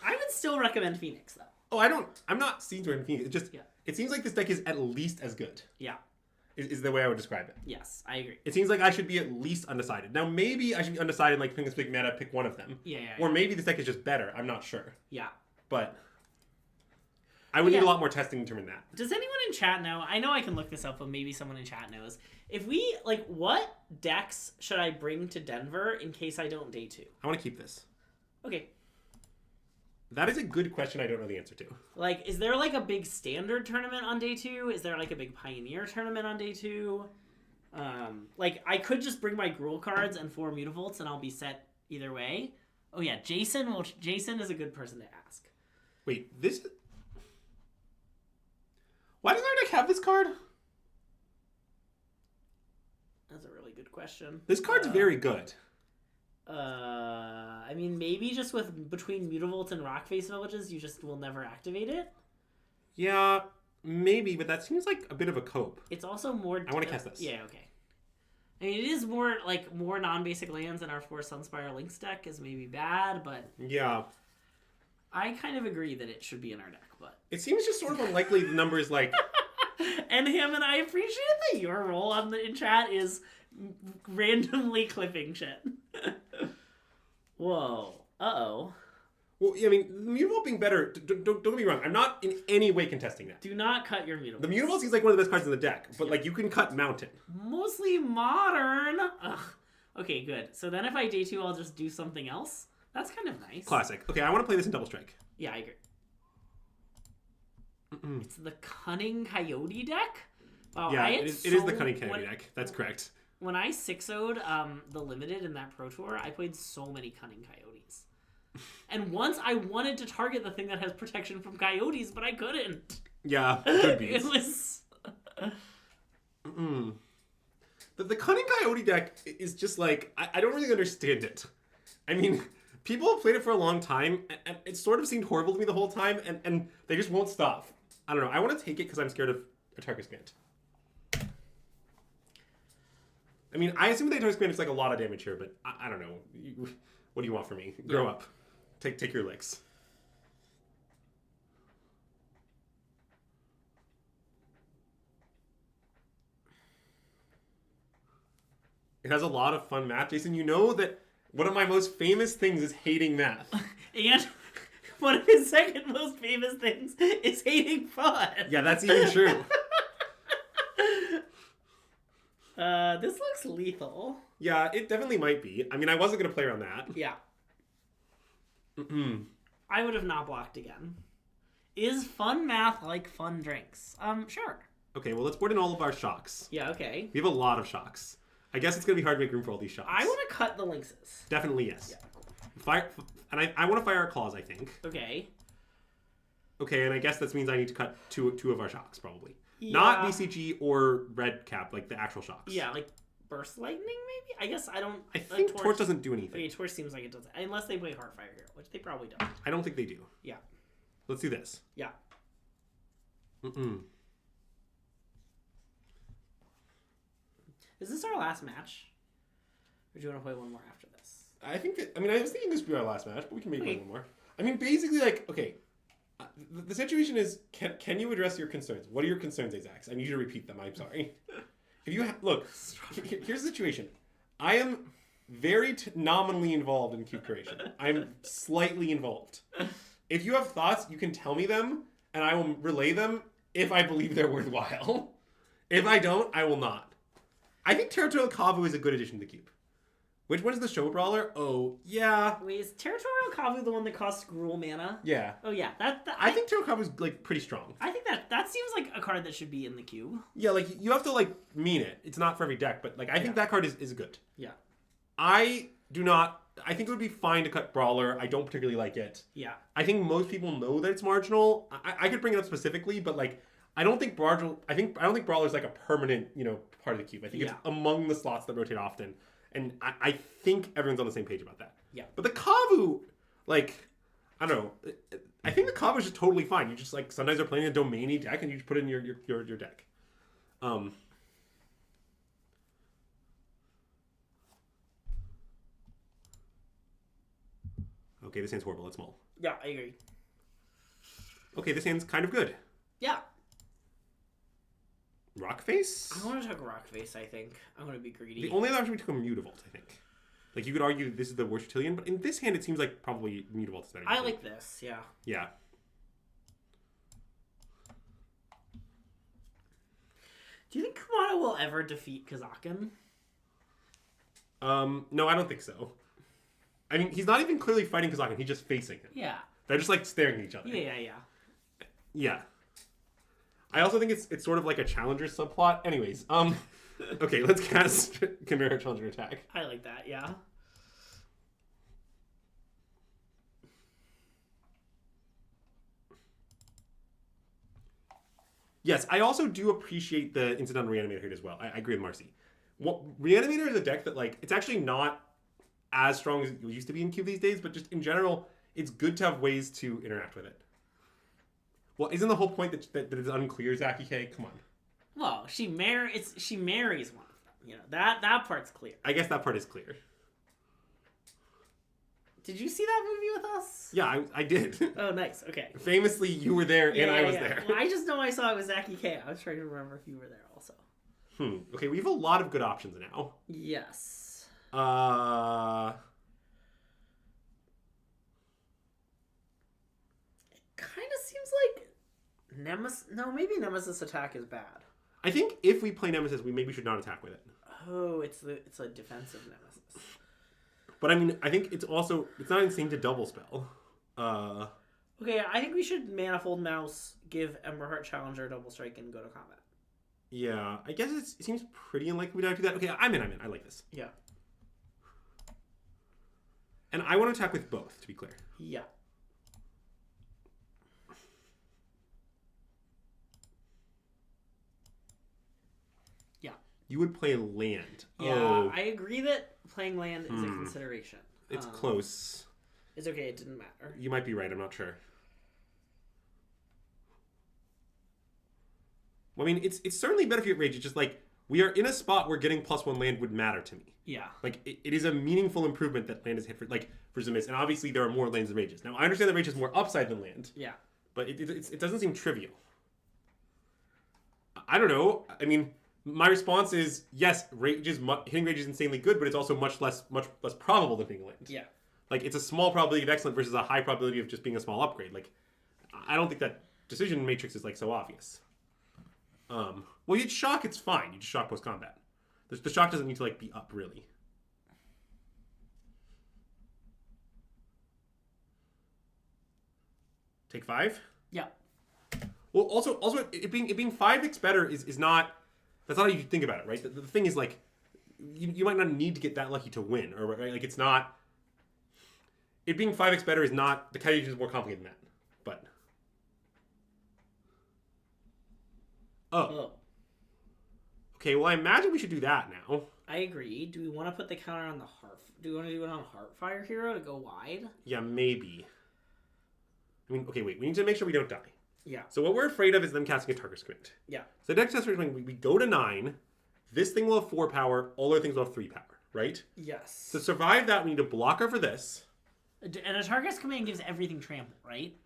would still recommend Phoenix, though. Oh, I'm not seeing Phoenix. It just... Yeah. It seems like this deck is at least as good. Yeah. Is the way I would describe it. Yes, I agree. It seems like I should be at least undecided. Now, maybe I should be undecided, like, picking this big meta, pick one of them. Yeah. Or maybe this deck is just better. I'm not sure. Yeah. But... I would need Yeah. a lot more testing to determine that. Does anyone in chat know? I know I can look this up, but maybe someone in chat knows. If we, like, what decks should I bring to Denver in case I don't day 2? I want to keep this. Okay. That is a good question I don't know the answer to. Like, is there, like, a big standard tournament on day 2? Is there, like, a big Pioneer tournament on day 2? Like, I could just bring my Gruul cards and 4 Mutavolts, and I'll be set either way. Oh, yeah, Jason is a good person to ask. Wait, this... Why does our deck have this card? That's a really good question. This card's very good. I mean, maybe just with between Mutavault and Rockface Villages, you just will never activate it. Yeah, maybe, but that seems like a bit of a cope. It's also more... I want to cast this. Yeah, okay. I mean, it is more, like, more non-basic lands, and our 4 Sunspire Lynx deck is maybe bad, but... Yeah. I kind of agree that it should be in our deck, but... It seems just sort of unlikely the number is like... And him and I appreciate that your role in chat is randomly clipping shit. Whoa. Uh-oh. Well, I mean, the Mutavault being better, don't get me wrong, I'm not in any way contesting that. Do not cut your Mutavault. The Mutavault seems like one of the best cards in the deck, but like you can cut Mountain. Mostly modern. Ugh. Okay, good. So then if I day 2, I'll just do something else? That's kind of nice. Classic. Okay, I want to play this in Double Strike. Yeah, I agree. It's the Cunning Coyote deck? Wow, Yeah, it is the Cunning Coyote deck. That's correct. When I 6-0'd the Limited in that Pro Tour, I played so many Cunning Coyotes. And once I wanted to target the thing that has protection from coyotes, but I couldn't. Yeah, good beats. It was... The Cunning Coyote deck is just like, I don't really understand it. I mean, people have played it for a long time, and it sort of seemed horrible to me the whole time, and they just won't stop. I don't know. I want to take it because I'm scared of Atarka's Grant. I mean, I assume the Atarka's Grant is like a lot of damage here, but I don't know. What do you want from me? Grow up. Take your licks. It has a lot of fun math. Jason, you know that one of my most famous things is hating math. And one of his second most famous things is hating fun. Yeah, that's even true. This looks lethal. Yeah, it definitely might be. I mean, I wasn't going to play around that. Yeah. I would have not blocked again. Is fun math like fun drinks? Sure. Okay, well, let's board in all of our shocks. Yeah, okay. We have a lot of shocks. I guess it's going to be hard to make room for all these shocks. I want to cut the lynxes. Definitely, yes. Yeah, cool. Fire, and I want to fire our claws, I think. Okay. Okay, and I guess that means I need to cut two of our shocks, probably. Yeah. Not BCG or red cap, like the actual shocks. Yeah, like burst lightning, maybe? I guess I don't... I think Torch doesn't do anything. Okay, Torch seems like it doesn't. Unless they play Heartfire here, which they probably don't. I don't think they do. Yeah. Let's do this. Yeah. Is this our last match? Or do you want to play one more after this? I think that, I mean, I was thinking this would be our last match, but we can make one more. I mean, basically, like, okay, the situation is, can you address your concerns? What are your concerns, Azax? I need you to repeat them. I'm sorry. If you look, here's the situation. I am very nominally involved in cube creation. I'm slightly involved. If you have thoughts, you can tell me them, and I will relay them if I believe they're worthwhile. If I don't, I will not. I think Territorial Kavu is a good addition to the cube. Which one is the Show Brawler? Oh, yeah. Wait, is Territorial Kavu the one that costs Gruul mana? Yeah. Oh, yeah. I think Territorial Kavu is, like, pretty strong. I think that seems like a card that should be in the cube. Yeah, like, you have to, like, mean it. It's not for every deck, but, like, I think that card is good. Yeah. I think it would be fine to cut Brawler. I don't particularly like it. Yeah. I think most people know that it's marginal. I could bring it up specifically, but, like, I don't think Brawler is like a permanent, part of the cube. I think it's among the slots that rotate often. And I think everyone's on the same page about that. Yeah. But the Kavu, like, I don't know. I think the Kavu is just totally fine. You just, like, sometimes they're playing a domainy deck and you just put it in your deck. Okay, this hand's horrible. Let's mull. Yeah, I agree. Okay, this hand's kind of good. Yeah. Rockface? I want to talk Rockface, I think. I'm going to be greedy. The only other option we took a Mutavault, I think. Like, you could argue this is the worst utility, but in this hand, it seems like probably Mutavault is better. I like this, yeah. Yeah. Do you think Kumano will ever defeat Kazakin? No, I don't think so. I mean, he's not even clearly fighting Kazakin. He's just facing him. Yeah. They're just like staring at each other. Yeah. Yeah. I also think it's sort of like a challenger subplot. Anyways, okay, let's cast Chimera Challenger attack. I like that, yeah. Yes, I also do appreciate the Incidental Reanimator here as well. I agree with Marcy. Reanimator is a deck that, like, it's actually not as strong as it used to be in Cube these days, but just in general, it's good to have ways to interact with it. Well, isn't the whole point that it's unclear, Zaki K? Come on. Well, she marries one of them. You know, that part's clear. I guess that part is clear. Did you see that movie with us? Yeah, I did. Oh, nice. Okay. Famously, you were there and I was there. Well, I just know I saw it with Zaki K. I was trying to remember if you were there also. Okay, we have a lot of good options now. Yes. It kind of seems like Nemesis. No, maybe Nemesis attack is bad. I think if we play Nemesis, we maybe should not attack with it. Oh, it's a defensive Nemesis. But I mean, I think it's not insane to double spell. Okay, I think we should Manifold Mouse, give Emberheart Challenger double strike, and go to combat. Yeah, I guess it seems pretty unlikely we don't do that. Okay, I'm in. I like this. Yeah. And I want to attack with both, to be clear. Yeah. Yeah. You would play land. Yeah, oh. I agree that playing land is a consideration. It's close. It's okay, it didn't matter. You might be right, I'm not sure. Well, I mean, it's certainly better if you get rage. It's just like, we are in a spot where getting +1 land would matter to me. Yeah. Like, it is a meaningful improvement that land is hit for Zemis, and obviously there are more lands than rages. Now, I understand that rage is more upside than land. Yeah. But it doesn't seem trivial. I don't know. I mean, my response is, yes, hitting rage is insanely good, but it's also much less probable than hitting land. Yeah. Like, it's a small probability of excellent versus a high probability of just being a small upgrade. Like, I don't think that decision matrix is, like, so obvious. Well, you'd shock, it's fine. You just shock post-combat. The shock doesn't need to, like, be up, really. Take 5? Yeah. Well, also, it being 5x better is not... That's not how you think about it, right? The thing is, like, you might not need to get that lucky to win. Or, right? Like, it's not... It being 5x better is not... The calculation is more complicated than that. But... Oh. Okay, well, I imagine we should do that now. I agree. Do we want to put the counter on the Heart? Do we want to do it on Heartfire Hero to go wide? Yeah, maybe. I mean, okay, wait. We need to make sure we don't die. Yeah. So what we're afraid of is them casting a Target's Command. Yeah. So the next test we go to 9. This thing will have 4 power. All other things will have 3 power, right? Yes. To survive that, we need to block her for this. And a Target's Command gives everything trample, right?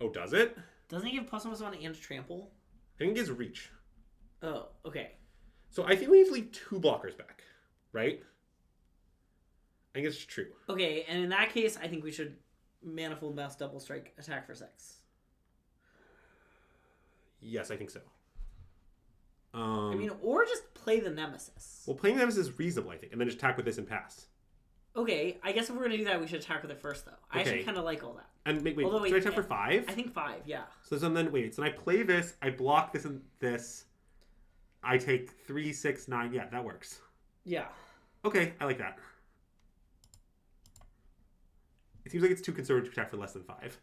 Oh, does it? Doesn't it give +1/+1 and trample? I think it gives reach. Oh, okay. So I think we need to leave 2 blockers back, right? I think it's true. Okay, and in that case, I think we should Manifold Mouse double strike attack for 6. Yes, I think so. I mean, or just play the Nemesis. Well, playing Nemesis is reasonable, I think, and then just attack with this and pass. Okay, I guess if we're going to do that, we should attack with it first, though. I actually kind of like all that. And wait, Although, should I attack for 5? I think 5, yeah. So then, wait, so then I play this, I block this and this, I take 3, 6, 9, yeah, that works. Yeah. Okay, I like that. It seems like it's too conservative to attack for less than 5.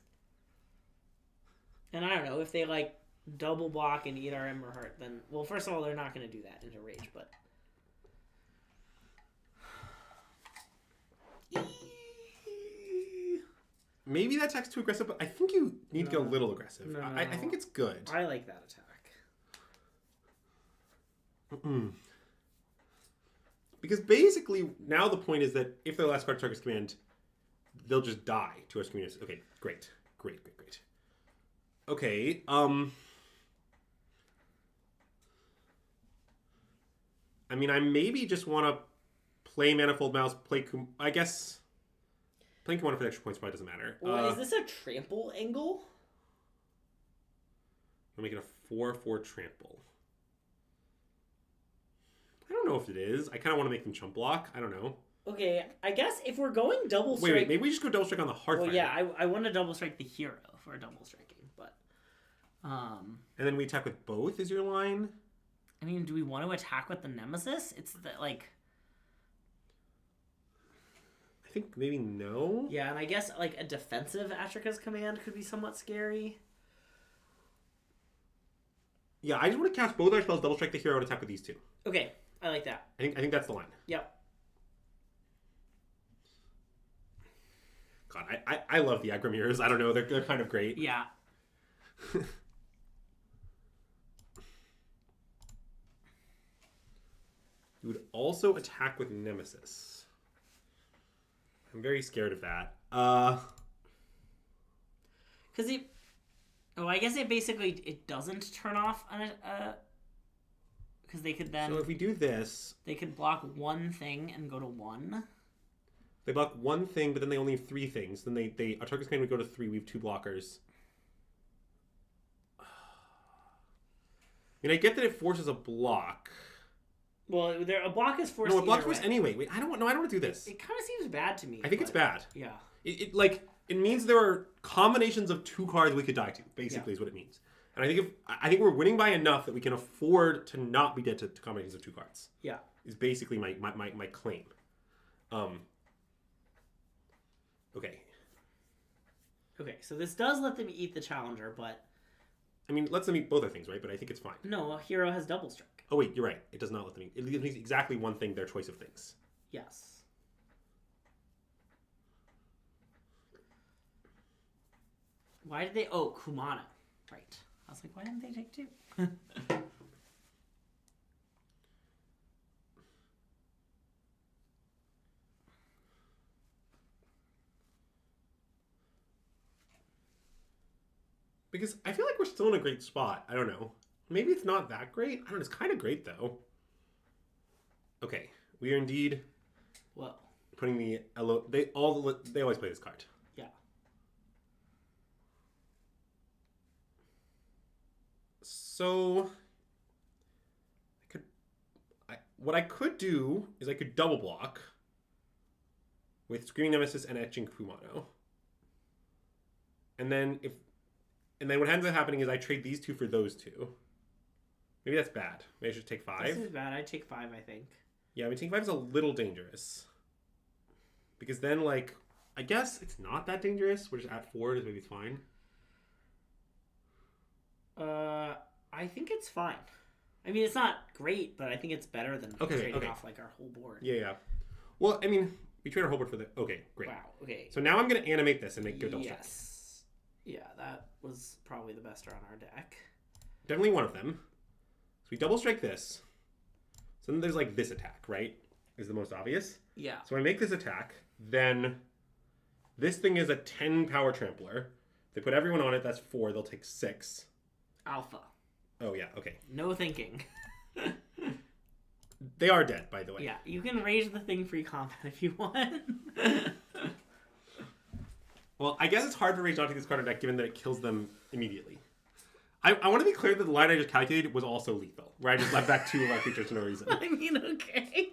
And I don't know, if they, like, double block and eat our Emberheart, then... Well, first of all, they're not going to do that into Rage, but... Maybe that attack's too aggressive, but I think you need to go a little aggressive. No. I think it's good. I like that attack. Because basically, now the point is that if their last card targets command, they'll just die to us communities. Okay, great. Okay, I mean, I maybe just want to play Manifold Mouse, I guess... Playing Kumano for the extra points probably doesn't matter. Well, is this a trample angle? I'm making a 4/4 trample. I don't know if it is. I kind of want to make them chump block. I don't know. Okay, I guess if we're going double strike... Wait, maybe we just go double strike on the Hearthfire. Well, yeah, I want to double strike the hero for double striking, but... And then we attack with both is your line? I mean, do we want to attack with the Nemesis? It's the, like... I think maybe no. Yeah, and I guess like a defensive Atraca's Command could be somewhat scary. Yeah, I just want to cast both our spells, double strike the hero, and attack with these two. Okay, I like that. I think that's the line. Yep. God, I love the aggro mirrors. I don't know, they're kind of great. Yeah. You would also attack with Nemesis. I'm very scared of that. Because it... Oh, I guess it basically... It doesn't turn off... Because they could then... So if we do this... They could block one thing and go to 1. They block one thing, but then they only have 3 things. Then our target's command would go to 3. We have 2 blockers. I mean, I get that it forces a block. Well, a block is forced. No, a block force anyway. Wait, I don't want to do this. It kind of seems bad to me. I think it's bad. Yeah. It means there are combinations of 2 cards we could die to. Basically, is what it means. And I think we're winning by enough that we can afford to not be dead to combinations of 2 cards. Yeah. Is basically my claim. Okay. Okay, so this does let them eat the challenger, but... I mean, lets them eat both our things, right? But I think it's fine. No, a hero has double strike. Oh, wait, you're right. It does not let them eat. It leaves exactly one thing, their choice of things. Yes. Why did they... Oh, Kumano. Right. I was like, why didn't they take 2? Because I feel like we're still in a great spot. I don't know. Maybe it's not that great. I don't know. It's kind of great, though. Okay. We are indeed... Well. Putting the... They always play this card. Yeah. So... What I could do is I could double block with Screaming Nemesis and Etching Kumano. And then what ends up happening is I trade these 2 for those 2. Maybe that's bad. Maybe I should take 5. This is bad. I'd take 5, I think. Yeah, I mean, taking 5 is a little dangerous. Because then, like, I guess it's not that dangerous. We're just at 4, maybe it's fine. I think it's fine. I mean, it's not great, but I think it's better than trading off, like, our whole board. Yeah. Well, I mean, we trade our whole board for the... Okay, great. Wow, okay. So now I'm going to animate this and make go double strike. Yes. Yeah, that was probably the best on our deck. Definitely one of them. So we double strike this. So then there's like this attack, right? Is the most obvious. Yeah. So I make this attack. Then this thing is a 10 power trampler. They put everyone on it. That's 4. They'll take 6. Alpha. Oh, yeah. Okay. No thinking. They are dead, by the way. Yeah, you can rage the thing free combat if you want. Well, I guess it's hard for Rage not to take this card in deck given that it kills them immediately. I want to be clear that the line I just calculated was also lethal, where I just left back 2 of our creatures for no reason. I mean, okay.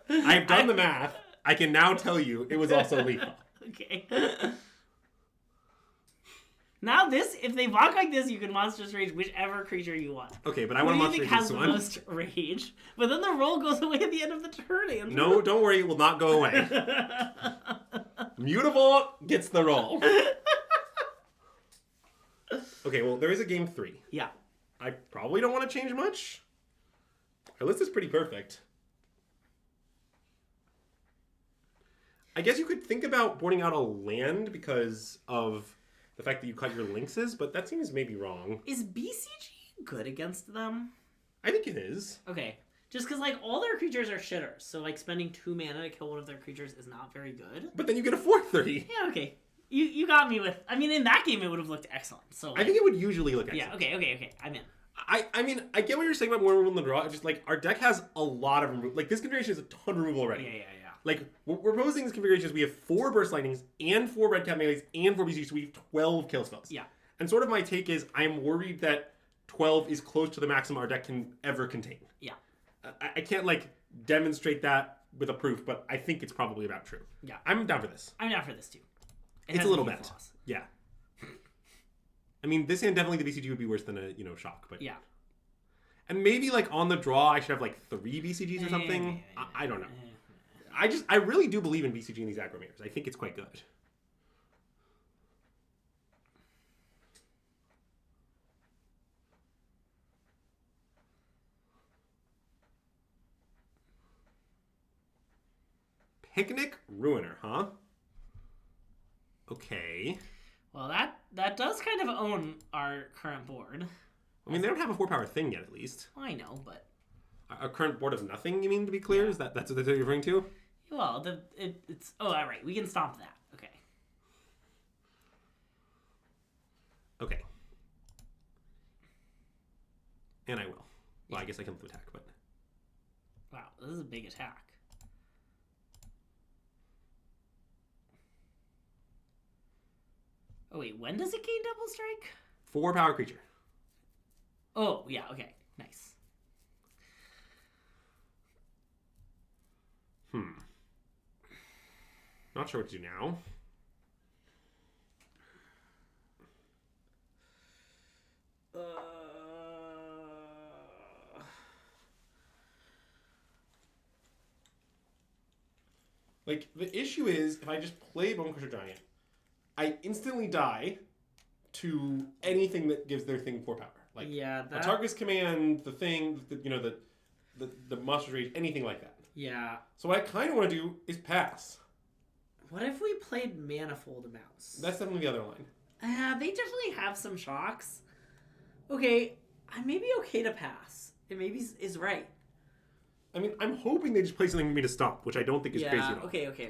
I've done the math. I can now tell you it was also lethal. Okay. Now this, if they block like this, you can monstrous rage whichever creature you want. Okay, but I want to monstrous rage this one. Who do you think has the most rage? But then the roll goes away at the end of the turn, Andrew. No, don't worry, it will not go away. Mutable gets the roll. Okay, well, there is a game 3. Yeah. I probably don't want to change much. Our list is pretty perfect. I guess you could think about boarding out a land because of the fact that you cut your lynxes, but that seems maybe wrong. Is BCG good against them? I think it is. Okay. Just because, like, all their creatures are shitters, so, like, spending 2 mana to kill one of their creatures is not very good. But then you get a 4/3. Yeah, okay. You got me with... I mean, in that game, it would have looked excellent. So like, I think it would usually look excellent. Yeah, okay. I'm in. I mean, I get what you're saying about more removal in the draw. It's just, like, our deck has a lot of removal. Like, this configuration is a ton of removal already. Yeah. Like, we're proposing this configuration is we have 4 Burst Lightnings and 4 Red Cap Melees and 4 BCG, so we have 12 kill spells. Yeah. And sort of my take is I'm worried that 12 is close to the maximum our deck can ever contain. Yeah. I can't like demonstrate that with a proof, but I think it's probably about true. Yeah. I'm down for this. I'm down for this too. It's a little bit. Yeah. I mean, this hand definitely the BCG would be worse than a shock, but yeah. And maybe like on the draw, I should have like 3 BCGs or something. I don't know. I really do believe in BCG in these aggro mirrors. I think it's quite good. Picnic Ruiner, huh? Okay. Well, that does kind of own our current board. I mean, they don't have a 4-power thing yet, at least. Well, I know, but a current board of nothing. You mean, to be clear, is that's what you're referring to? Well, it's all right. We can stomp that. Okay. Okay. And I will. Well, I guess I can attack, but wow, this is a big attack. Oh wait, when does it gain double strike? 4-power creature. Oh yeah, okay, nice. Not sure what to do now. Like, the issue is, if I just play Bonecrusher Giant, I instantly die to anything that gives their thing 4 power. Like, yeah, a Targus Command, the thing, the Monster Rage, anything like that. Yeah. So what I kind of want to do is pass. What if we played Manifold Mouse? That's definitely the other line. They definitely have some shocks. Okay, I may be okay to pass. It maybe is right. I mean, I'm hoping they just play something for me to stop, which I don't think is crazy at all. Okay.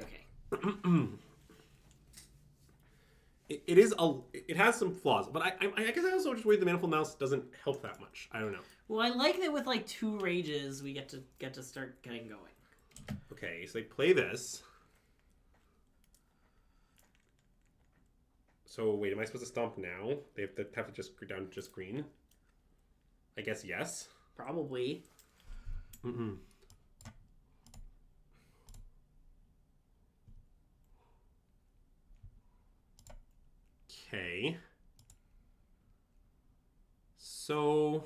It has some flaws, but I guess I also just worry the Manifold Mouse doesn't help that much. I don't know. Well, I like that with like 2 rages, we get to start getting going. Okay, so they play this. So wait, am I supposed to stomp now? They have to just go down to just green. I guess yes. Probably. Okay. So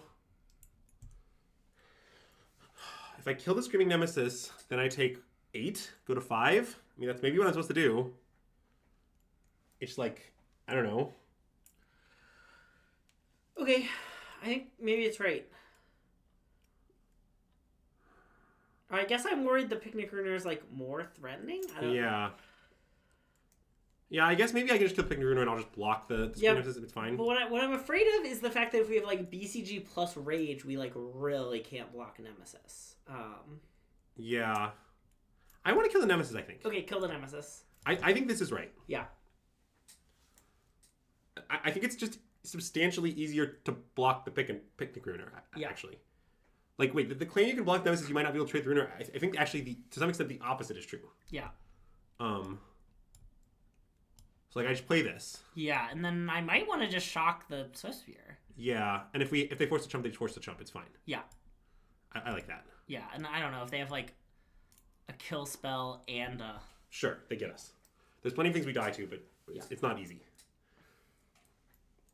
if I kill the Screaming Nemesis, then I take 8, go to 5. I mean, that's maybe what I'm supposed to do. It's like, I don't know. Okay, I think maybe it's right. I guess I'm worried the Picnic Ruiner is like more threatening. I don't know. Yeah, I guess maybe I can just kill the Picnic Ruiner and I'll just block the Screaming Nemesis if it's fine. But what I'm afraid of is the fact that if we have like BCG plus Rage, we like really can't block Nemesis. Yeah. I want to kill the Nemesis, I think. Okay, kill the Nemesis. I think this is right. Yeah. I think it's just substantially easier to block the Picnic Ruiner, actually. Like, wait, the claim you can block Nemesis, you might not be able to trade the Ruiner. I think actually, to some extent, the opposite is true. Yeah. So, like, I just play this. Yeah, and then I might want to just shock the Swiftspear. Yeah, and if they force the chump, they just force the chump. It's fine. Yeah. I like that. Yeah, and I don't know if they have, like, a kill spell and a... Sure, they get us. There's plenty of things we die to, but it's not easy.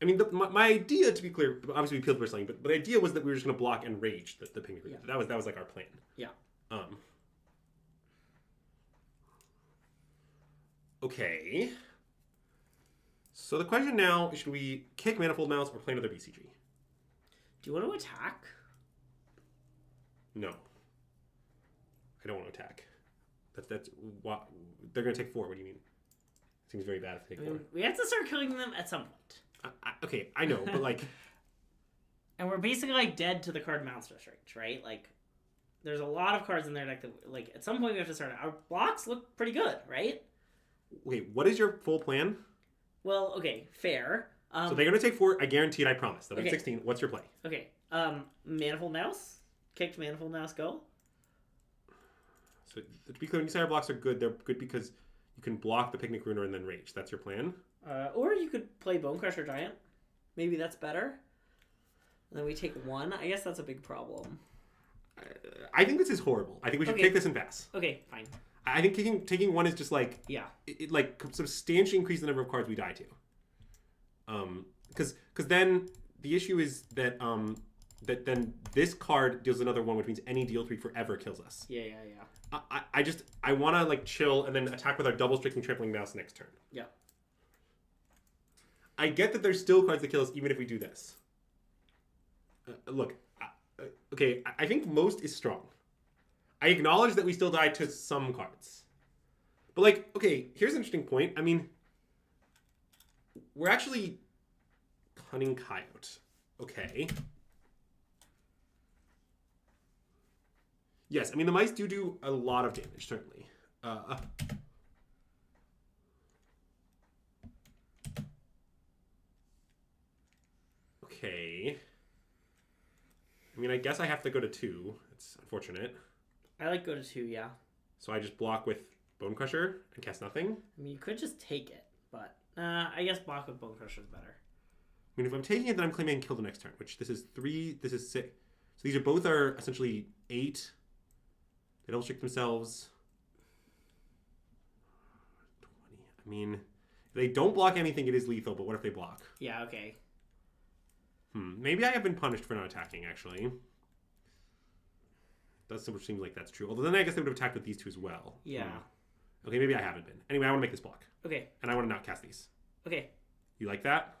I mean, my idea, to be clear, obviously we peeled for something, but the idea was that we were just going to block and rage the Picnic Ruiner. Yeah. That was like our plan. Yeah. Okay. So the question now is, should we kick Manifold Mouse or play another BCG? Do you want to attack? No. I don't want to attack. That's what they're going to take 4. What do you mean? Seems very bad if they take 4. We have to start killing them at some point. Okay, I know, but like... And we're basically like dead to the card Monster Rage, right? Like, there's a lot of cards in there that, like, at some point we have to start. Our blocks look pretty good, right? Wait, what is your full plan? Well, okay, fair. So they're going to take 4, I guarantee it, I promise. They'll be 16. What's your play? Okay, Manifold Mouse. Kicked Manifold Mouse, go. So, to be clear, when you say our blocks are good, they're good because you can block the Picnic Ruiner and then rage. That's your plan? Or you could play Bonecrusher Giant. Maybe that's better. And then we take 1. I guess that's a big problem. I think this is horrible. I think we should kick this and pass. Okay, fine. I think taking one is just like it like substantially increase the number of cards we die to. Because then the issue is that that then this card deals another one, which means any deal 3 forever kills us. Yeah. I want to like chill and then attack with our double striking trampling mouse next turn. Yeah. I get that there's still cards that kill us even if we do this. Look, okay, I think most is strong. I acknowledge that we still die to some cards. But like, okay, here's an interesting point. I mean, we're actually Cunning Coyote. Okay. Yes, I mean, the mice do a lot of damage, certainly. Okay. I mean, I guess I have to go to 2. It's unfortunate. I like go to 2, yeah. So I just block with Bone Crusher and cast nothing? I mean, you could just take it, but I guess block with Bone Crusher is better. I mean, if I'm taking it, then I'm claiming kill the next turn, which this is 3, this is 6. So these are both are essentially 8. They double trick themselves. 20. I mean, if they don't block anything, it is lethal, but what if they block? Yeah, okay. Maybe I have been punished for not attacking, actually. Does seem like that's true. Although then I guess they would have attacked with these 2 as well. Yeah. Okay, maybe I haven't been. Anyway, I want to make this block. Okay. And I want to not cast these. Okay. You like that?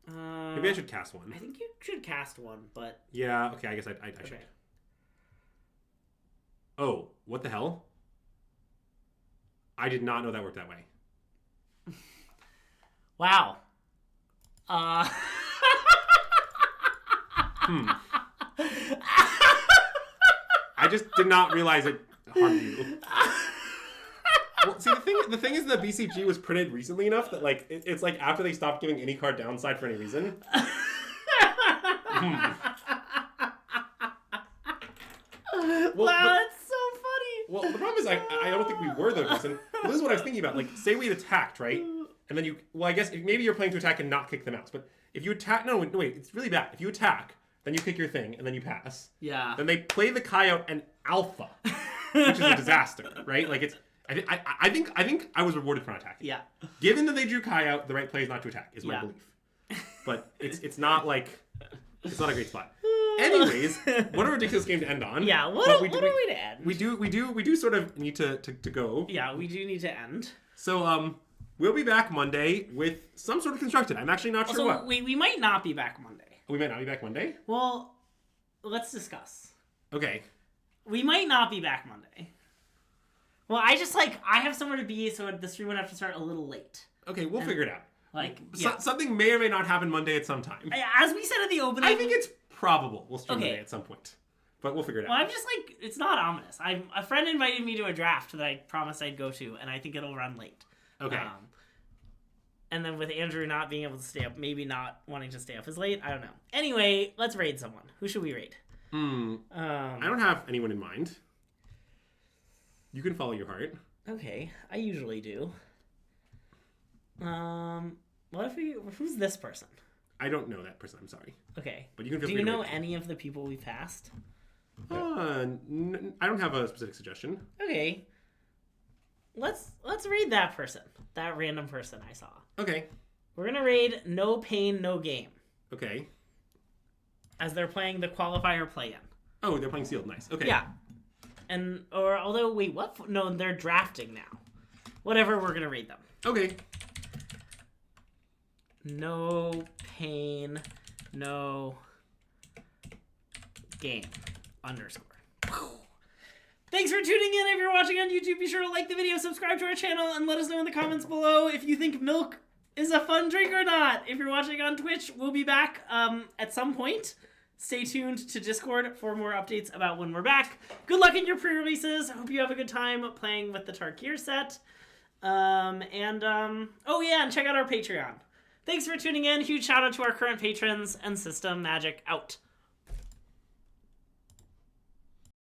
Maybe I should cast one. I think you should cast one, but... Yeah, okay, I guess I should. Oh, what the hell? I did not know that worked that way. Wow. I just did not realize it harmed you. Well, see, the thing is the BCG was printed recently enough that like it's like after they stopped giving any card downside for any reason. Wow, that's so funny. Well, the problem is I don't think we were the reason. Well, this is what I was thinking about. Like, say we had attacked, right? And then I guess maybe you're planning to attack and not kick the mouse. But if you attack, no, wait, it's really bad. If you attack, then you kick your thing, and then you pass. Yeah. Then they play the coyote and alpha, which is a disaster, right? Like it's. I think I was rewarded for not attacking. Yeah. Given that they drew coyote, the right play is not to attack, is my belief. But it's not like it's not a great spot. Anyways, what a ridiculous game to end on. Yeah, what a way to end. We do sort of need to go. Yeah, we do need to end. So we'll be back Monday with some sort of constructed. I'm actually not sure what. We might not be back Monday. We might not be back Monday? Well, let's discuss. Okay. We might not be back Monday. Well, I have somewhere to be, so the stream would have to start a little late. Okay, we'll figure it out. Yeah. Something may or may not happen Monday at some time. As we said at the opening... I think it's probable we'll stream Monday at some point. But we'll figure it out. Well, I'm just it's not ominous. A friend invited me to a draft that I promised I'd go to, and I think it'll run late. Okay. And then with Andrew not being able to stay up, maybe not wanting to stay up as late, I don't know. Anyway, let's raid someone. Who should we raid? I don't have anyone in mind. You can follow your heart. Okay, I usually do. Who's this person? I don't know that person, I'm sorry. Okay. But you can feel Do free you to know raid any of the people we passed? I don't have a specific suggestion. Okay. Let's raid that person. That random person I saw. Okay. We're gonna raid No Pain, No Game. Okay. As they're playing the qualifier play-in. Oh, they're playing sealed. Nice. Okay. Yeah. Wait, what? No, they're drafting now. Whatever, we're gonna raid them. Okay. No Pain, No Game _ Thanks for tuning in. If you're watching on YouTube, be sure to like the video, subscribe to our channel, and let us know in the comments below if you think milk is a fun drink or not. If you're watching on Twitch, we'll be back at some point. Stay tuned to Discord for more updates about when we're back. Good luck in your pre-releases. Hope you have a good time playing with the Tarkir set. Oh yeah, and check out our Patreon. Thanks for tuning in. Huge shout out to our current patrons, and SystemMagic out.